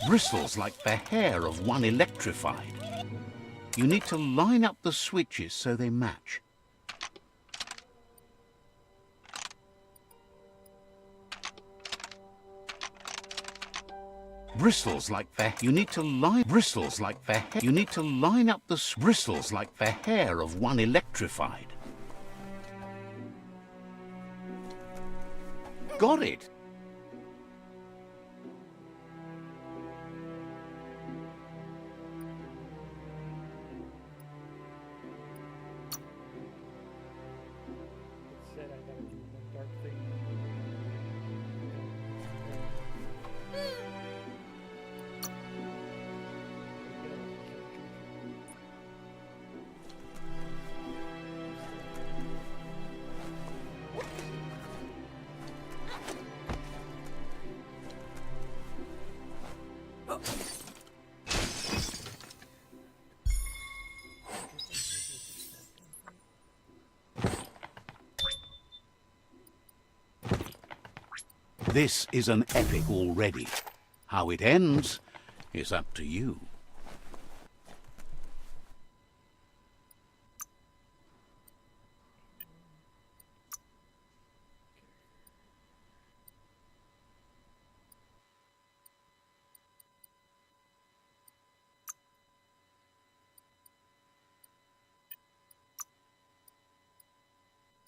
Speaker 2: Bristles like the hair of one electrified. You need to line up the switches so they match. Bristles like the you need to line bristles like the you need to line up the bristles like the hair of one electrified. Got it.
Speaker 1: It said I gotta do one dark thing.
Speaker 2: This is an epic already. How it ends is up to you.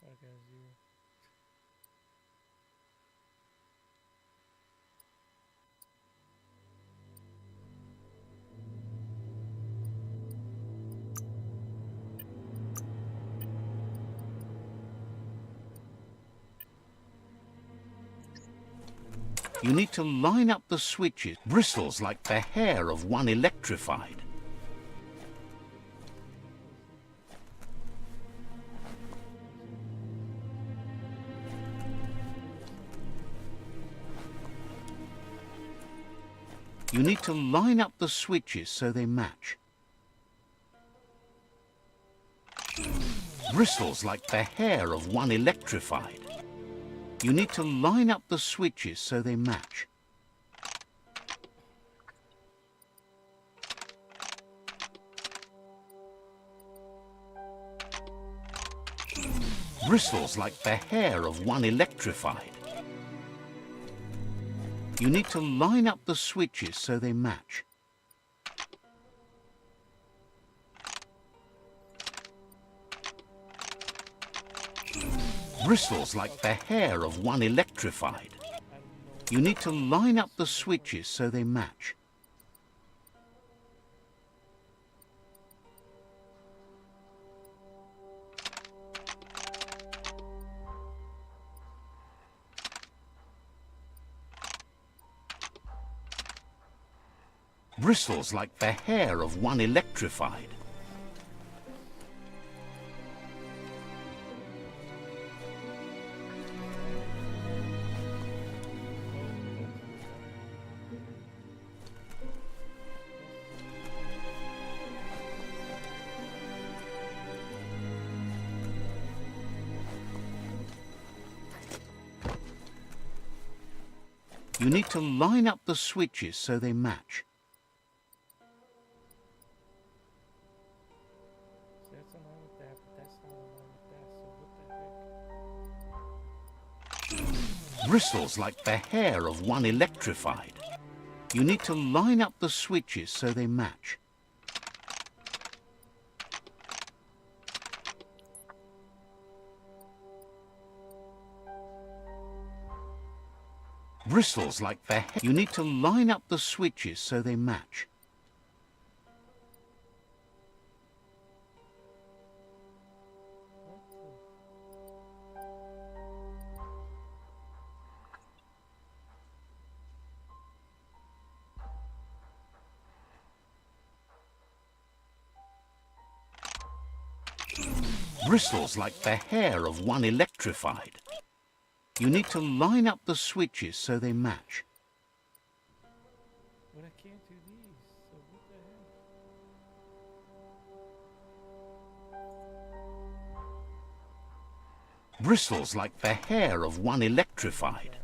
Speaker 1: I got 0.
Speaker 2: You need to line up the switches. Bristles like the hair of one electrified. You need to line up the switches so they match. Bristles like the hair of one electrified. You need to line up the switches so they match. Bristles like the hair of one electrified. You need to line up the switches so they match. Bristles like the hair of one electrified. You need to line up the switches so they match. Bristles like the hair of one electrified. You need to line up the switches so they match.
Speaker 1: So that's in line with that, but that's not in line with that. So what the heck?
Speaker 2: Bristles like the hair of one electrified. You need to line up the switches so they match. Bristles like the hair. You need to line up the switches so they match. Bristles like the hair of one electrified. You need to line up the switches so they match.
Speaker 1: But I can't do these. So what the heck?
Speaker 2: Bristles like the hair of one electrified.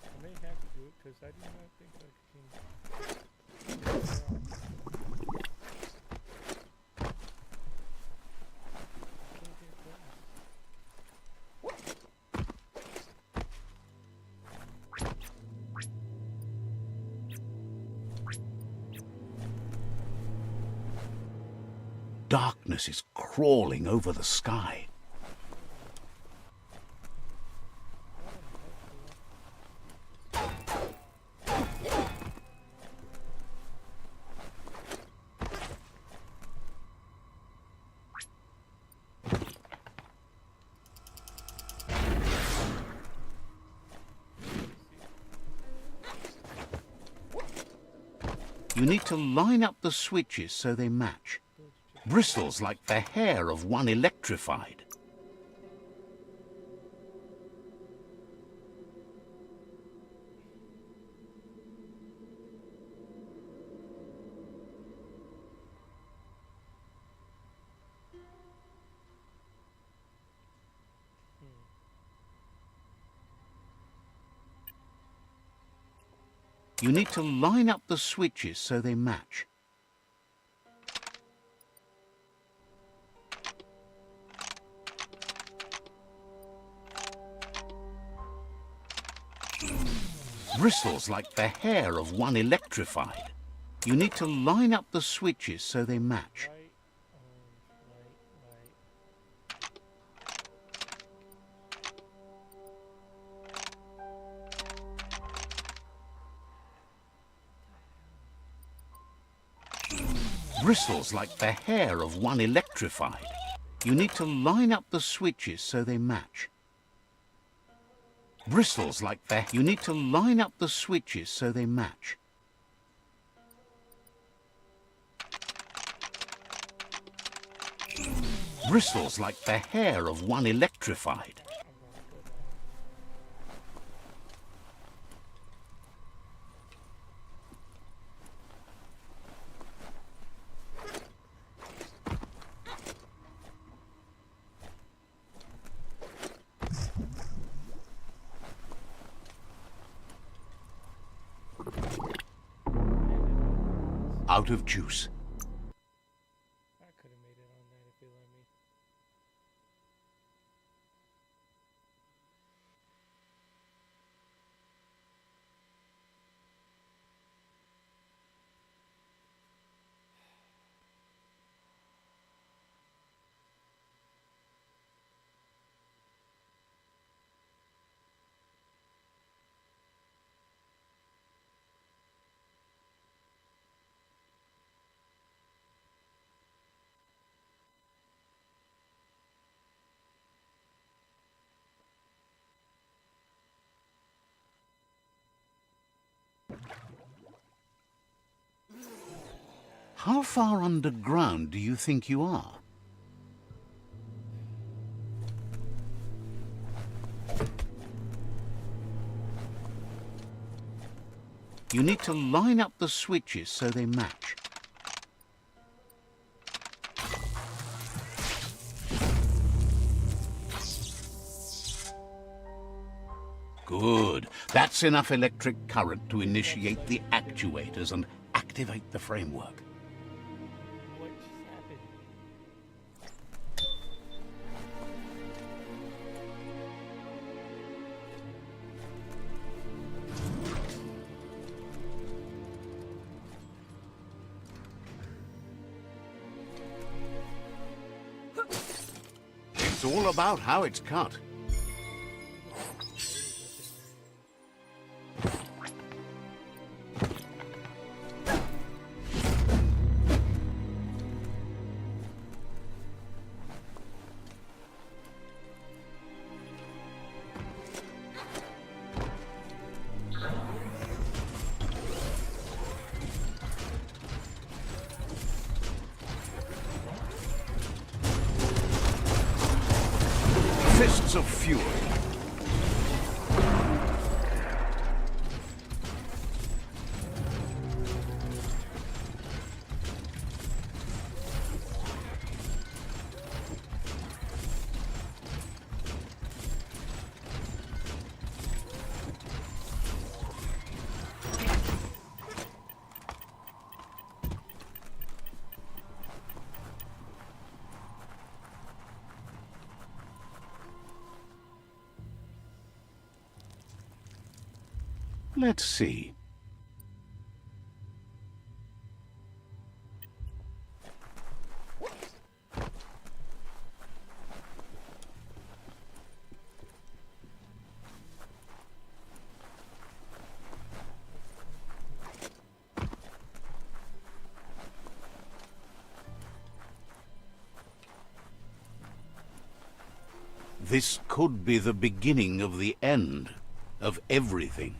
Speaker 1: I may have to do it because I do not think I can. Figure it out. Can't get glass.
Speaker 2: Darkness is crawling over the sky. You need to line up the switches so they match. Bristles like the hair of one electrified. You need to line up the switches so they match. Bristles like the hair of one electrified. You need to line up the switches so they match.
Speaker 1: Light,
Speaker 2: Bristles like the hair of one electrified. You need to line up the switches so they match. Bristles like the... You need to line up the switches so they match. Bristles like the hair of one electrified. Out of juice.
Speaker 1: I could have made it on that if they let me.
Speaker 2: How far underground do you think you are? You need to line up the switches so they match. Good. That's enough electric current to initiate the actuators and activate the framework.
Speaker 1: What just happened?
Speaker 2: It's all about how it's cut. Fists of fury. Let's see. This could be the beginning of the end of everything.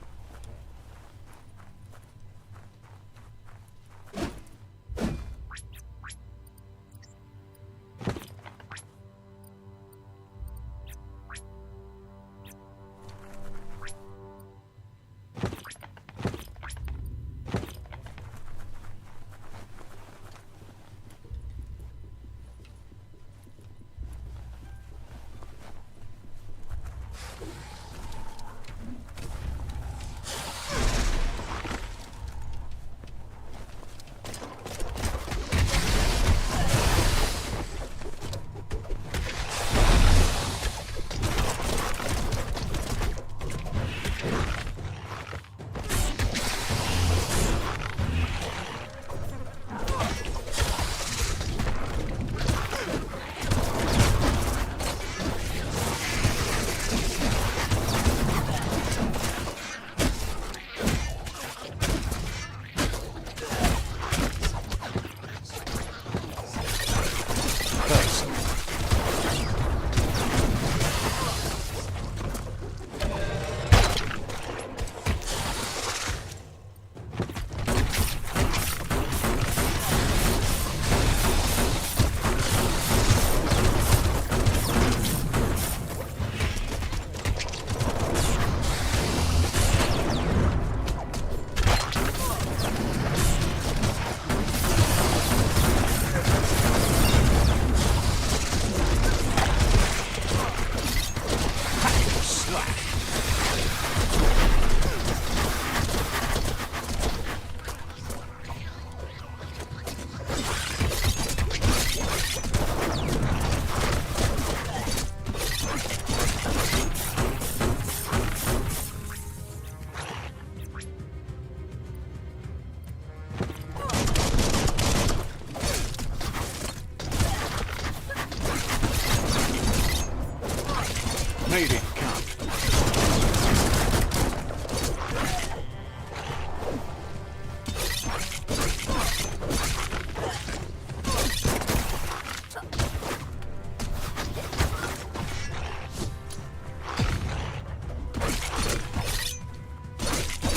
Speaker 2: Made it count.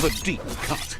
Speaker 2: The deep cut.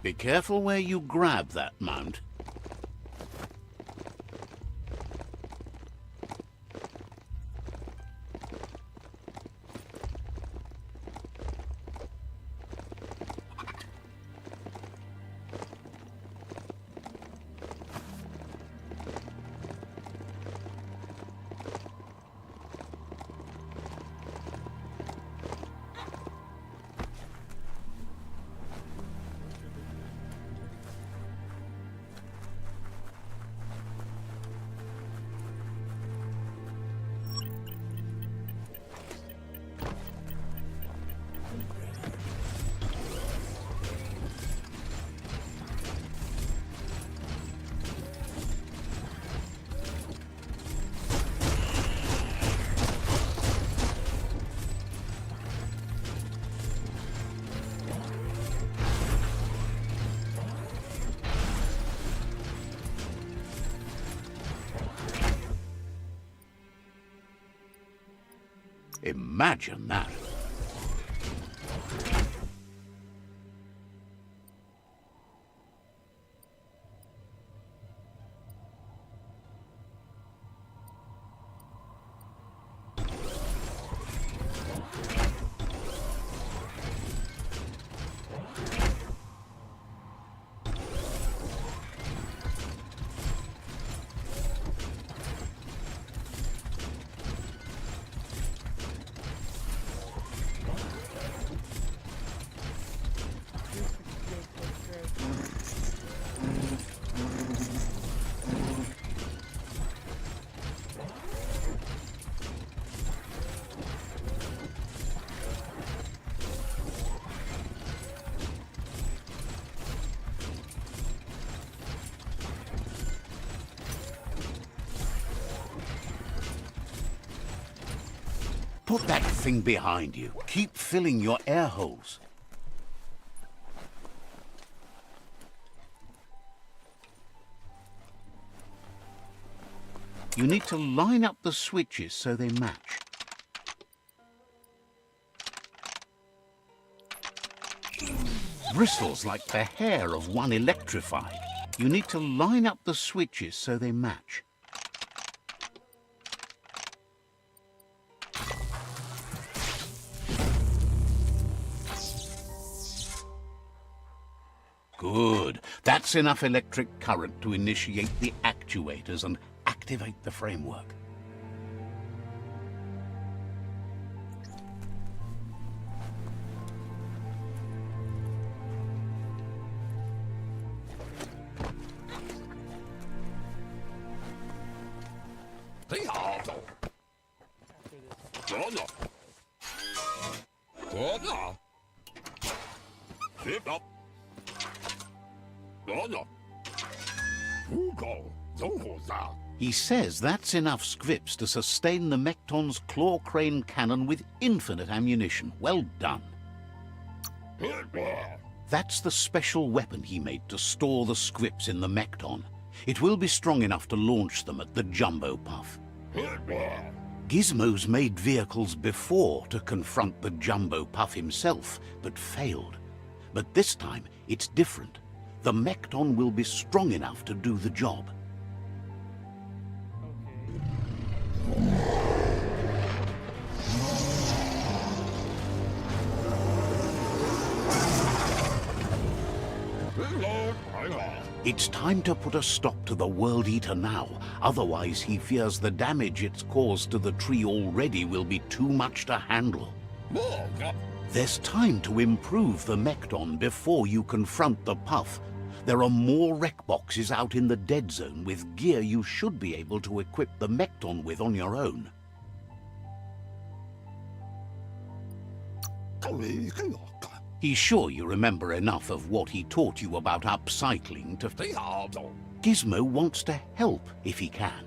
Speaker 2: Be careful where you grab that mount. Imagine that. Put that thing behind you. Keep filling your air holes. You need to line up the switches so they match. Bristles like the hair of one electrified. You need to line up the switches so they match. Good. That's enough electric current to initiate the actuators and activate the framework. He says that's enough scripts to sustain the Mekton's claw crane cannon with infinite ammunition. Well done. That's the special weapon he made to store the scripts in the Mekton. It will be strong enough to launch them at the Jumbo Puff. Gizmo's made vehicles before to confront the Jumbo Puff himself, but failed. But this time, it's different. The Mekton will be strong enough to do the job. It's time to put a stop to the World Eater now. Otherwise, he fears the damage it's caused to the tree already will be too much to handle. There's time to improve the Mekton before you confront the Puff. There are more wreck boxes out in the dead zone with gear you should be able to equip the Mekton with on your own. He's sure you remember enough of what he taught you about upcycling to... Gizmo wants to help if he can.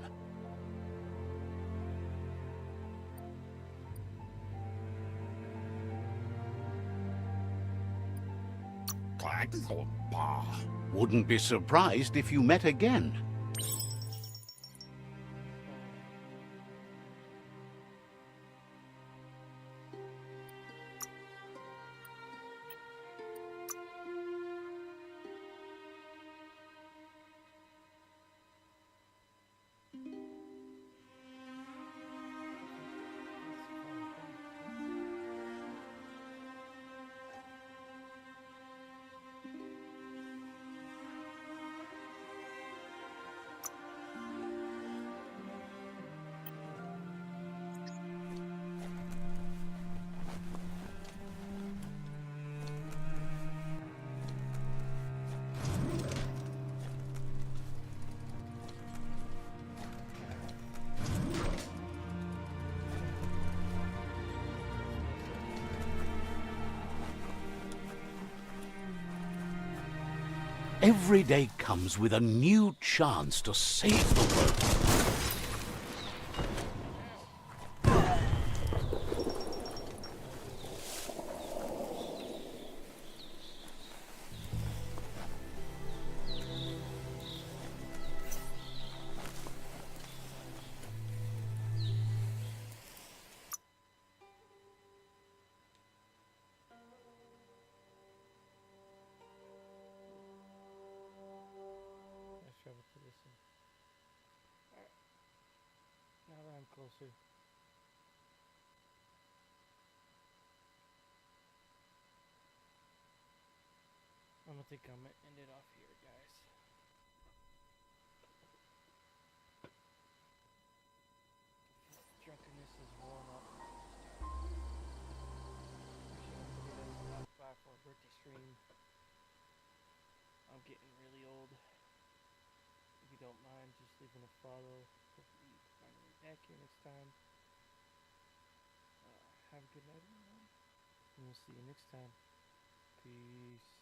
Speaker 2: Wouldn't be surprised if you met again. Every day comes with a new chance to save the world.
Speaker 1: Let's travel to this one. Alright. Now that I'm closer. I'm gonna think I'm gonna end it off here, guys. Drunkenness is worn off. Stop by for a birthday stream. I'm getting really old. If you don't mind, just leaving a follow. Hopefully you can find me back here next time. Have a good night, everyone. And we'll see you next time. Peace.